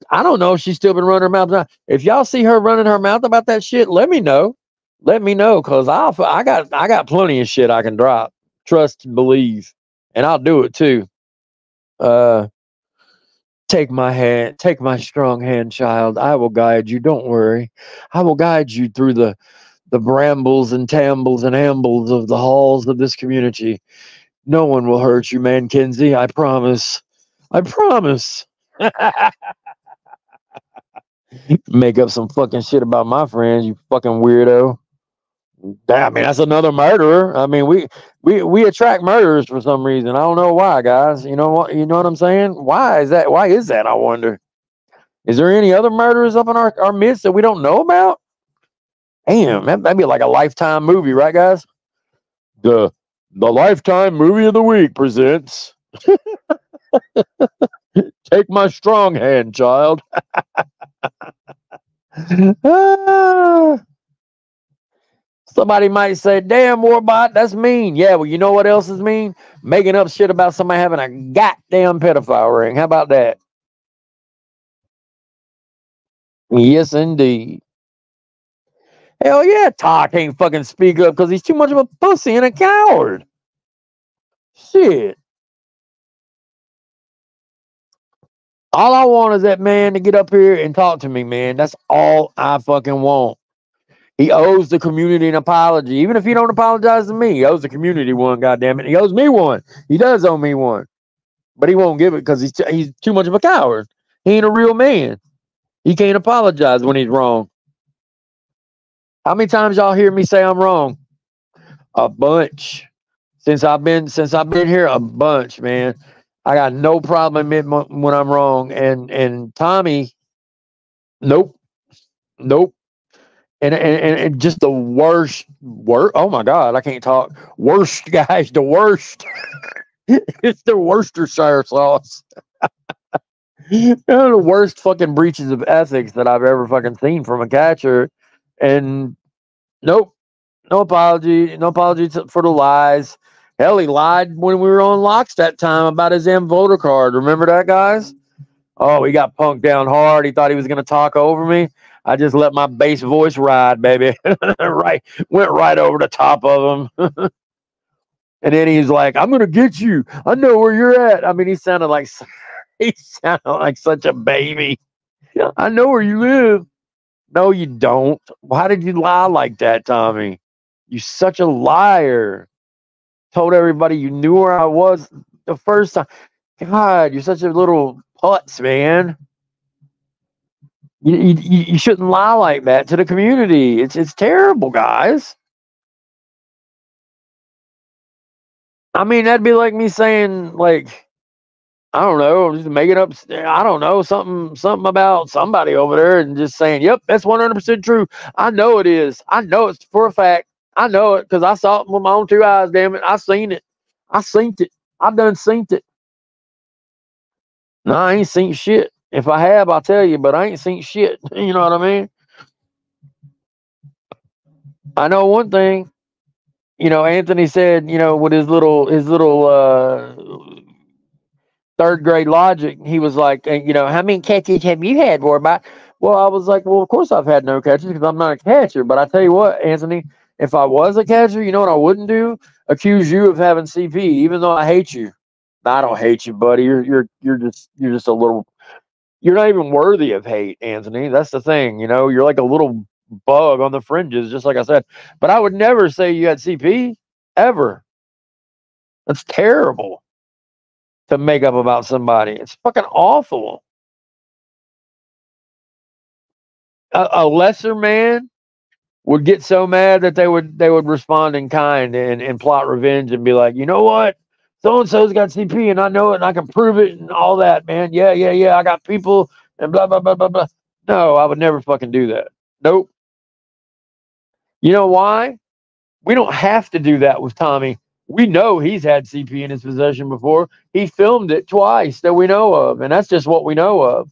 I don't know if she's still been running her mouth now. If y'all see her running her mouth about that shit, let me know. Let me know, cause I got plenty of shit I can drop. Trust and believe, and I'll do it too. Uh, Take my hand, take my strong hand, child. I will guide you. Don't worry. I will guide you through the brambles and tambles and ambles of the halls of this community. No one will hurt you, man, Kinsey. I promise. I promise. Make up some fucking shit about my friends, you fucking weirdo. I mean, that's another murderer. I mean, we attract murderers for some reason. I don't know why, guys. You know what? You know what I'm saying? Why is that? Why is that? I wonder. Is there any other murderers up in our midst that we don't know about? Damn, that'd be like a Lifetime movie, right, guys? The the Lifetime movie of the week presents "Take My Strong Hand, Child." Ah, somebody might say, "Damn, Warbot, that's mean." Yeah, well, you know what else is mean? Making up shit about somebody having a goddamn pedophile ring. How about that? Yes, indeed. Hell yeah, Todd can't fucking speak up because he's too much of a pussy and a coward. Shit. All I want is that man to get up here and talk to me, man. That's all I fucking want. He owes the community an apology. Even if he don't apologize to me, he owes the community one, goddamn it. He owes me one. He does owe me one. But he won't give it because he's too much of a coward. He ain't a real man. He can't apologize when he's wrong. How many times y'all hear me say I'm wrong? A bunch. Since I've been here, a bunch, man. I got no problem admitting when I'm wrong. And Tommy, nope, nope. And just the worst. Oh my God, I can't talk. Worst guys, the worst. It's the Worcestershire sauce. The worst fucking breaches of ethics that I've ever fucking seen from a catcher. And nope, no apology for the lies. Hell, he lied when we were on locks that time about his M voter card. Remember that, guys? Oh, he got punked down hard. He thought he was going to talk over me. I just let my bass voice ride, baby. Right, went right over the top of him. And then he's like, "I'm going to get you. I know where you're at." I mean, he sounded like such a baby. "I know where you live." No, you don't. Why did you lie like that, Tommy? You such a liar. Told everybody you knew where I was the first time. God, you're such a little putz, man. You shouldn't lie like that to the community. It's terrible, guys. I mean, that'd be like me saying, like, I don't know, just making up. I don't know, something about somebody over there, and just saying, "Yep, that's 100% true." I know it is. I know it's for a fact. I know it because I saw it with my own two eyes. Damn it, I seen it. I seen it. I done seen it. No, I ain't seen shit. If I have, I'll tell you, but I ain't seen shit. You know what I mean? I know one thing. Anthony said, with his little third grade logic, he was like, "How many catches have you had, Warbot?" Well, I was like, "Well, of course I've had no catches because I'm not a catcher." But I tell you what, Anthony, if I was a catcher, you know what I wouldn't do? Accuse you of having CP, even though I hate you. I don't hate you, buddy. You're just a little. You're not even worthy of hate, Anthony. That's the thing. You're like a little bug on the fringes, just like I said. But I would never say you had CP ever. That's terrible to make up about somebody. It's fucking awful. a lesser man would get so mad that they would respond in kind and plot revenge and be like, you know what? So and so's got CP and I know it and I can prove it and all that, man. Yeah, yeah, yeah. I got people and blah blah blah blah blah. No, I would never fucking do that. Nope. You know why? We don't have to do that with Tommy. We know he's had CP in his possession before. He filmed it twice that we know of, and that's just what we know of.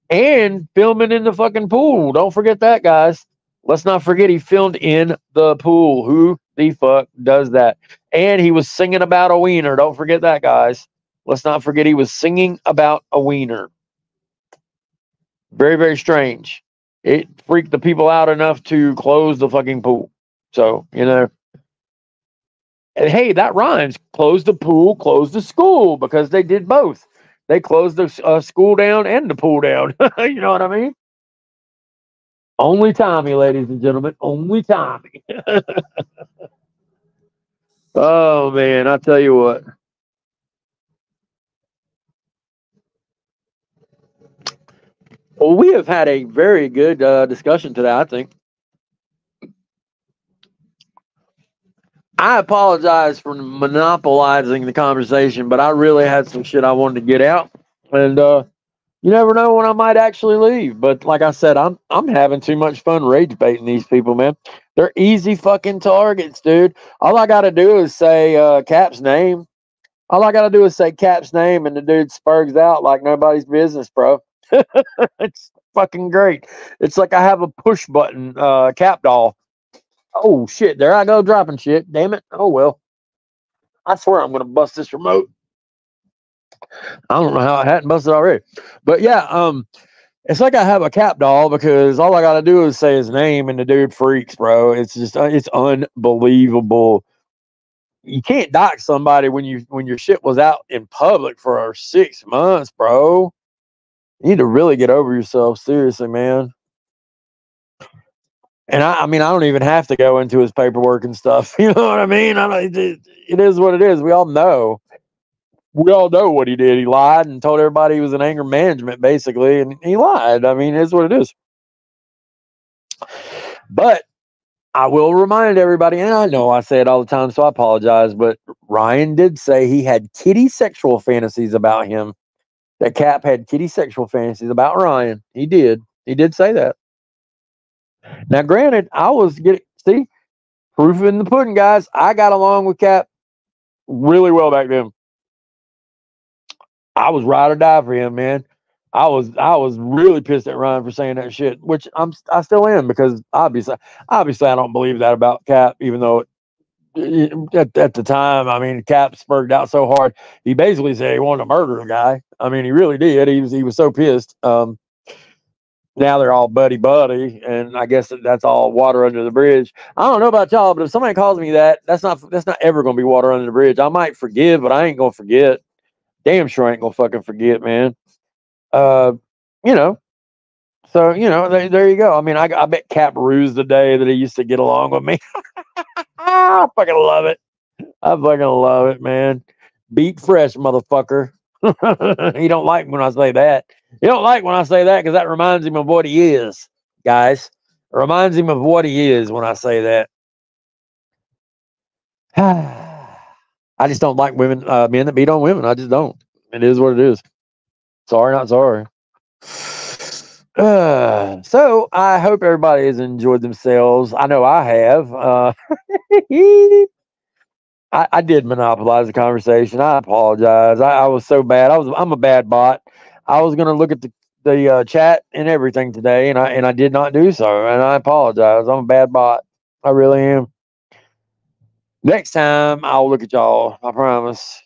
And filming in the fucking pool. Don't forget that, guys. Let's not forget he filmed in the pool. Who the fuck does that? And he was singing about a wiener. Don't forget that, guys. Let's not forget he was singing about a wiener. Very, very strange. It freaked the people out enough to close the fucking pool. So, you know. And hey, that rhymes. Close the pool, close the school, because they did both. They closed the school down and the pool down. You know what I mean? Only Tommy, ladies and gentlemen. Only Tommy. Oh, man. I'll tell you what. Well, we have had a very good discussion today, I think. I apologize for monopolizing the conversation, but I really had some shit I wanted to get out. And you never know when I might actually leave. But like I said, I'm having too much fun rage baiting these people, man. They're easy fucking targets, dude. All I gotta do is say Cap's name. All I gotta do is say Cap's name, and the dude spurgs out like nobody's business, bro. It's fucking great. It's like I have a push button Cap doll. Oh shit! There I go dropping shit. Damn it! Oh well. I swear I'm gonna bust this remote. I don't know how I hadn't busted already, but yeah, it's like I have a Cap doll because all I gotta do is say his name and the dude freaks, bro. It's just it's unbelievable. You can't dock somebody when your shit was out in public for 6 months, bro. You need to really get over yourself, seriously, man. And I mean, I don't even have to go into his paperwork and stuff. You know what I mean? It is what it is. We all know. We all know what he did. He lied and told everybody he was in anger management, basically, and he lied. I mean, it is what it is. But I will remind everybody, and I know I say it all the time, so I apologize, but Ryan did say he had kitty sexual fantasies about him. That Cap had kitty sexual fantasies about Ryan. He did. He did say that. Now, granted, I was see, proof in the pudding, guys. I got along with Cap really well back then. I was ride or die for him, man. I was really pissed at Ryan for saying that shit, which I still am, because obviously I don't believe that about Cap, even though at the time, I mean, Cap spurred out so hard. He basically said he wanted to murder a guy. I mean, he really did. He was so pissed. Now they're all buddy, and I guess that's all water under the bridge. I don't know about y'all, but if somebody calls me that, that's not ever gonna be water under the bridge. I might forgive, but I ain't gonna forget. Damn sure I ain't gonna fucking forget, man. You know. So there you go. I mean, I bet Cap rues the day that he used to get along with me. I fucking love it. I fucking love it, man. Beat fresh, motherfucker. He don't like when I say that. He don't like when I say that because that reminds him of what he is, guys. It reminds him of what he is when I say that. I just don't like men that beat on women. I just don't. It is what it is. Sorry, not sorry. So I hope everybody has enjoyed themselves. I know I have. I did monopolize the conversation. I apologize. I was so bad. I'm a bad bot. I was gonna look at the chat and everything today, and I did not do so. And I apologize. I'm a bad bot. I really am. Next time I'll look at y'all. I promise.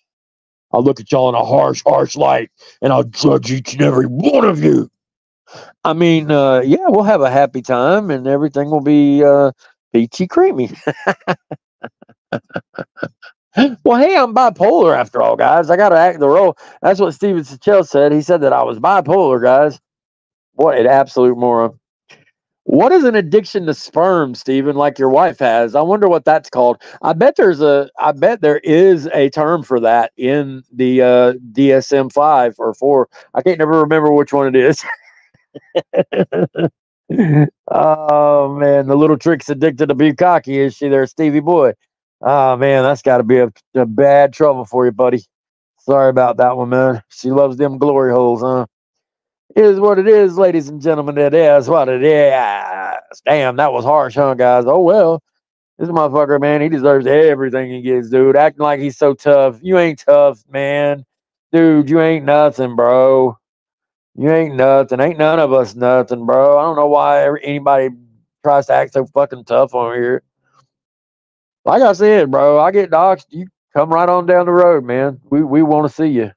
I'll look at y'all in a harsh, harsh light, and I'll judge each and every one of you. I mean, yeah, we'll have a happy time, and everything will be peachy creamy. Well, hey, I'm bipolar after all, guys. I got to act the role. That's what Steven Sichel said. He said that I was bipolar, guys. What an absolute moron. What is an addiction to sperm, Steven, like your wife has? I wonder what that's called. I bet there is a term for that in the DSM-5 or 4. I can't never remember which one it is. Oh man, the little trick's addicted to be cocky, is she there, Stevie boy? Oh man, that's got to be a bad trouble for you, buddy. Sorry about that one, man. She loves them glory holes, huh? It is what it is, ladies and gentlemen. It is what it is. Damn, that was harsh, huh, guys? Oh well, this motherfucker, man, he deserves everything he gets, dude. Acting like he's so tough. You ain't tough, man. Dude, you ain't nothing, bro. You ain't nothing. Ain't none of us nothing, bro. I don't know why anybody tries to act so fucking tough on here. Like I said, bro, I get doxxed. You come right on down the road, man. We want to see you.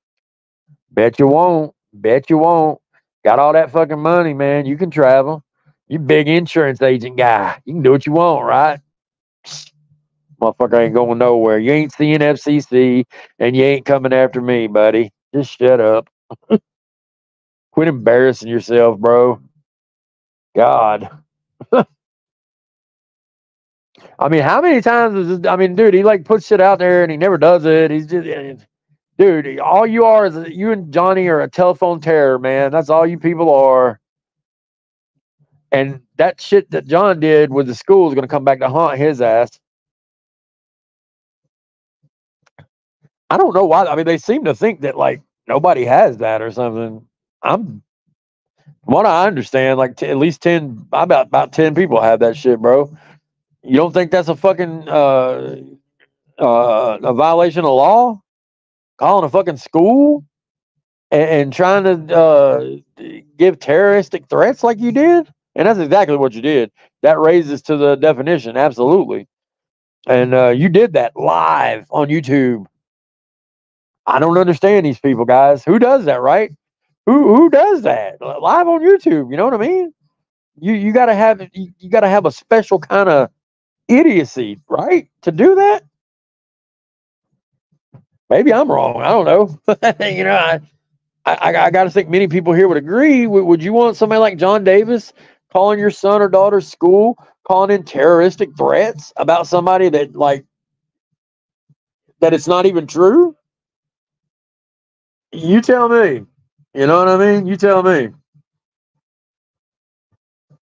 Bet you won't. Bet you won't. Got all that fucking money, man. You can travel. You big insurance agent guy. You can do what you want, right? Motherfucker ain't going nowhere. You ain't seeing FCC, and you ain't coming after me, buddy. Just shut up. Quit embarrassing yourself, bro. God. I mean, how many times is this? I mean, dude, he like puts shit out there and he never does it. He's just, dude, all you are is you and Johnny are a telephone terror, man. That's all you people are. And that shit that John did with the school is going to come back to haunt his ass. I don't know why. I mean, they seem to think that like nobody has that or something. I'm, from what I understand, like at least 10, about 10 people have that shit, bro. You don't think that's a fucking a violation of law? Calling a fucking school and trying to give terroristic threats like you did? And that's exactly what you did. That raises to the definition, absolutely. And you did that live on YouTube. I don't understand these people, guys. Who does that, right? Who does that live on YouTube? You know what I mean? You gotta have you gotta have a special kind of idiocy, right, to do that. Maybe I'm wrong. I don't know. You know, I got to think many people here would agree. Would you want somebody like John Davis calling your son or daughter's school, calling in terroristic threats about somebody that like that it's not even true? You tell me. You know what I mean? You tell me.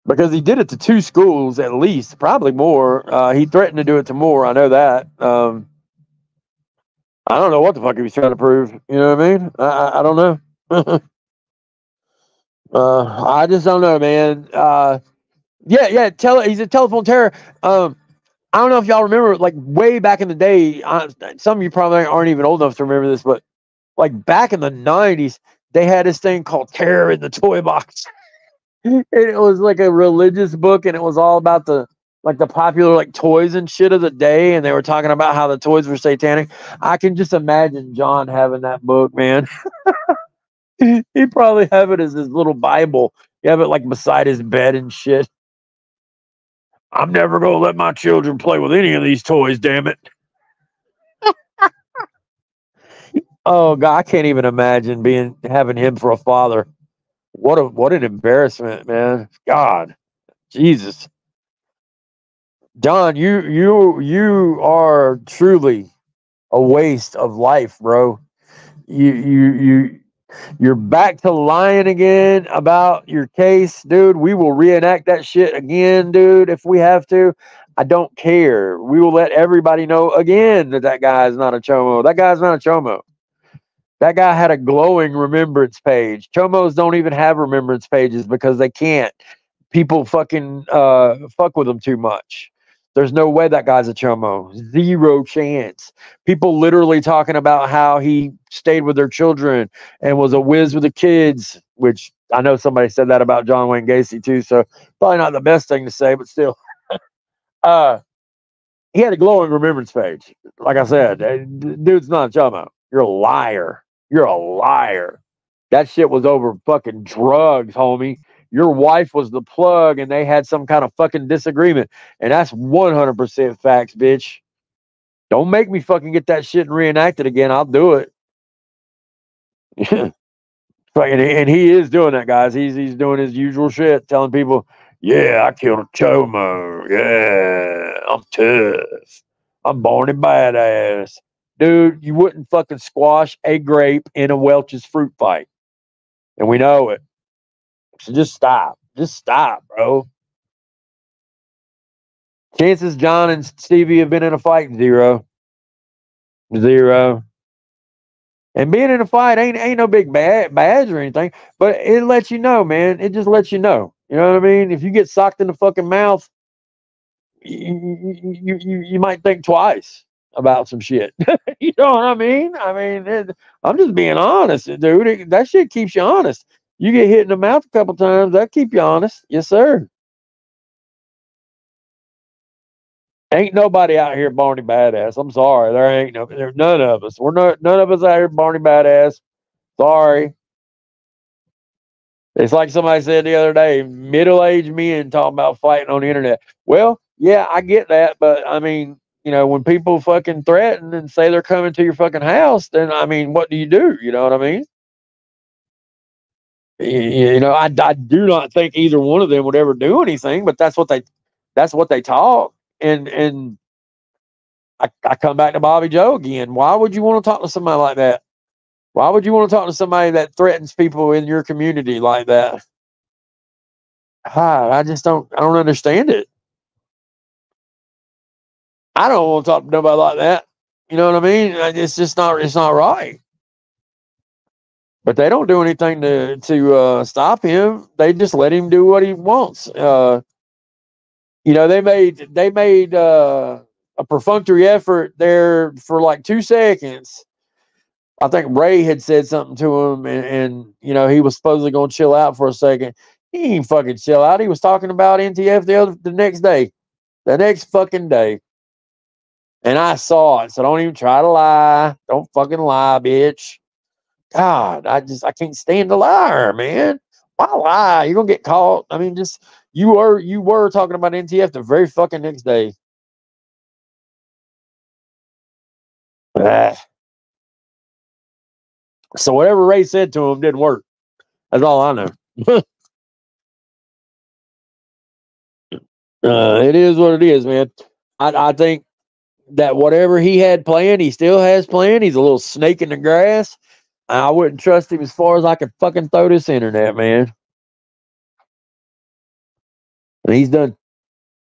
Because he did it to two schools at least, probably more. He threatened to do it to more. I know that. I don't know what the fuck he was trying to prove. You know what I mean? I don't know. I just don't know, man. Yeah. He's a telephone terror. I don't know if y'all remember, like way back in the day. Some of you probably aren't even old enough to remember this, but like back in the '90s, they had this thing called "Terror in the Toy Box." And it was like a religious book, and it was all about the like the popular like toys and shit of the day, and they were talking about how the toys were satanic. I can just imagine John having that book, man. He'd probably have it as his little Bible. You have it like beside his bed and shit. I'm never gonna let my children play with any of these toys, damn it. Oh God, I can't even imagine having him for a father. What an embarrassment, man. God, Jesus. John, you are truly a waste of life, bro. You you're back to lying again about your case, dude. We will reenact that shit again, dude, if we have to. I don't care. We will let everybody know again that guy is not a chomo. That guy's not a chomo. That guy had a glowing remembrance page. Chomos don't even have remembrance pages because they can't. People fucking fuck with them too much. There's no way that guy's a chomo. Zero chance. People literally talking about how he stayed with their children and was a whiz with the kids, which I know somebody said that about John Wayne Gacy too. So probably not the best thing to say, but still. Uh, he had a glowing remembrance page. Like I said, dude's not a chomo. You're a liar. You're a liar. That shit was over fucking drugs, homie. Your wife was the plug and they had some kind of fucking disagreement. And that's 100% facts, bitch. Don't make me fucking get that shit and reenact it again. I'll do it. And he is doing that, guys. He's doing his usual shit, telling people, yeah, I killed a chomo. Yeah, I'm tough. I'm born in badass. Dude, you wouldn't fucking squash a grape in a Welch's fruit fight. And we know it. So just stop. Just stop, bro. Chances John and Stevie have been in a fight, 0. 0. And being in a fight ain't no big badge or anything, but it lets you know, man. It just lets you know. You know what I mean? If you get socked in the fucking mouth, you might think twice about some shit. You know what I mean? I'm just being honest, dude. That shit keeps you honest. You get hit in the mouth a couple times, that keep you honest. Yes, sir. Ain't nobody out here Barney Badass. I'm sorry. There's none of us. None of us out here Barney Badass. Sorry. It's like somebody said the other day, middle-aged men talking about fighting on the internet. Well, yeah, I get that, but I mean, when people fucking threaten and say they're coming to your fucking house, then I mean, what do? You know what I mean? I do not think either one of them would ever do anything, but that's what they talk. And I come back to Bobby Joe again. Why would you want to talk to somebody like that? Why would you want to talk to somebody that threatens people in your community like that? I don't understand it. I don't want to talk to nobody like that. You know what I mean? It's not right. But they don't do anything to stop him. They just let him do what he wants. They made a perfunctory effort there for like 2 seconds. I think Ray had said something to him, and he was supposedly going to chill out for a second. He ain't fucking chill out. He was talking about NTF the next day, the next fucking day, and I saw it. So don't even try to lie. Don't fucking lie, bitch. God, I can't stand a liar, man. Why lie? You're gonna get caught. I mean, just you were talking about NTF the very fucking next day. Ah. So whatever Ray said to him didn't work. That's all I know. It is what it is, man. I think that whatever he had planned, he still has planned. He's a little snake in the grass. I wouldn't trust him as far as I could fucking throw this internet, man. And he's done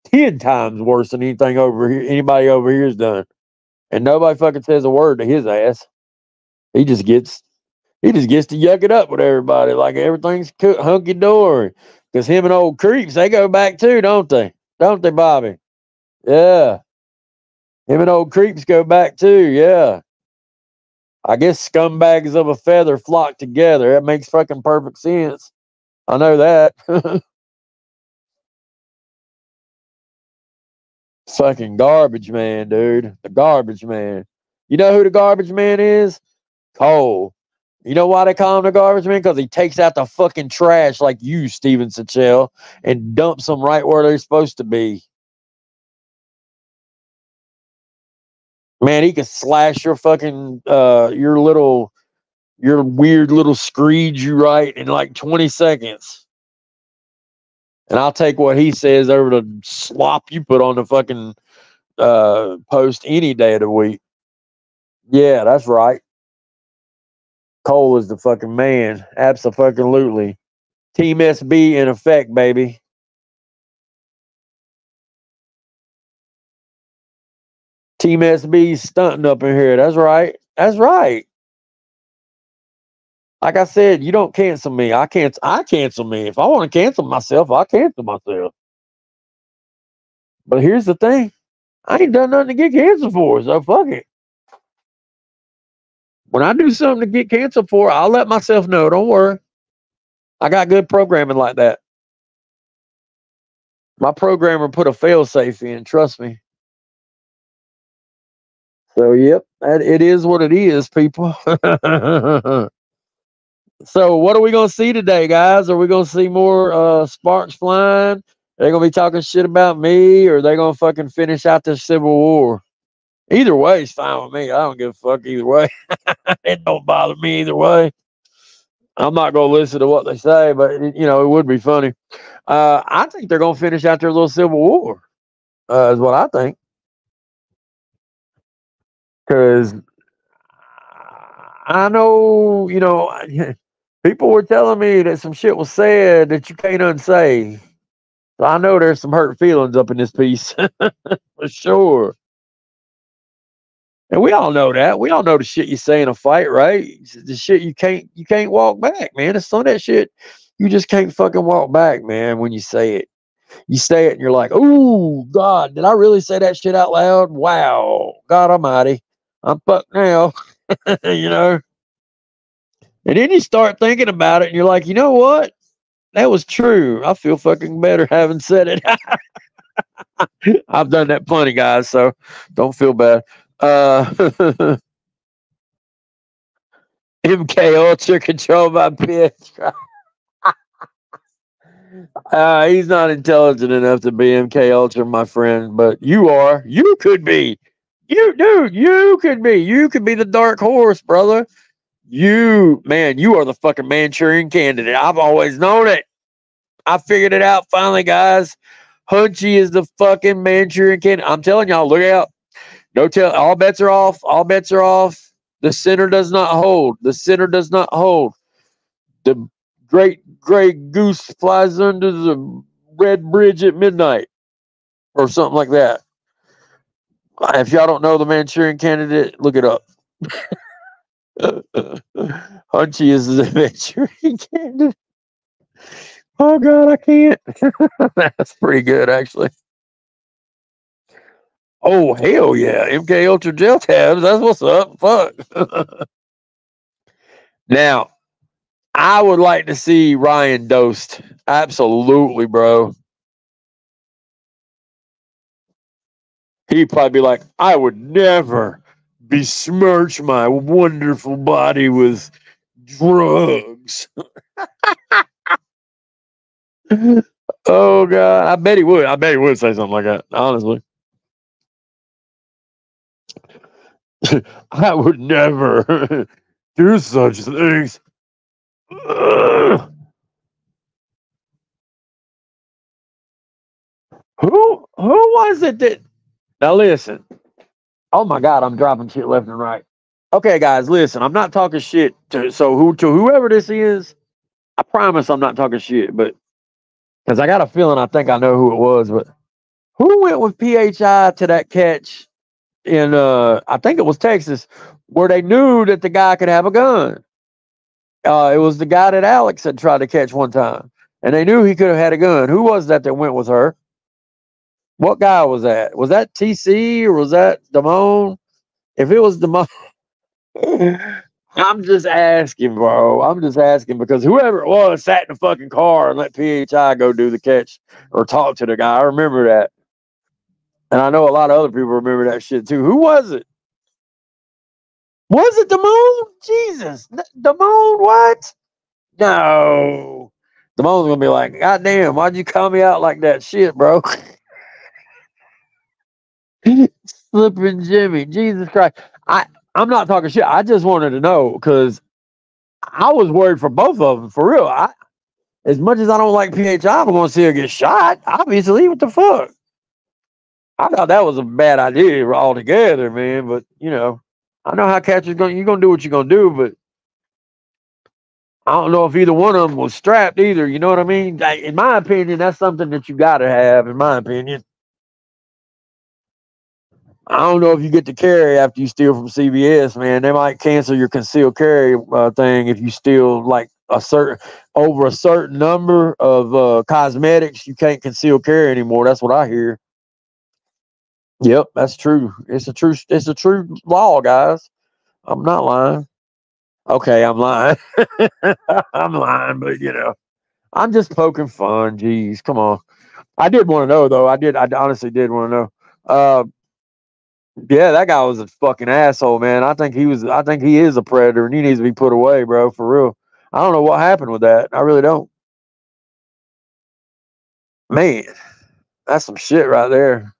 10 times worse than anything over here. Anybody over here's done, and nobody fucking says a word to his ass. He just gets to yuck it up with everybody like everything's hunky dory. Because him and old creeps, they go back too, don't they? Don't they, Bobby? Yeah. Him and old creeps go back too. Yeah. I guess scumbags of a feather flock together. That makes fucking perfect sense. I know that. Fucking garbage man, dude. The garbage man. You know who the garbage man is? Cole. You know why they call him the garbage man? Because he takes out the fucking trash like you, Steven Sachell, and dumps them right where they're supposed to be. Man, he can slash your fucking your weird little screed you write in like 20 seconds. And I'll take what he says over the slop you put on the fucking post any day of the week. Yeah, that's right. Cole is the fucking man. Absolutely. Team SB in effect, baby. Team SB's stunting up in here. That's right. That's right. Like I said, you don't cancel me. I cancel me. If I want to cancel myself, I cancel myself. But here's the thing. I ain't done nothing to get canceled for, so fuck it. When I do something to get canceled for, I'll let myself know. Don't worry. I got good programming like that. My programmer put a fail safe in, trust me. So yep, it is what it is, people. So what are we gonna see today, guys? Are we gonna see more sparks flying? Are they gonna be talking shit about me, or are they gonna fucking finish out this civil war? Either way is fine with me. I don't give a fuck either way. It don't bother me either way. I'm not gonna listen to what they say, but it would be funny. I think they're gonna finish out their little civil war. Is what I think. Because I know, People were telling me that some shit was said that you can't unsay. So I know there's some hurt feelings up in this piece for sure. And we all know that. We all know the shit you say in a fight, right? The shit you can't walk back, man. It's some of that shit you just can't fucking walk back, man, when you say it. You say it and you're like, oh God, did I really say that shit out loud? Wow. God almighty. I'm fucked now. You know? And then you start thinking about it and you're like, you know what? That was true. I feel fucking better having said it. I've done that plenty, guys, so don't feel bad. MK Ultra controlled by pitch. He's not intelligent enough to be MK Ultra, my friend, but you are. You could be. You could be. You could be the dark horse, brother. You are the fucking Manchurian candidate. I've always known it. I figured it out finally, guys. Hunchy is the fucking Manchurian candidate. I'm telling y'all, look out. All bets are off. All bets are off. The center does not hold. The center does not hold. The great gray goose flies under the red bridge at midnight or something like that. If y'all don't know the Manchurian candidate, look it up. Hunchy is the Manchurian candidate. Oh God, I can't. That's pretty good, actually. Oh hell yeah, MK Ultra gel tabs. That's what's up. Fuck. Now, I would like to see Ryan dosed. Absolutely, bro. He'd probably be like, I would never besmirch my wonderful body with drugs. Oh God, I bet he would. I bet he would say something like that, honestly. I would never do such things. Who was it that? Now listen. Oh my God, I'm dropping shit left and right. Okay, guys, listen. I'm not talking shit to whoever this is. I promise I'm not talking shit, but because I got a feeling I think I know who it was. But who went with PHI to that catch in I think it was Texas, where they knew that the guy could have a gun? It was the guy that Alex had tried to catch one time, and they knew he could have had a gun. Who was that went with her? What guy was that? Was that TC or was that Damone? If it was Damone, I'm just asking, bro. I'm just asking because whoever it was sat in the fucking car and let PHI go do the catch or talk to the guy. I remember that. And I know a lot of other people remember that shit too. Who was it? Was it Damone? Jesus. Damone, what? No. Damone's going to be like, God damn, why'd you call me out like that shit, bro? Slipping Jimmy. Jesus Christ. I'm not talking shit. I just wanted to know because I was worried for both of them, for real. As much as I don't like PHI, I'm going to see her get shot. Obviously, what the fuck? I thought that was a bad idea altogether, man. But, you know, I know how catchers going. You're going to do what you're going to do, but I don't know if either one of them was strapped either. You know what I mean? In my opinion, that's something that you got to have, in my opinion. I don't know if you get to carry after you steal from CVS, man. They might cancel your concealed carry thing if you steal like over a certain number of cosmetics. You can't conceal carry anymore. That's what I hear. Yep, that's true. It's a true law, guys. I'm not lying. Okay, I'm lying. I'm lying, but you know, I'm just poking fun. Jeez, come on. I did want to know though. I honestly did want to know. Yeah, that guy was a fucking asshole, man. I think he is a predator and he needs to be put away, bro, for real. I don't know what happened with that. I really don't. Man, that's some shit right there.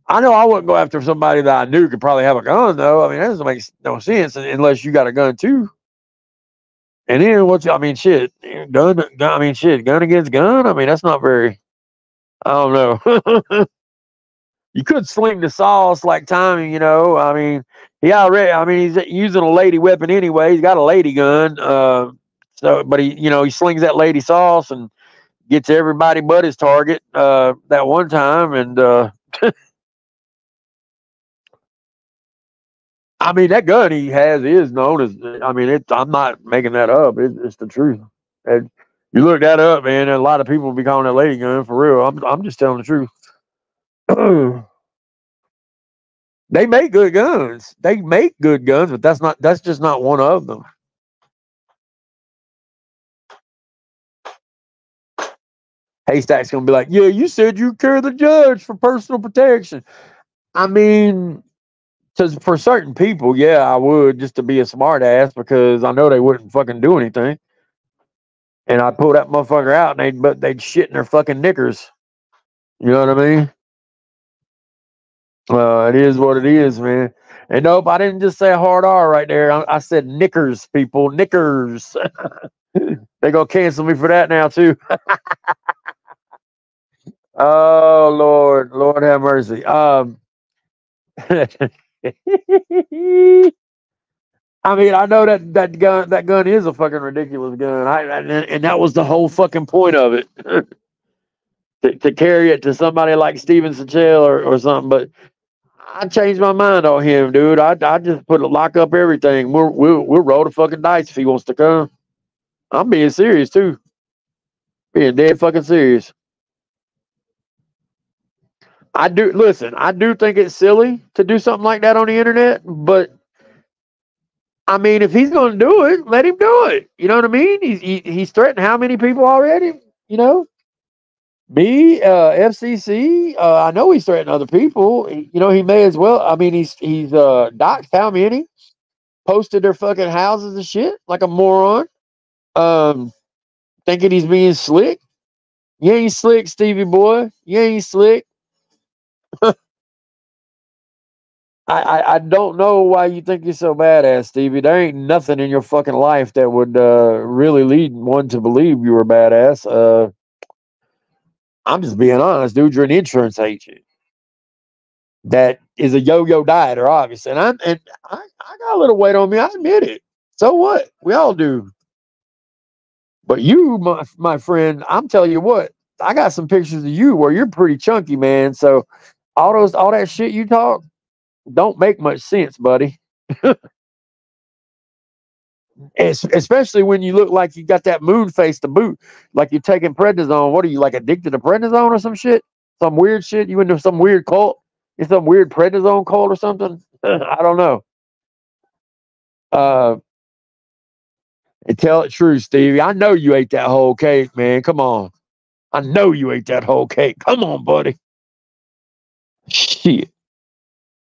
I know I wouldn't go after somebody that I knew could probably have a gun, though. I mean, that doesn't make no sense unless you got a gun too. And then I mean, shit, gun. I mean, shit, gun against gun. I mean, that's not very. I don't know. You could sling the sauce like Tommy, you know. I mean, he's using a lady weapon anyway. He's got a lady gun. So, but he slings that lady sauce and gets everybody but his target that one time. And I mean, that gun he has is known as. I mean, I'm not making that up. It's the truth. And you look that up, man. A lot of people be calling that lady gun for real. I'm just telling the truth. They make good guns. They make good guns, but that's just not one of them. Haystack's gonna be like, yeah, you said you carry the judge for personal protection. I mean, for certain people, yeah, I would, just to be a smart ass, because I know they wouldn't fucking do anything. And I'd pull that motherfucker out and they'd shit in their fucking knickers. You know what I mean? It is what it is, man. And nope, I didn't just say a hard R right there. I said knickers, people, knickers. They gonna cancel me for that now too. Oh Lord have mercy. I mean, I know that gun is a fucking ridiculous gun. And that was the whole fucking point of it. to carry it to somebody like Steven Sachell or something. But I changed my mind on him, dude. I just lock up everything. We'll roll the fucking dice if he wants to come. I'm being serious too. Being dead fucking serious. I do think it's silly to do something like that on the internet, but I mean, if he's going to do it, let him do it. You know what I mean? He's threatened how many people already? You know, me, FCC. I know he's threatened other people. He may as well. I mean, he's doxed how many? Posted their fucking houses and shit like a moron. Thinking he's being slick. You ain't slick, Stevie boy. You ain't slick. I don't know why you think you're so badass, Stevie. There ain't nothing in your fucking life that would really lead one to believe you were badass. I'm just being honest, dude. You're an insurance agent that is a yo-yo dieter, obviously. And I got a little weight on me. I admit it. So what? We all do. But you, my friend, I'm telling you what. I got some pictures of you where you're pretty chunky, man. So all that shit you talk don't make much sense, buddy. Especially when you look like you got that moon face to boot, like you're taking prednisone. What are you, like, addicted to prednisone or some shit? Some weird shit? You into some weird cult? It's some weird prednisone cult or something? I don't know. And tell it true, Stevie. I know you ate that whole cake, man. Come on. I know you ate that whole cake. Come on, buddy. Shit.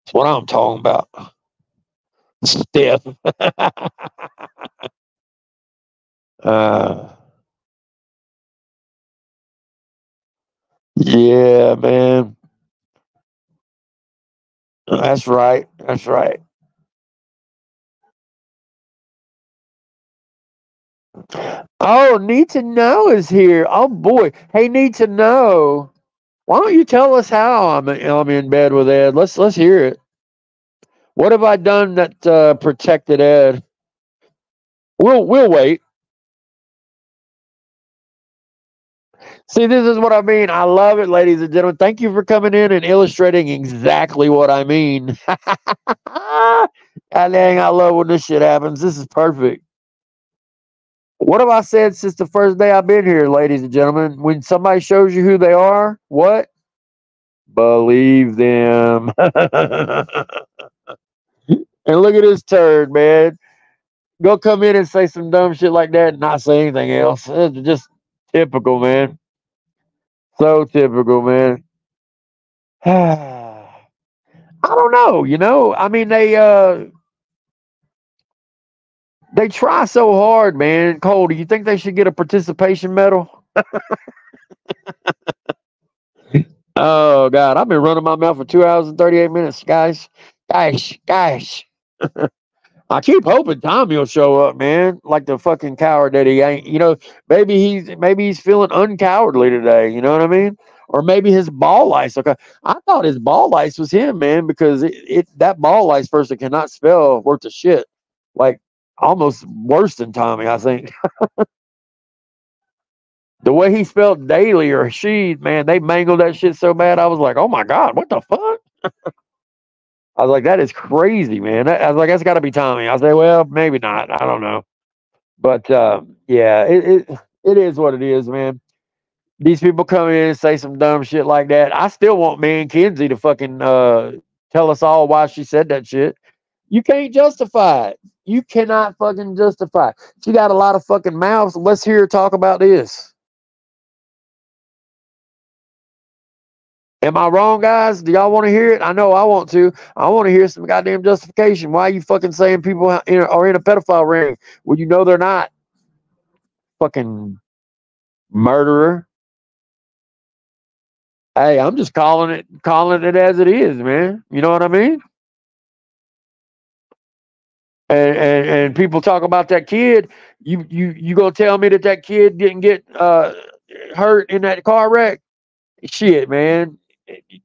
That's what I'm talking about. Steph. Yeah, man. That's right. That's right. Oh, Need to Know is here. Oh boy. Hey, Need to Know. Why don't you tell us how I'm in bed with Ed? Let's hear it. What have I done that protected Ed? We'll wait. See, this is what I mean. I love it, ladies and gentlemen. Thank you for coming in and illustrating exactly what I mean. God dang, I love when this shit happens. This is perfect. What have I said since the first day I've been here, ladies and gentlemen? When somebody shows you who they are, what? Believe them. And look at this turd, man. Go come in and say some dumb shit like that and not say anything else. It's just typical, man. So typical, man. I don't know, I mean, they try so hard, man. Cole, do you think they should get a participation medal? Oh God, I've been running my mouth for 2 hours and 38 minutes, guys. I keep hoping Tommy will show up, man, like the fucking coward that he ain't. Maybe he's feeling uncowardly today. You know what I mean? Or maybe his ball lice. Okay, I thought his ball lice was him, man, because that ball lice person cannot spell worth of shit. Like, almost worse than Tommy, I think. The way he spelled daily or she, man, they mangled that shit so bad. I was like, oh my God, what the fuck? I was like, that is crazy, man. I was like, that's got to be Tommy. I say, well, maybe not. I don't know. But yeah, it is what it is, man. These people come in and say some dumb shit like that. I still want me and Kinsey to fucking tell us all why she said that shit. You can't justify it. You cannot fucking justify it. She got a lot of fucking mouths. Let's hear her talk about this. Am I wrong, guys? Do y'all want to hear it? I know I want to. I want to hear some goddamn justification. Why are you fucking saying people are in a pedophile ring when you know they're not? Fucking murderer. Hey, I'm just calling it as it is, man. You know what I mean? And people talk about that kid. You gonna tell me that kid didn't get hurt in that car wreck? Shit, man.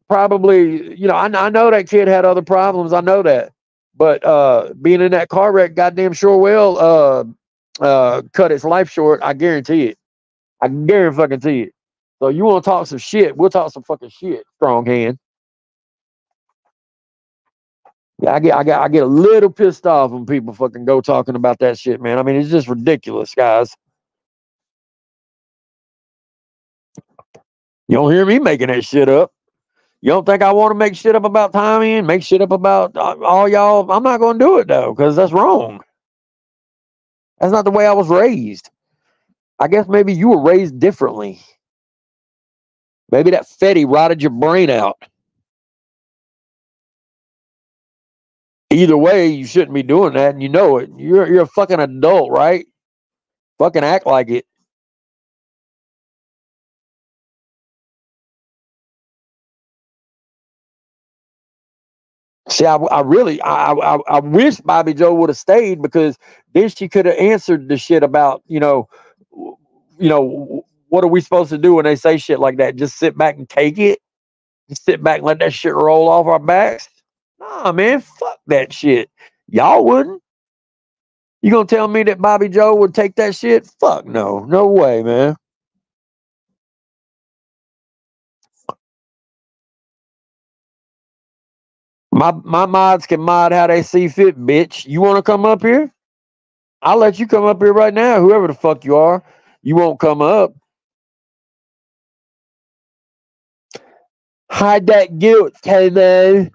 Probably, I know that kid had other problems. I know that, but being in that car wreck, goddamn sure will cut its life short. I guarantee it. I guarantee it. So you want to talk some shit? We'll talk some fucking shit. Strong hand. Yeah, I get a little pissed off when people fucking go talking about that shit, man. I mean, it's just ridiculous, guys. You don't hear me making that shit up. You don't think I want to make shit up about Tommy and make shit up about all y'all? I'm not going to do it, though, because that's wrong. That's not the way I was raised. I guess maybe you were raised differently. Maybe that Fetty rotted your brain out. Either way, you shouldn't be doing that, and you know it. You're a fucking adult, right? Fucking act like it. See, I wish Bobby Joe would have stayed, because then she could have answered the shit about, what are we supposed to do when they say shit like that? Just sit back and take it? Just sit back and let that shit roll off our backs? Nah, man, fuck that shit. Y'all wouldn't. You gonna tell me that Bobby Joe would take that shit? Fuck no. No way, man. My mods can mod how they see fit, bitch. You want to come up here? I'll let you come up here right now, whoever the fuck you are. You won't come up. Hide that guilt, K-Man.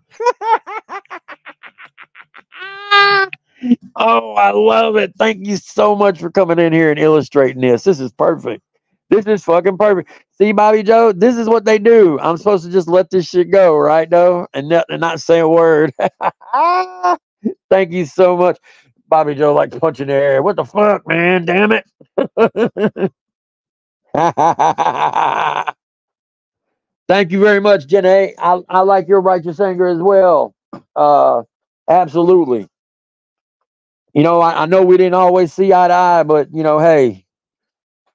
Oh, I love it. Thank you so much for coming in here and illustrating this. This is perfect. This is fucking perfect. See, Bobby Joe, this is what they do. I'm supposed to just let this shit go, right, though? And not say a word. Thank you so much. Bobby Joe like punching the air. What the fuck, man? Damn it. Thank you very much, Jenny. I like your righteous anger as well. Absolutely. I know we didn't always see eye to eye, but hey,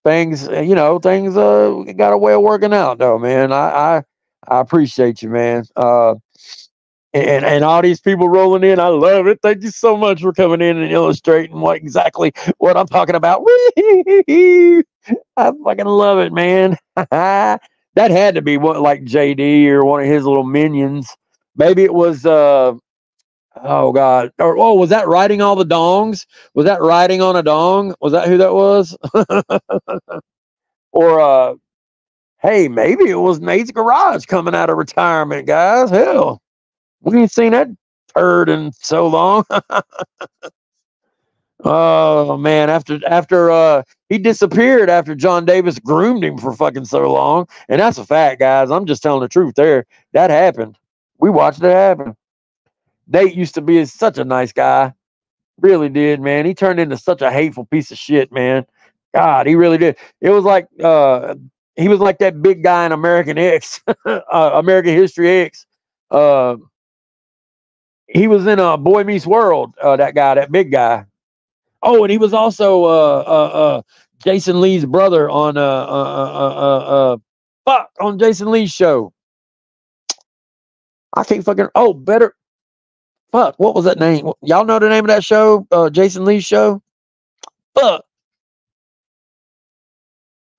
things got a way of working out, though, man. I appreciate you, man. And all these people rolling in, I love it. Thank you so much for coming in and illustrating exactly what I'm talking about. I fucking love it, man. That had to be like JD or one of his little minions. Maybe it was oh God. Or was that riding all the dongs? Was that riding on a dong? Was that who that was? Or hey, maybe it was Nate's Garage coming out of retirement, guys. Hell, we ain't seen that turd in so long. Oh man, after he disappeared after John Davis groomed him for fucking so long. And that's a fact, guys. I'm just telling the truth there. That happened. We watched it happen. Nate used to be such a nice guy. Really did, man. He turned into such a hateful piece of shit, man. God, he really did. It was like he was like that big guy in American X, American History X. He was in Boy Meets World, that guy, that big guy. Oh, and he was also Jason Lee's brother on on Jason Lee's show. I can't fucking better Fuck, what was that name? Y'all know the name of that show? Jason Lee's show? Fuck.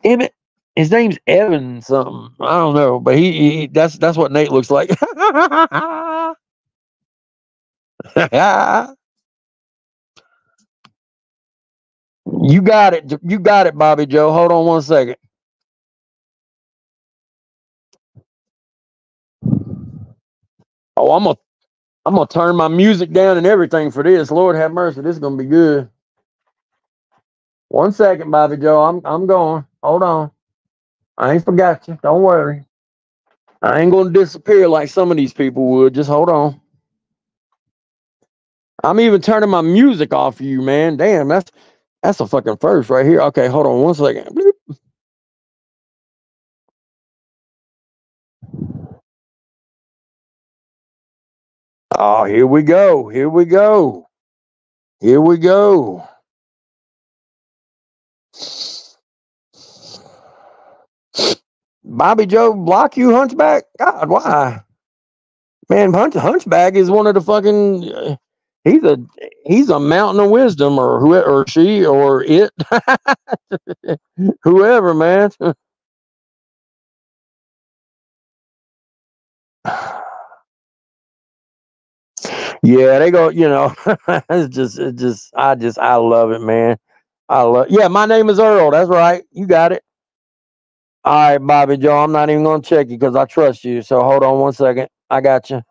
Damn it. His name's Evan something. I don't know, but he that's what Nate looks like. You got it. You got it, Bobby Joe. Hold on one second. Oh, I'm gonna turn my music down and everything for this. Lord have mercy. This is gonna be good. 1 second, Bobby Joe. I'm going. Hold on. I ain't forgot you. Don't worry. I ain't gonna disappear like some of these people would. Just hold on. I'm even turning my music off for you, man. Damn, that's a fucking first right here. Okay, hold on 1 second. Bloop. Oh, here we go. Here we go. Here we go. Bobby Joe block you, Hunchback? God, why? Man, Hunchback is one of the fucking. He's a mountain of wisdom, or whoever, or she, or it, whoever, man. Yeah, they go. You know, I love it, man. Yeah, my name is Earl. That's right. You got it. All right, Bobby Joe. I'm not even gonna check you because I trust you. So hold on 1 second. I got you.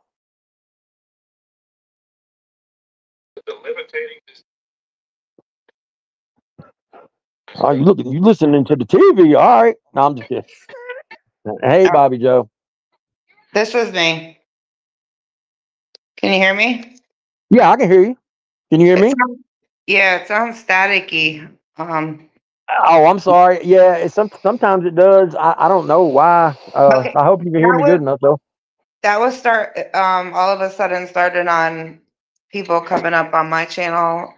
Oh, you listening to the TV? All right. No, I'm just kidding. Hey, Bobby Joe. This was me. Can you hear me? Yeah, I can hear you. Can you hear me? Yeah, it sounds staticky. Oh, I'm sorry. Yeah, sometimes it does. I don't know why. Okay, I hope you can hear me good enough though. that was all of a sudden started on people coming up on my channel.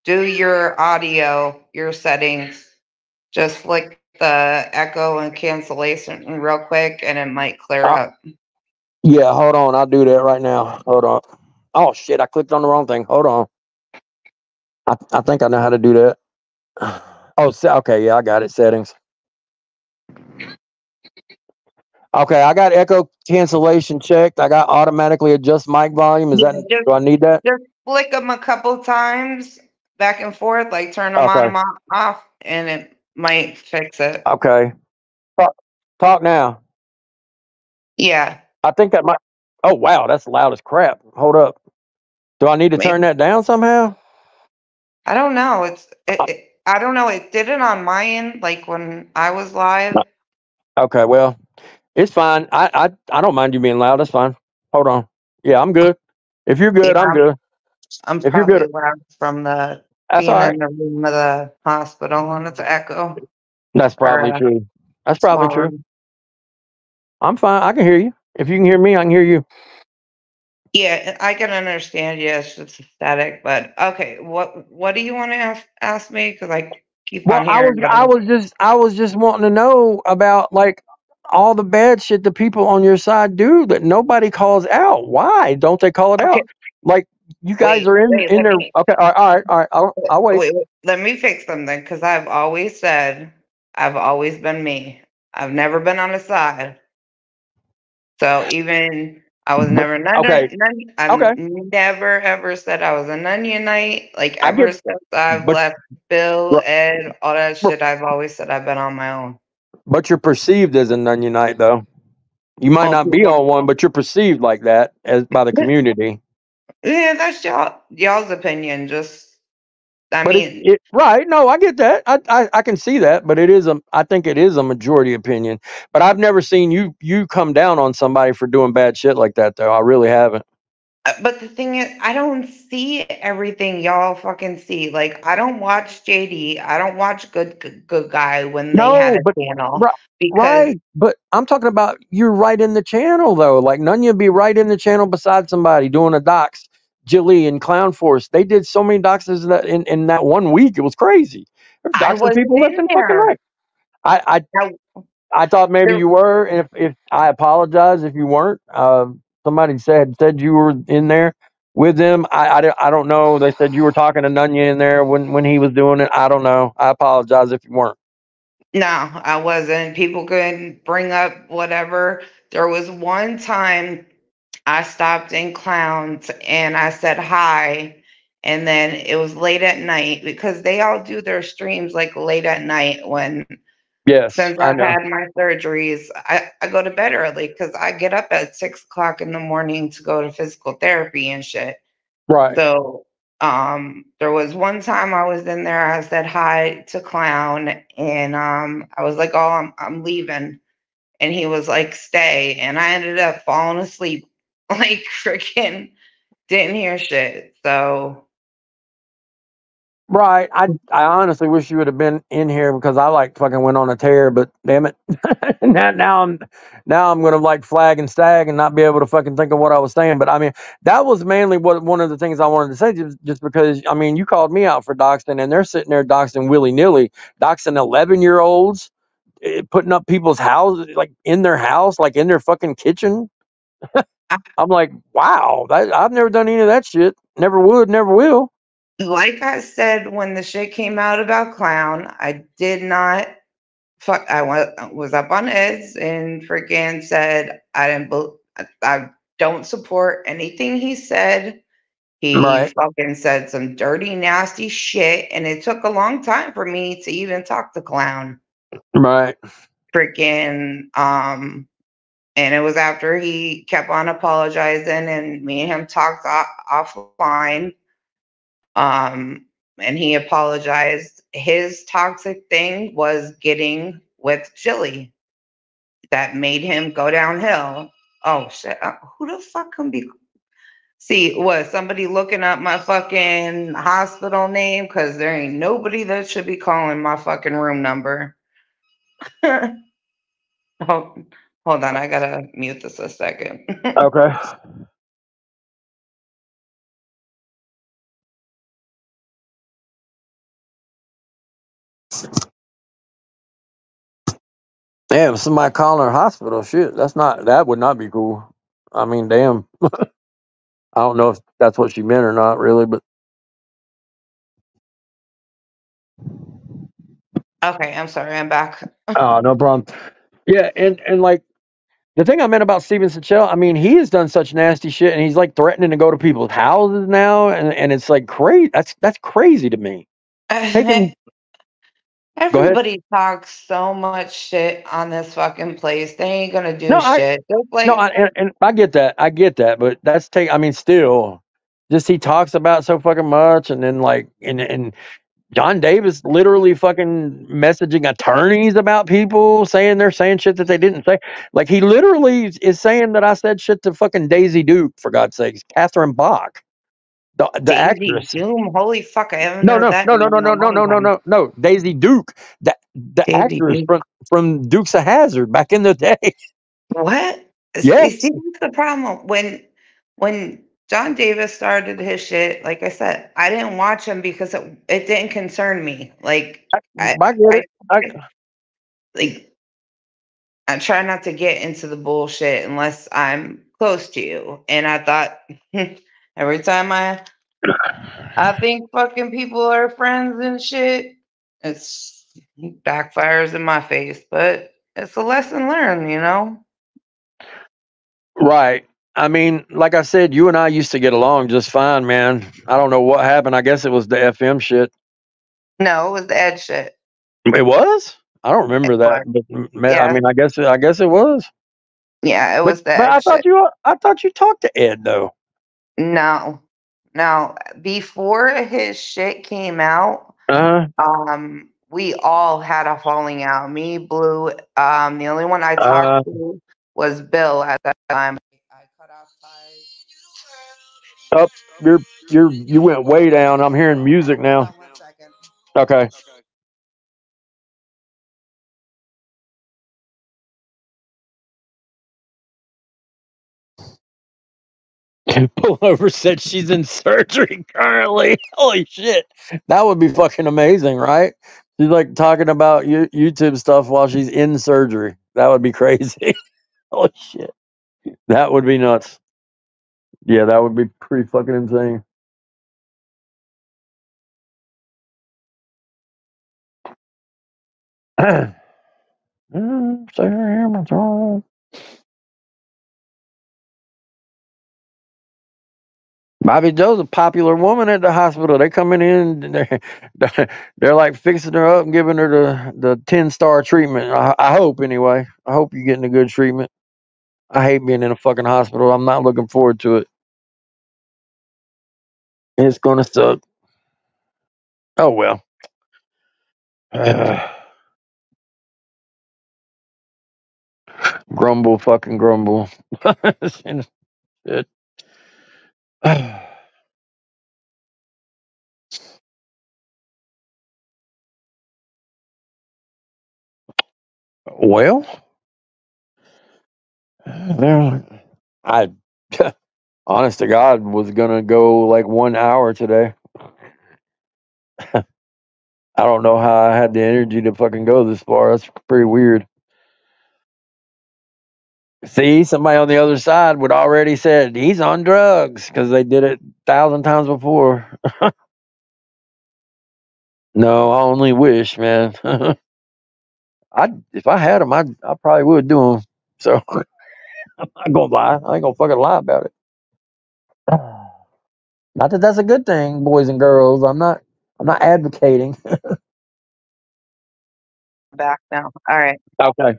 Do your audio, your settings. Just flick the echo and cancellation real quick, and it might clear up. Yeah, hold on. I'll do that right now. Hold on. Oh shit! I clicked on the wrong thing. Hold on. I think I know how to do that. Oh, okay. Yeah, I got it. Settings. Okay, I got echo cancellation checked. I got automatically adjust mic volume. Do I need that? Just flick them a couple times back and forth, like turn them on and off, and it might fix it. Okay. Talk now. Yeah. I think that might. Oh wow, that's loud as crap. Hold up. Do I need to turn that down somehow? I don't know. I don't know. It did it on my end, like when I was live. Okay, well, it's fine. I don't mind you being loud. That's fine. Hold on. Yeah, I'm good. If you're good, I'm good. I'm If you're good, probably loud from that's being all right. in the room of the hospital and it's echo. That's probably true. That's probably true. Room. I'm fine. I can hear you. If you can hear me, I can hear you. Yeah, I can understand. Yes, it's static, but okay. What do you want to ask me? Because I keep on hearing. I was just wanting to know about like all the bad shit the people on your side do that nobody calls out. Why don't they call it out? Like you guys are in there. Okay, all right. I'll wait. Wait, let me fix something because I've always said I've always been me. I've never been on the side. So even I was never Okay. I've never ever said I was a Nunnionite. Like ever since I've left Bill, Ed, all that shit, I've always said I've been on my own. But you're perceived as a Nunnionite, though. You might not be on one, but you're perceived like that as by the community. Yeah, that's y'all's opinion. Just right. No, I get that. I can see that, but I think it is a majority opinion. But I've never seen you come down on somebody for doing bad shit like that, though. I really haven't. But the thing is, I don't see everything y'all fucking see. Like, I don't watch JD. I don't watch Good Guy when they had a channel. Right, but I'm talking about you're right in the channel though. Like Nunya be right in the channel beside somebody doing a docs. Jilly and Clown Force, they did so many doxes that in that 1 week, it was crazy. They're doxing people left and fucking right. I thought maybe you were, and if I apologize if you weren't. Somebody said you were in there with him. I don't know. They said you were talking to Nunya in there when he was doing it. I don't know. I apologize if you weren't. No, I wasn't. People can bring up whatever. There was one time I stopped in Clowns and I said hi. And then it was late at night because they all do their streams like late at night when, Yes, since I I've know. had my surgeries, I go to bed early because I get up at 6 o'clock in the morning to go to physical therapy and shit. Right. So there was one time I was in there, I said hi to Clown and I was like, oh, I'm leaving. And he was like, stay. And I ended up falling asleep. Like freaking didn't hear shit. So Right. I honestly wish you would have been in here because I like fucking went on a tear, but damn it. now I'm gonna like flag and stag and not be able to fucking think of what I was saying. But I mean, that was mainly one of the things I wanted to say, just because I mean you called me out for doxing and they're sitting there doxing willy-nilly, doxing 11-year-olds, putting up people's houses, like in their house, like in their fucking kitchen. I, I'm like, wow, I've never done any of that shit. Never would, never will. like I said when the shit came out about Clown, I did not fuck. Was up on Eds and freaking said I didn't. I don't support anything he said. He Right. fucking said some dirty, nasty shit, and it took a long time for me to even talk to Clown. Right. Freaking and it was after he kept on apologizing and me and him talked offline. And he apologized. His toxic thing was getting with Chili that made him go downhill. Oh shit! Who the fuck can be? See, what, somebody looking up my fucking hospital name? Because there ain't nobody that should be calling my fucking room number. hold, hold on, I gotta mute this a second. Okay. Damn, somebody calling her hospital. Shit, that would not be cool. I mean, damn. I don't know if that's what she meant or not, really, but Okay, I'm sorry, I'm back. no problem. Yeah, and like the thing I meant about Steven Sichel, I mean, he has done such nasty shit, and he's like threatening to go to people's houses now, and it's like crazy. That's crazy to me. Taking, go ahead. Everybody talks so much shit on this fucking place. They ain't gonna No, do shit. Just no, like and I get that. I get that, but that's take. I mean, still, just he talks about so fucking much, and then like, and John Davis literally fucking messaging attorneys about people saying they're saying shit that they didn't say. Like he literally is saying that I said shit to fucking Daisy Duke, for God's sakes, Catherine Bach, the Daisy actress. Doom. Holy fuck, I haven't No, heard no, that no, no, name no, in a no, no, long no, no, time. no, no. Daisy Duke, the Daisy actress Duke. from Dukes of Hazzard back in the day. What? See, Yes. that's the problem. When John Davis started his shit, like I said, I didn't watch him because it didn't concern me. Like I get I it. I, like I try not to get into the bullshit unless I'm close to you. And I thought every time I think fucking people are friends and shit, it's backfires in my face. But it's a lesson learned, you know? right. I mean, like I said, you and I used to get along just fine, man. I don't know what happened. I guess it was the FM shit. No, it was the Ed shit. It was? I don't It remember that, was. but I Yeah. mean, I guess it was. Yeah, it But was the but Ed shit. I thought you talked to Ed though. No. No. Before his shit came out, Uh we all had a falling out. Me, Blue, the only one I talked uh to was Bill at that time. I cut off ties. up. You went way down. I'm hearing music Hold now. on 1 second. Okay. Pullover said she's in surgery currently. Holy shit. That would be fucking amazing, right? She's like talking about YouTube stuff while she's in surgery. That would be crazy. Holy shit. That would be nuts. Yeah, that would be pretty fucking insane. Bobby Joe's a popular woman at the hospital. They coming in, and they're like fixing her up and giving her the 10-star treatment. I hope anyway. I hope you're getting a good treatment. I hate being in a fucking hospital. I'm not looking forward to it. It's gonna suck. Oh well. Grumble, fucking grumble. Shit. Well, I honest to God was gonna go like 1 hour today. I don't know how I had the energy to fucking go this far. That's pretty weird. See, somebody on the other side would already said he's on drugs because they did it 1,000 times before. No, I only wish, man. If I had them, I probably would do them. So I'm not gonna lie. I ain't gonna fucking lie about it. Not that that's a good thing, boys and girls. I'm not advocating. Back now. All right. Okay.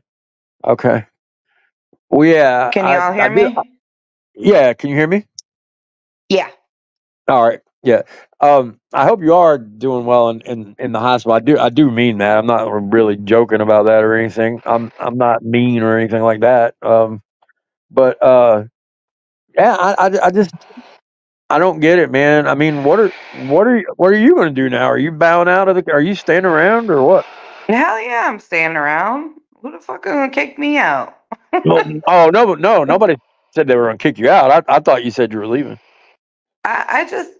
Okay. Well, yeah, Can y'all I hear do. me? Yeah, can you hear me? Yeah. All right. Yeah. I hope you are doing well in the hospital. I do mean that. I'm not really joking about that or anything. I'm not mean or anything like that. But yeah, I just I don't get it, man. I mean, what are you going to do now? Are you bowing out of the? Are you staying around or what? Hell yeah, I'm staying around. Who the fuck gonna kick me out? Well, oh no, nobody said they were going to kick you out. I thought you said you were leaving. I just,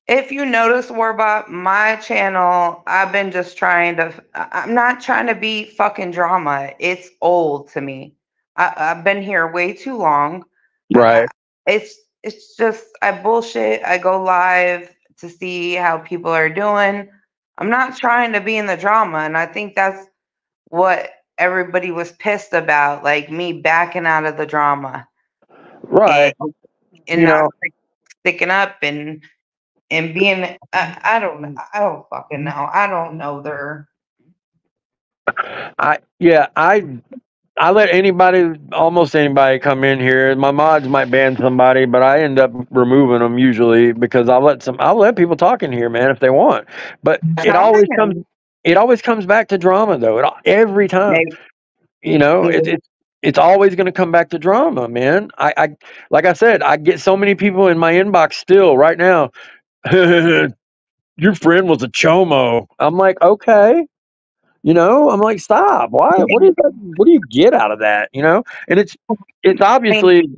if you notice, Warbot, my channel, I've been just trying to, I'm not trying to be fucking drama. It's old to me. I've been here way too long. I, Right. it's just, I bullshit. I go live to see how people are doing. I'm not trying to be in the drama. And I think that's what everybody was pissed about, like me backing out of the drama and, Right. and You not know, sticking up and being I don't know. I don't fucking know. I don't know their I let almost anybody come in here. My mods might ban somebody, but I end up removing them usually because I'll let people talk in here, man, if they want. But something. it always comes back to drama though. Every time, Maybe, you know, maybe it's always going to come back to drama, man. I like I said, I get so many people in my inbox still right now. Your friend was a chomo. I'm like, okay. You know, I'm like, stop. Why? What do you get out of that? You know, and it's I mean, obviously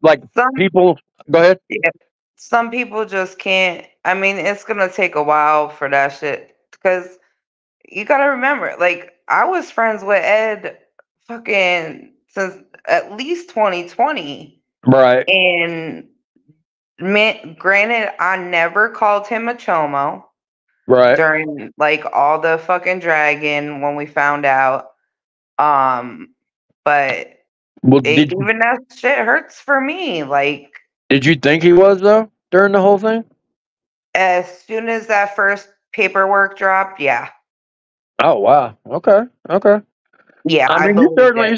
like some people. Go ahead. yeah, some people just can't. I mean, it's gonna take a while for that shit because you gotta remember, like I was friends with Ed fucking since at least 2020, Right, and granted, I never called him a chomo right. during like all the fucking dragon when we found out. But Well, even that shit hurts for me. Like did you think he was though during the whole thing? as soon as that first paperwork dropped, yeah, Oh wow. Okay. Okay. yeah, I I mean, believed it.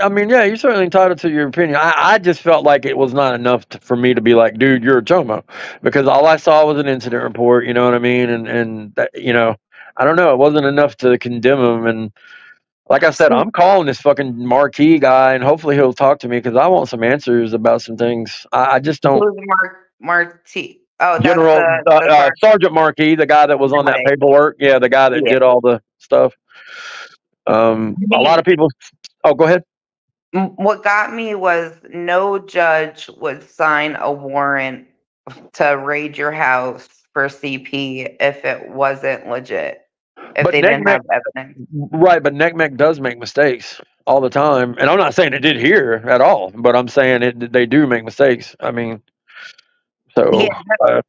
I mean, yeah, you're certainly entitled to your opinion. I just felt like it was not enough for me to be like, dude, you're a chomo, because all I saw was an incident report. You know what I mean? And that, you know, I don't know. It wasn't enough to condemn him. And like I said, See, I'm calling this fucking marquee guy, and hopefully he'll talk to me because I want some answers about some things. I just don't. who's Marty? Oh, that's General the sergeant. Sergeant Marquis, the guy that was on that Right. paperwork, yeah, the guy that Yeah. did all the stuff. I A lot mean, of people. Oh, go ahead. what got me was no judge would sign a warrant to raid your house for CP if it wasn't legit, if But they didn't NECMEC, have evidence. right? But NECMEC does make mistakes all the time, and I'm not saying it did here at all, but I'm saying it. They do make mistakes. I mean, So, Yeah,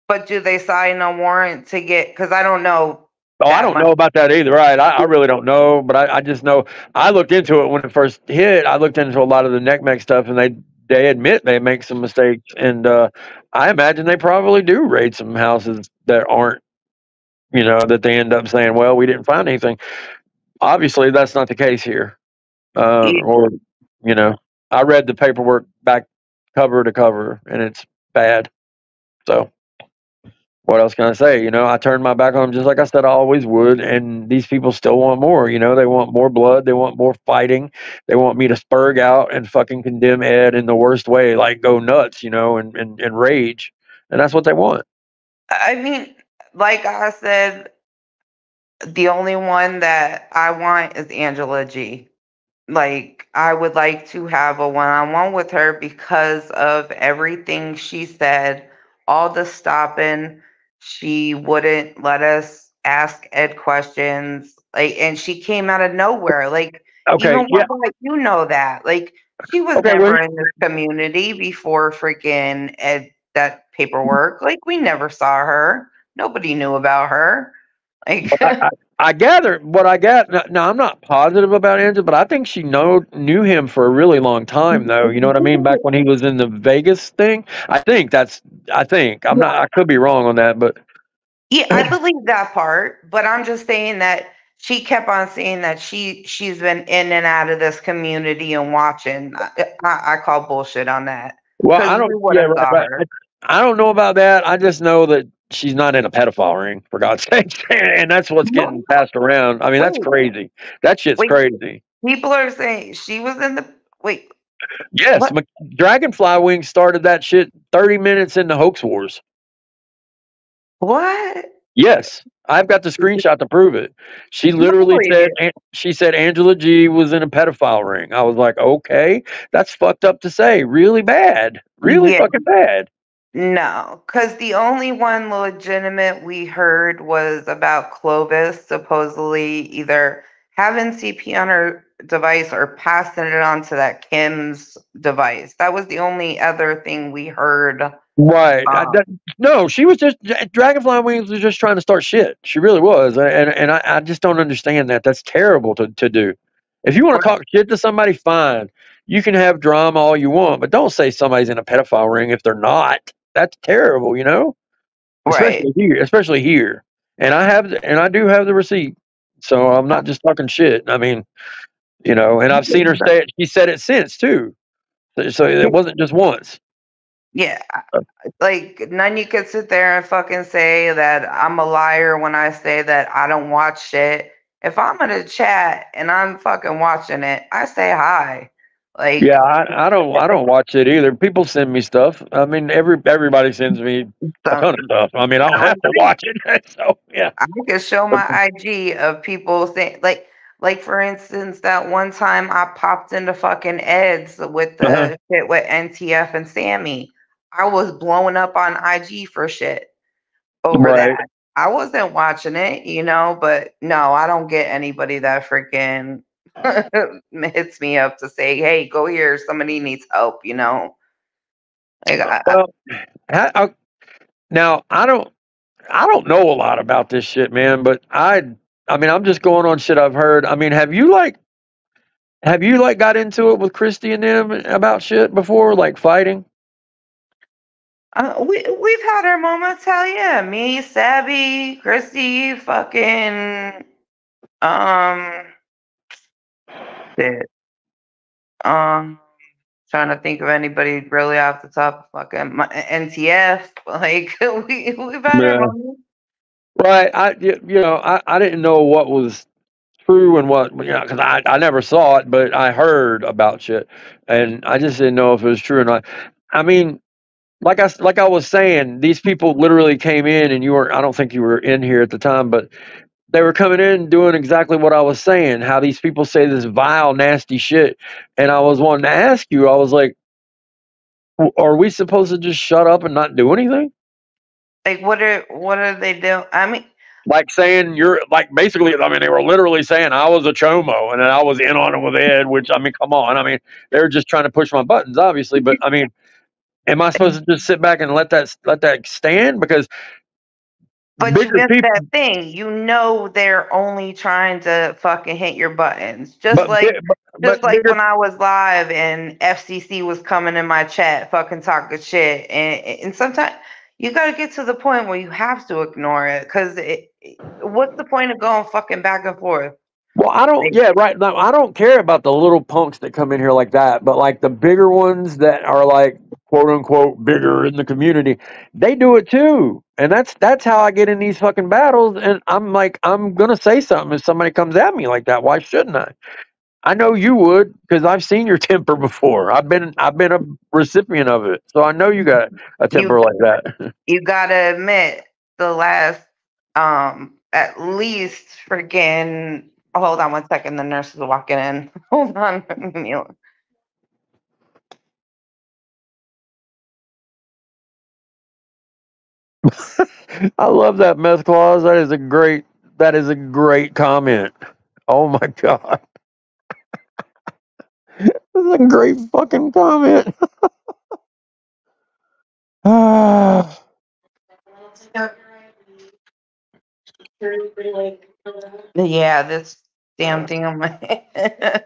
but do they sign a warrant to get? Because I don't know I that don't much. know about that either, right? I really don't know, but I just know I looked into it when it first hit. I looked into a lot of the neck stuff, and they admit they make some mistakes, and I imagine they probably do raid some houses that aren't, that they end up saying, well, we didn't find anything. Obviously, that's not the case here. Yeah. Or, I read the paperwork back cover to cover, and it's bad. So, what else can I say? I turned my back on them just like I said I always would, and these people still want more. They want more blood, they want more fighting, they want me to spurg out and fucking condemn Ed in the worst way, like go nuts, and rage, and that's what they want. I mean, like I said, the only one that I want is Angela G. Like, I would like to have a one-on-one with her because of everything she said, all the stopping. She wouldn't let us ask Ed questions. Like, and she came out of nowhere. Like, Okay, even yeah, Warbot, you know that. Like, she was okay, well, never in this community before freaking Ed that paperwork. Like, we never saw her. Nobody knew about her. Like, I gather what I got. Now, I'm not positive about Angela, but I think she knew him for a really long time, though. You know what I mean? Back when he was in the Vegas thing, I think I'm not. I could be wrong on that, but yeah, I believe that part, but I'm just saying that she kept on saying that she's been in and out of this community and watching. I call bullshit on that well, because I we don't. would Yeah, have right, saw right. her. I don't know about that. I just know that she's not in a pedophile ring, for God's sake, and that's what's getting No, passed around. I mean, that's wait, crazy. That shit's wait. crazy. People are saying she was in the wait. Yes, What? Dragonfly Wing started that shit 30 minutes into Hoax Wars. What? Yes, I've got the screenshot to prove it. She literally Really? she said Angela G was in a pedophile ring. I was like, okay, that's fucked up to say. Really bad. Really Yeah. fucking bad. No, because the only one legitimate we heard was about Clovis supposedly either having CP on her device or passing it on to that Kim's device. That was the only other thing we heard. Right. No, she was just Dragonfly Wings was just trying to start shit. She really was, and I just don't understand that. That's terrible to do. If you want to talk shit to somebody, fine. You can have drama all you want, but don't say somebody's in a pedophile ring if they're not. That's terrible, Right. Especially here. And I do have the receipt, so I'm not just talking shit. I mean, and I've seen her say it. She said it since too, so it wasn't just once. Yeah. Like, none you could sit there and fucking say that I'm a liar when I say that I don't watch shit. If I'm in a chat and I'm fucking watching it, I say hi. Yeah, Like, I don't watch it either. People send me stuff. I mean, everybody sends me a ton of some, stuff. I mean, I don't have to watch it. So yeah. I could show my IG of people saying like for instance, that one time I popped into fucking Ed's with Uh-huh. the shit with NTF and Sammy. I was blowing up on IG for shit over that. Right. I wasn't watching it, but no, I don't get anybody that freaking hits me up to say, "Hey, go here. Somebody needs help." Like, Well, now I don't know a lot about this shit, man. But I mean, I'm just going on shit I've heard. I mean, have you like got into it with Christy and them about shit before, like fighting? we've had our moments. Hell yeah, me, Sabby, Christy, fucking um, shit. Trying to think of anybody really off the top of fucking NTF. Like we've had our Yeah. moments. Right. I didn't know what was true and what, because I never saw it, but I heard about shit, and I just didn't know if it was true or not. I mean, like I was saying, these people literally came in, and I don't think you were in here at the time, but they were coming in doing exactly what I was saying. How these people say this vile, nasty shit, and I was wanting to ask you. I was like, are we supposed to just shut up and not do anything? Like what are they doing? I mean, Like saying you're like basically, I mean, they were literally saying I was a chomo and then I was in on it with Ed, which I mean, come on. I mean, they were just trying to push my buttons, obviously, but I mean, Am I supposed to just sit back and let that stand? Because But you bigger missed people, that thing. You know they're only trying to fucking hit your buttons. but Just like bigger. when I was live and FCC was coming in my chat fucking talking shit. And sometimes you got to get to the point where you have to ignore it because what's the point of going fucking back and forth? Well, I don't. Like, Yeah, right. No, I don't care about the little punks that come in here like that. But like the bigger ones that are like quote unquote bigger in the community, they do it too. And that's how I get in these fucking battles. And I'm like, I'm gonna say something if somebody comes at me like that. Why shouldn't I? I know you would because I've seen your temper before. I've been a recipient of it, so I know you got a you temper like that. you gotta admit the last at least freaking hold on one second, the nurse is walking in. Hold on. I love that meth clause. That is a great comment. Oh my god, that's a great fucking comment. Ah, Yeah, this damn thing on my head.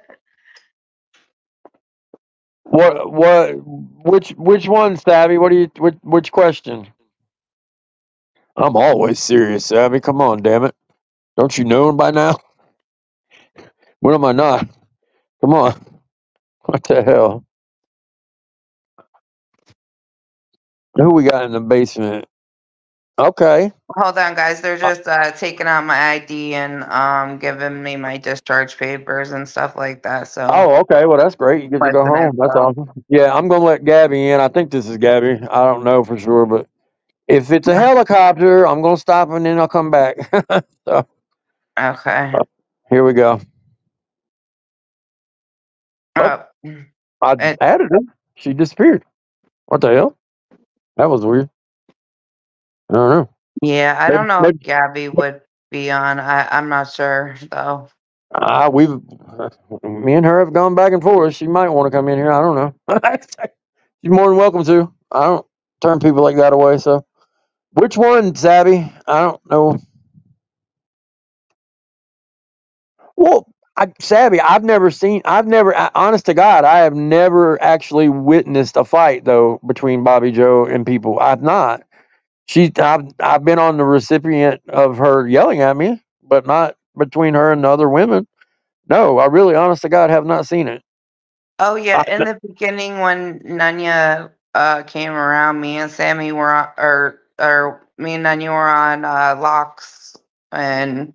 which one, Savvy? What do you which question? I'm always serious, Savvy. Come on, damn it. Don't you know by now? When am I not? Come on. What the hell? Who we got in the basement? Okay. Hold on, guys. They're just taking out my ID and giving me my discharge papers and stuff like that. So, Oh, okay. Well, that's great. You get to go question home. That's info. awesome. Yeah, I'm gonna let Gabby in. I think this is Gabby. I don't know for sure, but if it's a helicopter, I'm gonna stop and then I'll come back. So Okay. here we go. Oh, Oh, I it, added her. She disappeared. What the hell? That was weird. I don't know. yeah, I Maybe, don't know if maybe Gabby would be on. I'm not sure though. we've me and her have gone back and forth. She might want to come in here. I don't know. She's more than welcome to. I don't turn people like that away. So which one, Zabby? I don't know. Well, Savvy, honest to God, I have never actually witnessed a fight though between Bobby Joe and people. I've not. I've been on the recipient of her yelling at me, but not between her and the other women. No, I really, honest to God, have not seen it. Oh yeah, I, in the beginning when Nanya came around, me and Sammy were on, or me and Nanya were on locks and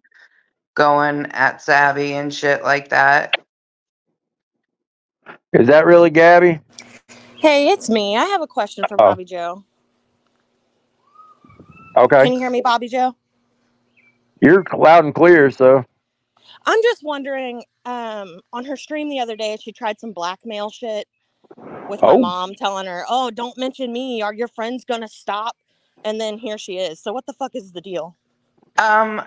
going at Savvy and shit like that. is that really Gabby? Hey, it's me. I have a question for Oh, Bobby Joe. okay. Can you hear me, Bobby Joe? You're loud and clear. So, I'm just wondering, on her stream the other day, she tried some blackmail shit with my oh, mom, telling her, oh, don't mention me. Are your friends going to stop? And then here she is. So what the fuck is the deal? Um,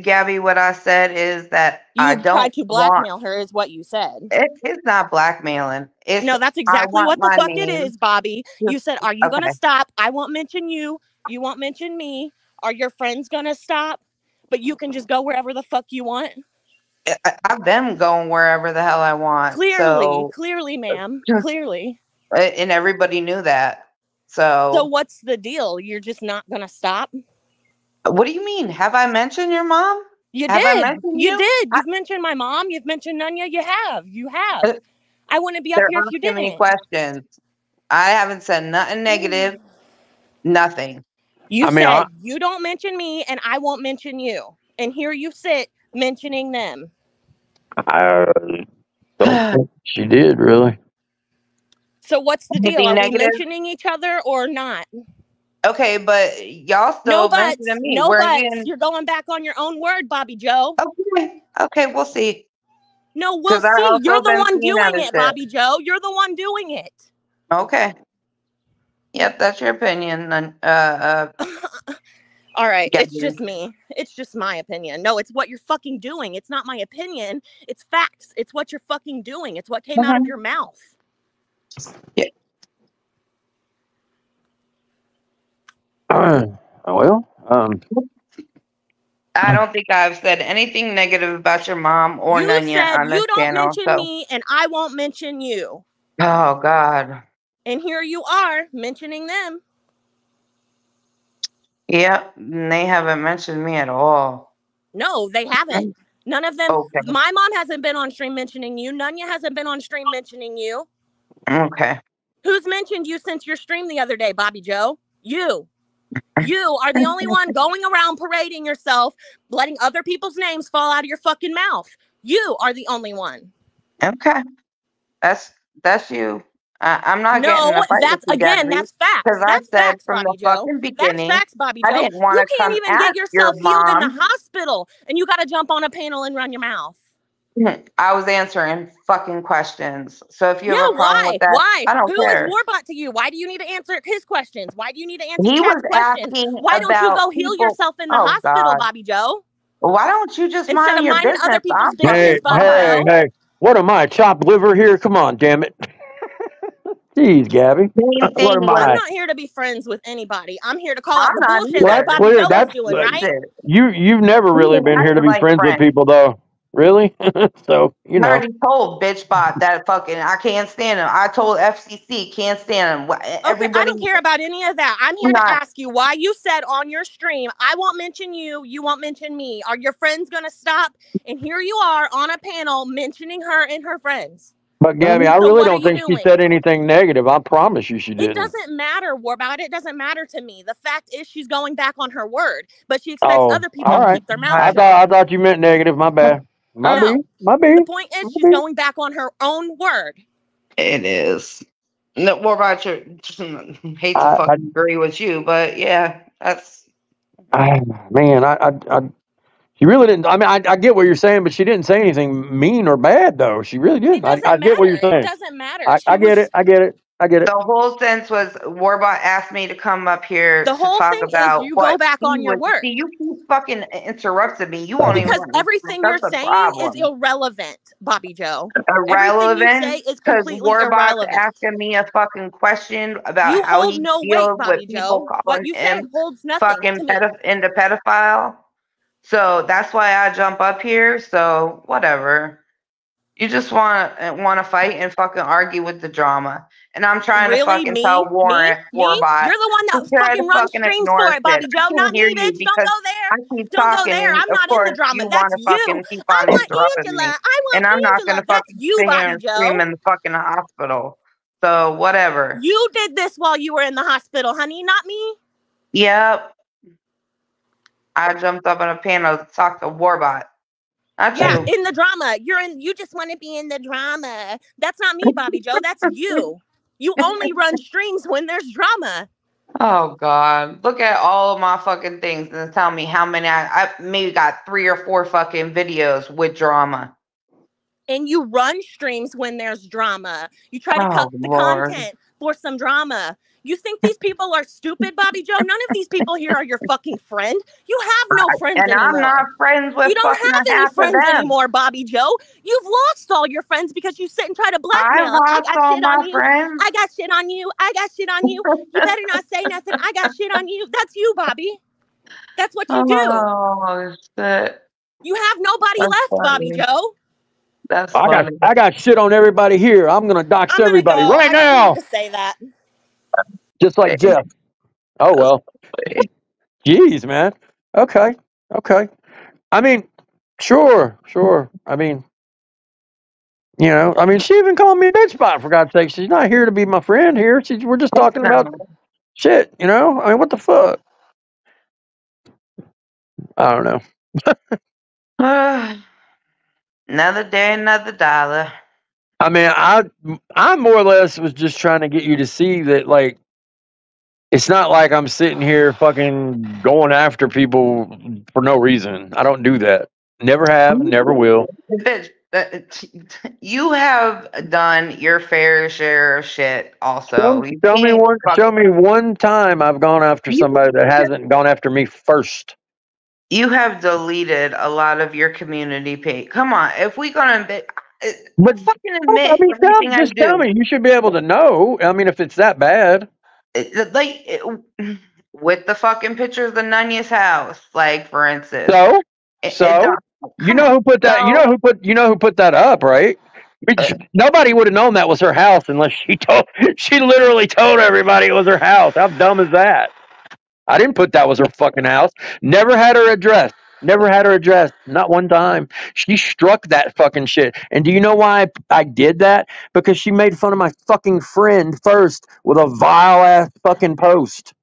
Gabby, what I said is that I You don't tried to want blackmail her is what you said. it's not blackmailing. It's No, that's I exactly want what the my fuck it name. is, Bobby. You said, are you going to Okay. stop? I won't mention you. You won't mention me. Are your friends going to stop? But you can just go wherever the fuck you want. I've been going wherever the hell I want. So Clearly, ma'am. Clearly. and everybody knew that. So So what's the deal? You're just not going to stop? what do you mean? Have I mentioned your mom? You Have I did. mentioned You you? did. You've mentioned my mom. You've mentioned Nunya. You have. You have. I wouldn't be up They're here if you asking me didn't. questions. I haven't said nothing negative. Nothing. You I mean, said you don't mention me and I won't mention you. And here you sit mentioning them. I don't think she did really. So what's the deal? Anything Are we negative? mentioning each other or not? Okay, but y'all No still buts. mentioning me. No We're buts. getting You're going back on your own word, Bobby Joe. okay. Okay, we'll see. No, we'll Because I see. You're also the been one seeing doing other it, shit. Bobby Joe. You're the one doing it. Okay. Yep, that's your opinion. All right, it's Gabby. just me. It's just my opinion. No, it's what you're fucking doing. It's not my opinion. It's facts. It's what you're fucking doing. It's what came out of your mouth. Yeah. Well, I don't think I've said anything negative about your mom or You Nunya said on this you don't channel. mention So, me and I won't mention you. oh God. And here you are mentioning them. Yep, they haven't mentioned me at all. No, they haven't. None of them. Okay. My mom hasn't been on stream mentioning you. Nunya hasn't been on stream mentioning you. Okay. Who's mentioned you since your stream the other day, Bobby Joe? You. You are the only one going around parading yourself, letting other people's names fall out of your fucking mouth. You are the only one. Okay. That's you. I'm not getting in No, a fight with that's you, again, Gabby, that's facts. because I That's said facts, from the Bobby Joe. fucking That's beginning facts, Bobby I Joe. didn't want You to can't come even ask get your yourself healed in the mom. hospital, and you got to jump on a panel and run your mouth. I was answering fucking questions. So if you Yeah, have a problem with why? that, Why? I don't Who is care. Warbot to you? Why do you need to answer his questions? Why do you need to answer He was Cat's questions? asking Why don't you about go heal people. yourself in the Oh hospital, God. Bobby Joe? Why don't you just Instead mind of your minding other business? people's I'm business, fucking Bobby fine. Joe. What am I, chopped liver here? Come on, damn it. Jeez, Gabby. Same What thing am I'm I? not here to be friends with anybody. I'm here to call I'm out the not bullshit Well, that that's either. Bobby clear. Joe is That's doing, right? you've never We really didn't been act here to be like friends with friends. people, though. Really? So I already told BitchBot that fucking I can't stand him. I told FCC can't stand him. Okay, I Everybody, don't care about any of that. I'm here to not. ask you why you said on your stream, I won't mention you, you won't mention me. Are your friends going to stop? And here you are on a panel mentioning her and her friends. But Gabby, I So really what are don't you think she doing? said anything negative. I promise you she It didn't. doesn't matter, Warbot. It doesn't matter to me. The fact is she's going back on her word, but she expects Oh, other people all to right. keep their mouth I shut. thought you meant negative. My bad. Uh, No. My The B. point is she's going back on her own word. It is. No, what about your? Hate to I, fucking agree with you, but yeah, that's. man, she really didn't. I mean, I get what you're saying, but she didn't say anything mean or bad, though. She really didn't. It doesn't I get what matter. you're It saying. doesn't matter. I get it. I get it. I get it. The whole sense was Warbot asked me to come up here The to whole talk thing is about you go what back he on your was. word. See, you keep fucking interrupting me. You won't even Because let me finish. everything That's you're the saying is problem. irrelevant, Bobby Joe. Everything you say Irrelevant is because completely Warbot's irrelevant. asking me a fucking question about You how hold he no weight, deals with Bobby people Joe. What calling you said him holds nothing fucking to me. into pedophile. So that's why I jump up here. So whatever. You just want to fight and fucking argue with the drama. And I'm trying to Really? fucking tell Me? Warbot You're the one to that try to fucking runs fucking streams for ignore it, shit. Bobby I Joe. can't Not hear me, you bitch. Don't because go there. I keep Don't go talking, there. and I'm of not in the course drama. you That's want to you. fucking keep I on want interrupting Angela. me. I want And I'm not Angela. gonna That's fucking you, sit here Bobby and scream Joe. in the fucking hospital. So whatever. You did this while you were in the hospital, honey, not me. Yep. I jumped up on a panel to talk to Warbot. Not Yeah, you. in the drama. You just want to be in the drama. That's not me, Bobby Joe. That's you. You only run streams when there's drama. Oh God! Look at all of my fucking things and tell me how many I maybe got 3 or 4 fucking videos with drama. And you run streams when there's drama. You try to cut Oh the Lord! content for some drama. You think these people are stupid, Bobby Joe? None of these people here are your fucking friend. You have no friends And I'm not anymore. friends with You don't fucking have any half of friends them. anymore, Bobby Joe. You've lost all your friends because you sit and try to I've blackmail. I lost got all shit my on you. friends. I got shit on you. I got shit on you. You better not say nothing. I got shit on you. That's you, Bobby. That's what you do. Oh shit! You have nobody That's left, Bobby funny. Joe. That's funny. I got shit on everybody here. I'm gonna dox I'm gonna everybody go. right I just now, needed to say that. just like Jeff. Oh well. Jeez, man. Okay. I mean, sure. I mean, she even called me a bitch bot, for God's sake. She's not here to be my friend here. We're just talking about shit, I mean, what the fuck? I don't know. Another day, another dollar. I mean, I more or less was just trying to get you to see that, like, it's not like I'm sitting here fucking going after people for no reason. I don't do that. Never have, never will. Bitch, you have done your fair share of shit. Also, you Show me can't show me one time I've gone after You, somebody that hasn't gone after me first. you have deleted a lot of your community page. Come on, if we gonna But fucking I admit mean, everything I just tell do, me. You should be able to know. I mean, if it's that bad. like with the fucking pictures of Nunya's house, like for instance. So, It so don't- you come know on. who put that? You So, know who put that up, right? Nobody would have known that was her house unless she told. She literally told everybody it was her house. How dumb is that? I didn't put that was her fucking house. Never had her address. Never had her address. Not one time. She struck that fucking shit. And do you know why I did that? Because she made fun of my fucking friend first with a vile ass fucking post.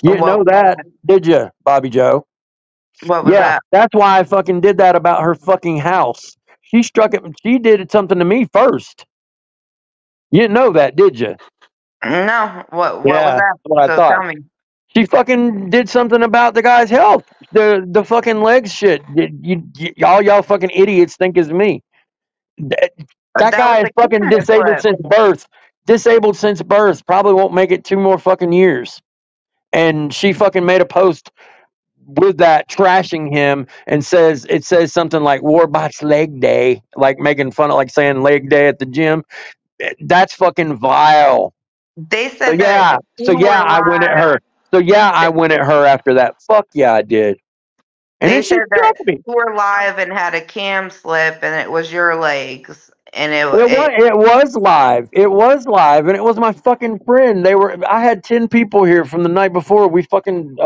You didn't know what? that, did you, Bobby Joe? What was Yeah, that? that's why I fucking did that about her fucking house. She struck it. She did something to me first. You didn't know that, did you? No. What was Yeah, that? that's what I So thought. tell me. She fucking did something about the guy's health. The fucking legs shit. All y'all fucking idiots think is me. That, that That was guy is the fucking camera disabled clip. since birth. Disabled since birth. Probably won't make it 2 more fucking years. And she fucking made a post with that trashing him and says something like Warbot's leg day, like making fun of, like saying leg day at the gym. That's fucking vile. They So said that yeah, so you yeah, were I went at live. her. So yeah, I went at her after that. Fuck yeah, I did. And They then she said that struck me. you were live and had a cam slip, and it was your legs, and It was live. It was live, and it was my fucking friend. I had 10 people here from the night before. We fucking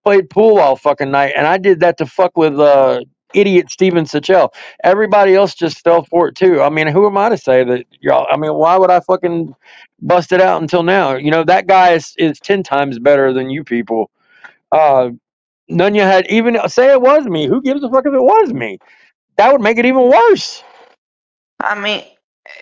played pool all fucking night, and I did that to fuck with idiot Steven Sachell. Everybody else just fell for it too. I mean, who am I to say that y'all? I mean, why would I fucking bust it out until now? You know, that guy is 10 times better than you people. None you had even say it was me. Who gives a fuck if it was me? That would make it even worse. I mean,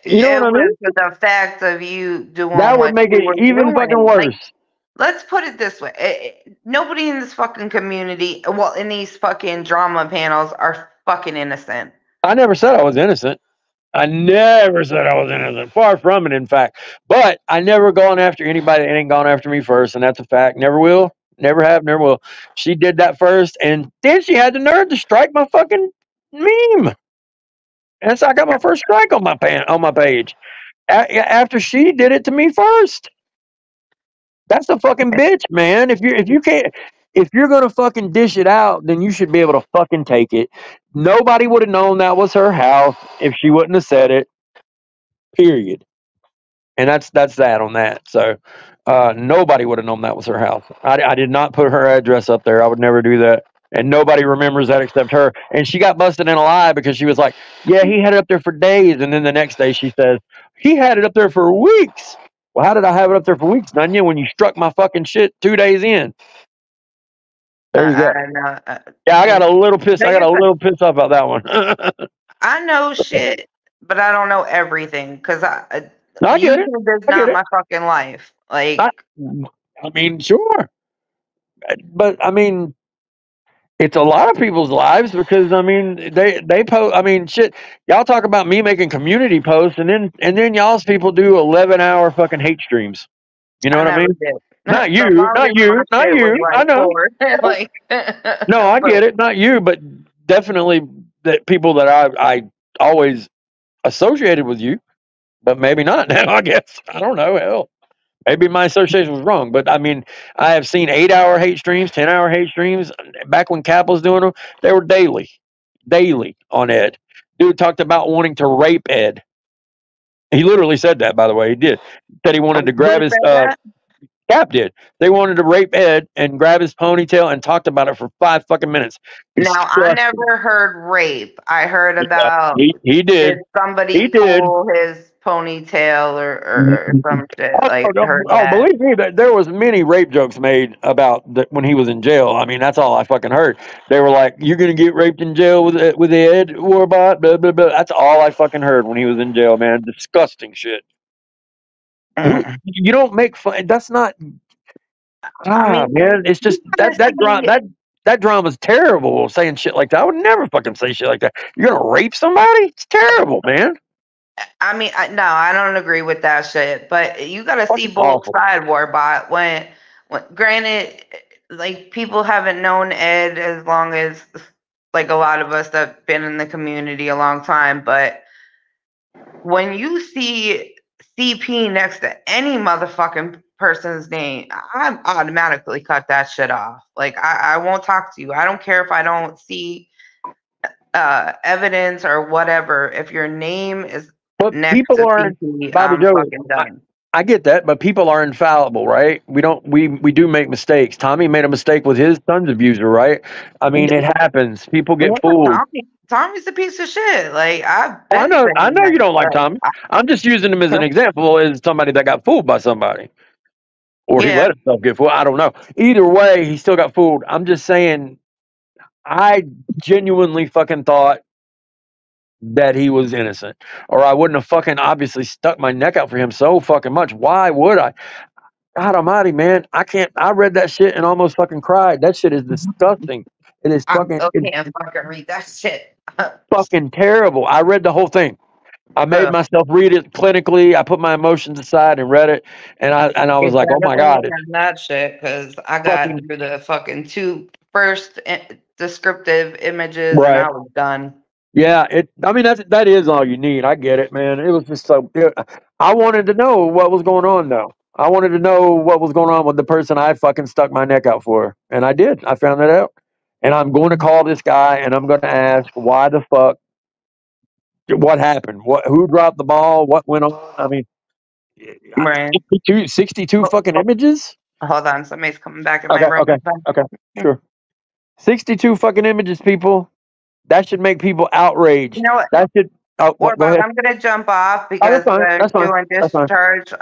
You know what it I mean? was the fact of you doing That would what make you it were even fucking doing. Like, worse. let's put it this way: nobody in this fucking community, well, in these fucking drama panels, are fucking innocent. I never said I was innocent. I never said I was innocent. Far from it, in fact. But I never gone after anybody that ain't gone after me first, and that's a fact. Never will. Never have. Never will. She did that first, and then she had the nerve to strike my fucking meme. And so I got my first strike on my page after she did it to me first. That's a fucking bitch, man. If you're gonna fucking dish it out, then you should be able to fucking take it. Nobody would have known that was her house if she wouldn't have said it. Period. And that's that on that. So nobody would have known that was her house. I did not put her address up there. I would never do that. And nobody remembers that except her. And she got busted in a lie because she was like, "Yeah, he had it up there for days," and then the next day she says, "He had it up there for weeks." Well, how did I have it up there for weeks, Nunya, when you struck my fucking shit 2 days in? There you go. I know. Yeah, I got a little pissed. I Like got I a said, little pissed off about that one. I know shit, but I don't know everything because I get it. YouTube is I get not it. my fucking life. I, Like, I mean, sure, but I mean, it's a lot of people's lives because I mean, they post. I mean, shit. Y'all talk about me making community posts, and then y'all's people do 11-hour fucking hate streams. You know I what I never mean? did. Not The you, not longest my you, not shit was you. I like know. 4. Like, No, I but get it. Not you, but definitely that people that I always associated with you, but maybe not now. I guess I don't know. Hell, maybe my association was wrong, but I mean, I have seen 8-hour hate streams, 10-hour hate streams. Back when Cap was doing them, they were daily on Ed. Dude talked about wanting to rape Ed. He literally said that, by the way. He did. Said he wanted to grab who his said that? Cap did. They wanted to rape Ed and grab his ponytail and talked about it for 5 fucking minutes. Now, I Disgusting. never heard rape. I heard Yeah, about he did did. He somebody did. pull his ponytail or some shit. Like, I heard that. Believe me, that there was many rape jokes made about when he was in jail. I mean, that's all I fucking heard. They were like, "You're gonna get raped in jail with Ed Warbot." Blah blah blah. That's all I fucking heard when he was in jail, man. Disgusting shit. Mm. You don't make fun. That's not. I mean, Man, it's just you gotta see. that drama's terrible. Saying shit like that, I would never fucking say shit like that. You're gonna rape somebody? It's terrible, man. I mean, no, I don't agree with that shit. But you gotta see Fucking both awful. sides, Warbot. When granted, like people haven't known Ed as long as like a lot of us that've been in the community a long time, but when you see CP next to any motherfucking person's name, I automatically cut that shit off. Like I won't talk to you. I don't care if I don't see evidence or whatever. If your name is But next people to aren't, CC, Bobby I'm Joe. fucking done. I get that, but people are infallible, right? We do make mistakes. Tommy made a mistake with his son's abuser, right? I mean, it happens. People get fooled. Tommy's a piece of shit. Like I've Oh, I been know saying that, you don't like but Tommy. I'm just using him as an example as somebody that got fooled by somebody. Or he yeah, let himself get fooled. I don't know. Either way, he still got fooled. I'm just saying, I genuinely fucking thought that he was innocent, or I wouldn't have fucking obviously stuck my neck out for him so fucking much. Why would I? God almighty, man. I can't. I read that shit and almost fucking cried. That shit is disgusting. It is I fucking, still it's can't fucking read that shit. fucking terrible. I read the whole thing. I made Ugh. myself read it clinically. I put my emotions aside and read it, and I was You like, oh better my god, believe it's in that shit, because I got fucking through the fucking two first descriptive images and right. I was done. Yeah, I mean, that is all you need. I get it, man. It was just so. I wanted to know what was going on, though. I wanted to know what was going on with the person I fucking stuck my neck out for, and I did. I found that out, and I'm going to call this guy, and I'm going to ask why the fuck, what happened, who dropped the ball, what went on. I mean, Right. 62 fucking images. Hold on, somebody's coming back in my Okay, room. okay, okay, sure. 62 fucking images, people. That should make people outraged. You know what? That should. Oh, go Warbot, ahead. I'm gonna jump off Oh, that's because fine. I'm That's fine. doing That's fine. discharge.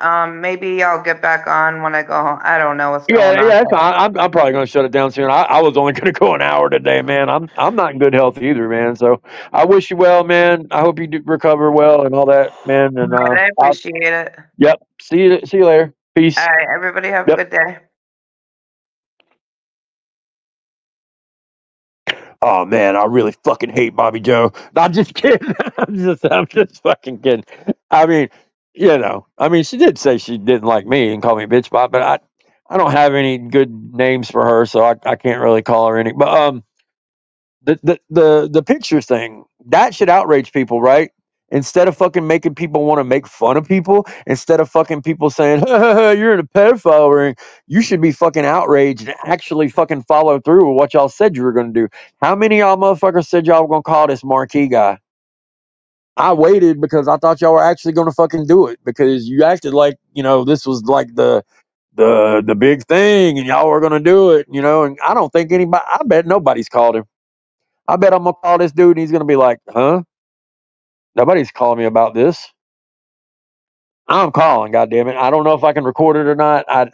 Maybe I'll get back on when I go home. I don't know what's Yeah, going on. yeah, that's fine. I'm probably going to shut it down soon. I was only going to go an hour today, man. I'm not in good health either, man. So I wish you well, man. I hope you do recover well and all that, man. And But I appreciate it. yep. See you later. Peace. All right, everybody have a Yep. good day. Oh man, I really fucking hate Bobby Joe. I'm just kidding. I'm just fucking kidding. I mean, she did say she didn't like me and call me bitch Bob, but I don't have any good names for her, so I can't really call her any. But the pictures thing that should outrage people, right? Instead of fucking making people want to make fun of people, instead of fucking people saying you're in a pedophile ring, you should be fucking outraged and actually fucking follow through with what y'all said you were going to do. How many of y'all motherfuckers said y'all were going to call this marquee guy? I waited because I thought y'all were actually going to fucking do it, because you acted like this was like the big thing and y'all were going to do it, and I don't think anybody. I bet nobody's called him. I bet I'm gonna call this dude and he's gonna be like, huh? Nobody's calling me about this. I'm calling, goddammit. I don't know if I can record it or not. I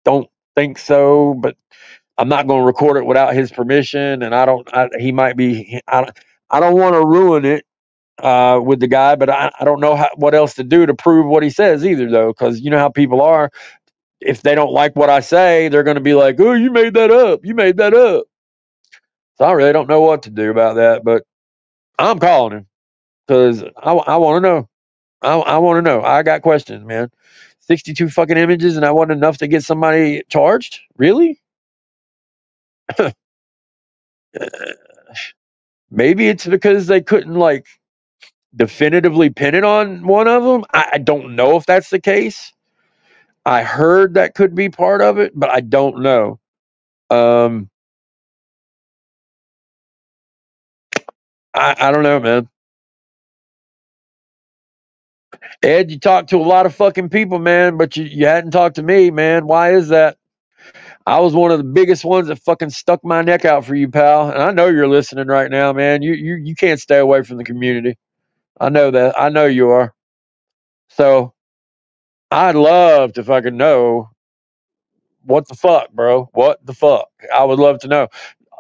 don't think so, but I'm not gonna record it without his permission. And he might be I don't want to ruin it with the guy, but I don't know what else to do to prove what he says either, though, because you know how people are. If they don't like what I say, they're gonna be like, oh, you made that up. You made that up. So I really don't know what to do about that, but I'm calling him. Because I want to know. I want to know. I got questions, man. 62 fucking images, and I wasn't enough to get somebody charged? Really? Maybe it's because they couldn't definitively pin it on one of them. I don't know if that's the case. I heard that could be part of it, but I don't know. I don't know, man. Ed, you talked to a lot of fucking people, man, but you hadn't talked to me, man. Why is that? I was one of the biggest ones that fucking stuck my neck out for you, pal. And I know you're listening right now, man. You can't stay away from the community. I know that. I know you are. So I'd love to fucking know what the fuck, bro. What the fuck? I would love to know.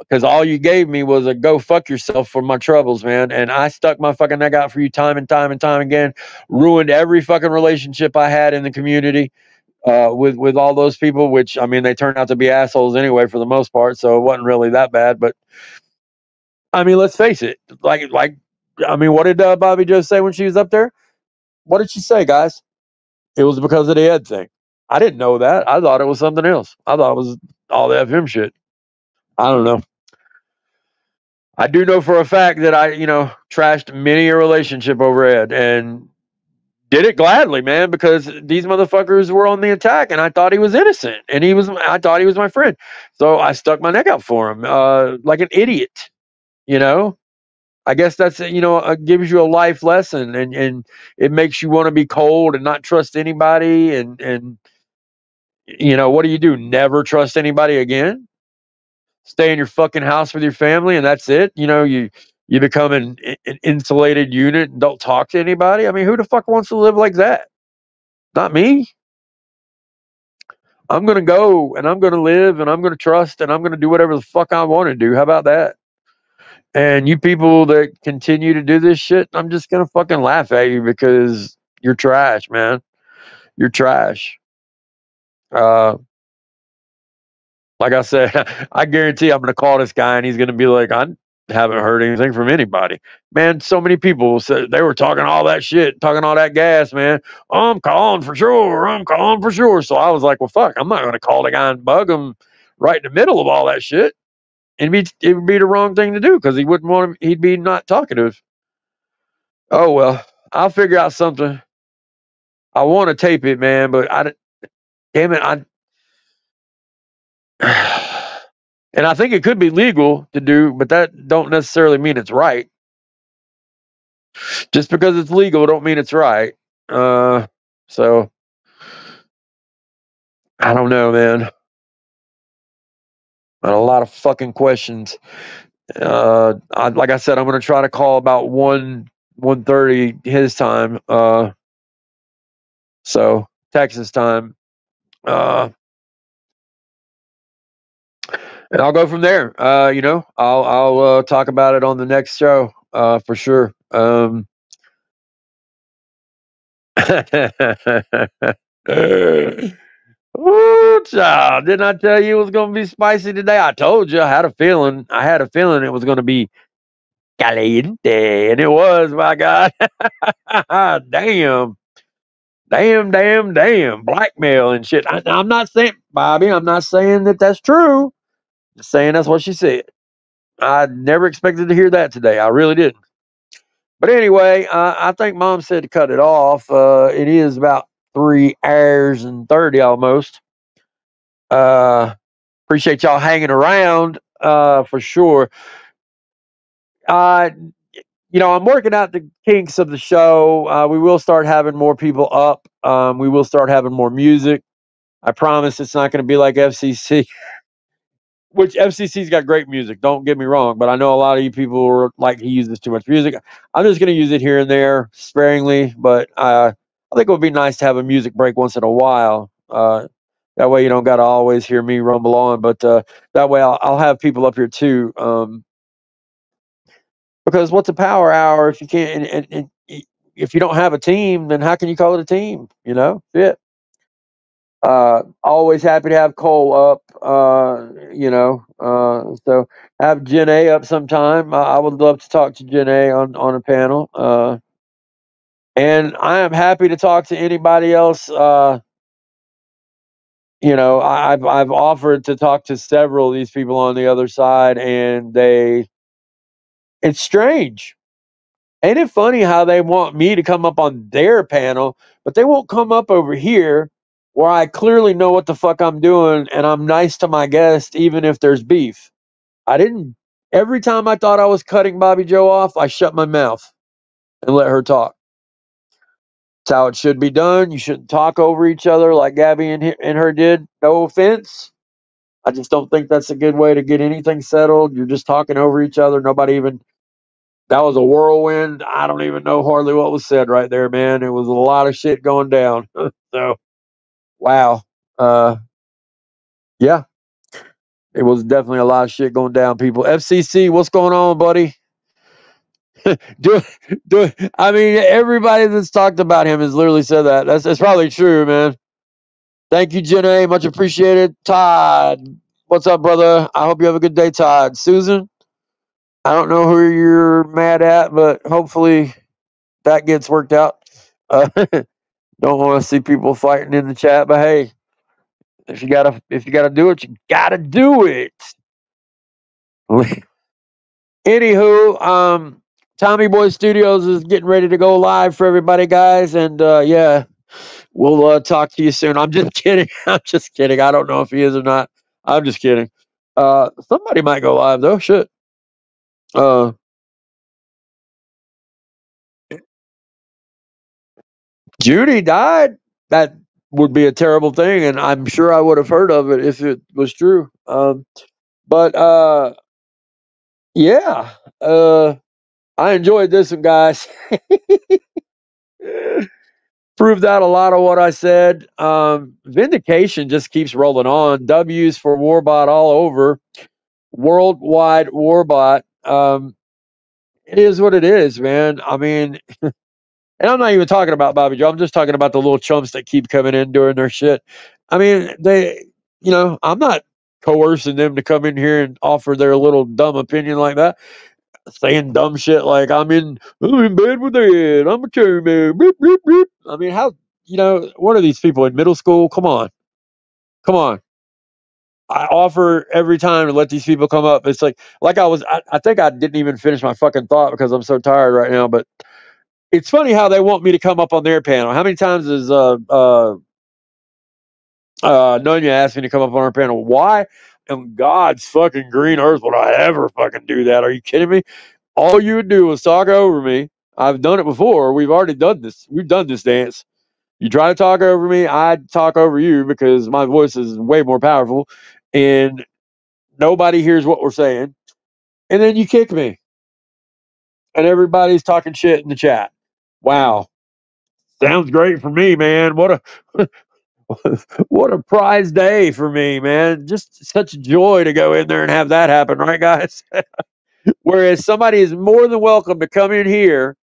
Because all you gave me was a go fuck yourself for my troubles, man. And I stuck my fucking neck out for you time and time and time again. Ruined every fucking relationship I had in the community. With all those people, which I mean, they turned out to be assholes anyway for the most part, so it wasn't really that bad. But I mean, let's face it. I mean, what did Bobby Joe say when she was up there? What did she say, guys? It was because of the Ed thing. I didn't know that. I thought it was something else. I thought it was all the FM shit. I don't know. I do know for a fact that I trashed many a relationship over Ed, and did it gladly, man, because these motherfuckers were on the attack, and I thought he was innocent, and I thought he was my friend, so I stuck my neck out for him, like an idiot, you know. I guess that's gives you a life lesson, and it makes you want to be cold and not trust anybody, and what do? Never trust anybody again. Stay in your fucking house with your family, and that's it. You become an insulated unit and don't talk to anybody. I mean, who the fuck wants to live like that? Not me. I'm going to go and I'm going to live and I'm going to trust and I'm going to do whatever the fuck I want to do. How about that? And you people that continue to do this shit, I'm just going to fucking laugh at you because you're trash, man. You're trash. Like I said, I guarantee I'm going to call this guy and he's going to be like, I haven't heard anything from anybody. Man, so many people said they were talking all that shit, talking all that gas, man. I'm calling for sure. I'm calling for sure. So I was like, well, fuck, I'm not going to call the guy and bug him right in the middle of all that shit. It would be the wrong thing to do because he wouldn't want him. He'd be not talkative. Oh, well, I'll figure out something. I want to tape it, man, but damn it, and I think it could be legal to do, but that don't necessarily mean it's right. Just because it's legal don't mean it's right. So I don't know, man. Got a lot of fucking questions. Like I said, I'm gonna try to call about 1:30 his time. So Texas time. And I'll go from there. I'll talk about it on the next show. For sure. Ooh, child. Didn't I tell you it was going to be spicy today? I told you. I had a feeling it was going to be caliente. And it was, my God. Damn. Damn. Blackmail and shit. I'm not saying, Bobby, I'm not saying that that's true. Just saying that's what she said. I never expected to hear that today. I really didn't. But anyway, I think Mom said to cut it off. It is about 3 hours and 30 almost. Appreciate y'all hanging around for sure. I'm working out the kinks of the show. We will start having more people up. We will start having more music. I promise it's not going to be like FCC. Which FCC's got great music, don't get me wrong, but I know a lot of you people are like, he uses too much music. I'm just going to use it here and there sparingly, but I think it would be nice to have a music break once in a while. That way you don't got to always hear me rumble on, but that way I'll have people up here too. Because what's a power hour if you can't, and if you don't have a team, then how can you call it a team? Shit. Always happy to have Cole up, so have Jen A up sometime. I would love to talk to Jen A on a panel. And I am happy to talk to anybody else. I've offered to talk to several of these people on the other side, and it's strange. Ain't it funny how they want me to come up on their panel, but they won't come up over here where I clearly know what the fuck I'm doing and I'm nice to my guest even if there's beef. Every time I thought I was cutting Bobby Joe off, I shut my mouth and let her talk. That's how it should be done. You shouldn't talk over each other like Gabby and her did. No offense. I just don't think that's a good way to get anything settled. You're just talking over each other. That was a whirlwind. I don't even know hardly what was said right there, man. It was a lot of shit going down. So, wow. Yeah, it was definitely a lot of shit going down, people. FCC, what's going on, buddy? I mean, everybody that's talked about him has literally said that. That's probably true, man. Thank you, Jenna. Much appreciated. Todd, what's up, brother? I hope you have a good day, Todd. Susan, I don't know who you're mad at, but hopefully that gets worked out. Don't want to see people fighting in the chat, but hey, if you gotta do it, you gotta do it. Anywho, Tommy Boy Studios is getting ready to go live for everybody, guys. And yeah, we'll talk to you soon. I'm just kidding. I'm just kidding. I don't know if he is or not. I'm just kidding. Somebody might go live though. Shit. Judy died. That would be a terrible thing, and I'm sure I would have heard of it if it was true. But yeah, I enjoyed this one, guys. Proved out a lot of what I said. Vindication just keeps rolling on. W's for Warbot all over. Worldwide Warbot. It is what it is, man. I mean, and I'm not even talking about Bobby Joe. I'm just talking about the little chumps that keep coming in doing their shit. I mean, I'm not coercing them to come in here and offer their little dumb opinion like that, saying dumb shit like I'm in bed with Ed. I'm a man. Beep, beep, beep. I mean, how what are these people in middle school? Come on, come on. I offer every time to let these people come up. It's like I think I didn't even finish my fucking thought because I'm so tired right now. But it's funny how they want me to come up on their panel. How many times has Nunya asked me to come up on her panel? Why in God's fucking green earth would I ever fucking do that? Are you kidding me? All you would do is talk over me. I've done it before. We've already done this. We've done this dance. You try to talk over me, I'd talk over you because my voice is way more powerful and nobody hears what we're saying. And then you kick me. And everybody's talking shit in the chat. Wow. Sounds great for me, man. What a what a prize day for me, man. Just such joy to go in there and have that happen, right, guys? Whereas somebody is more than welcome to come in here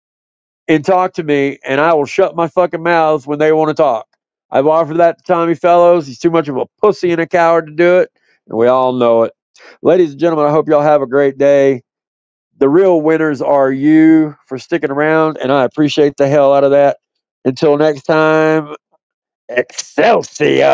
and talk to me, and I will shut my fucking mouth when they want to talk. I've offered that to Tommy Fellows. He's too much of a pussy and a coward to do it, and we all know it. Ladies and gentlemen, I hope y'all have a great day. The real winners are you for sticking around, and I appreciate the hell out of that. Until next time, Excelsior!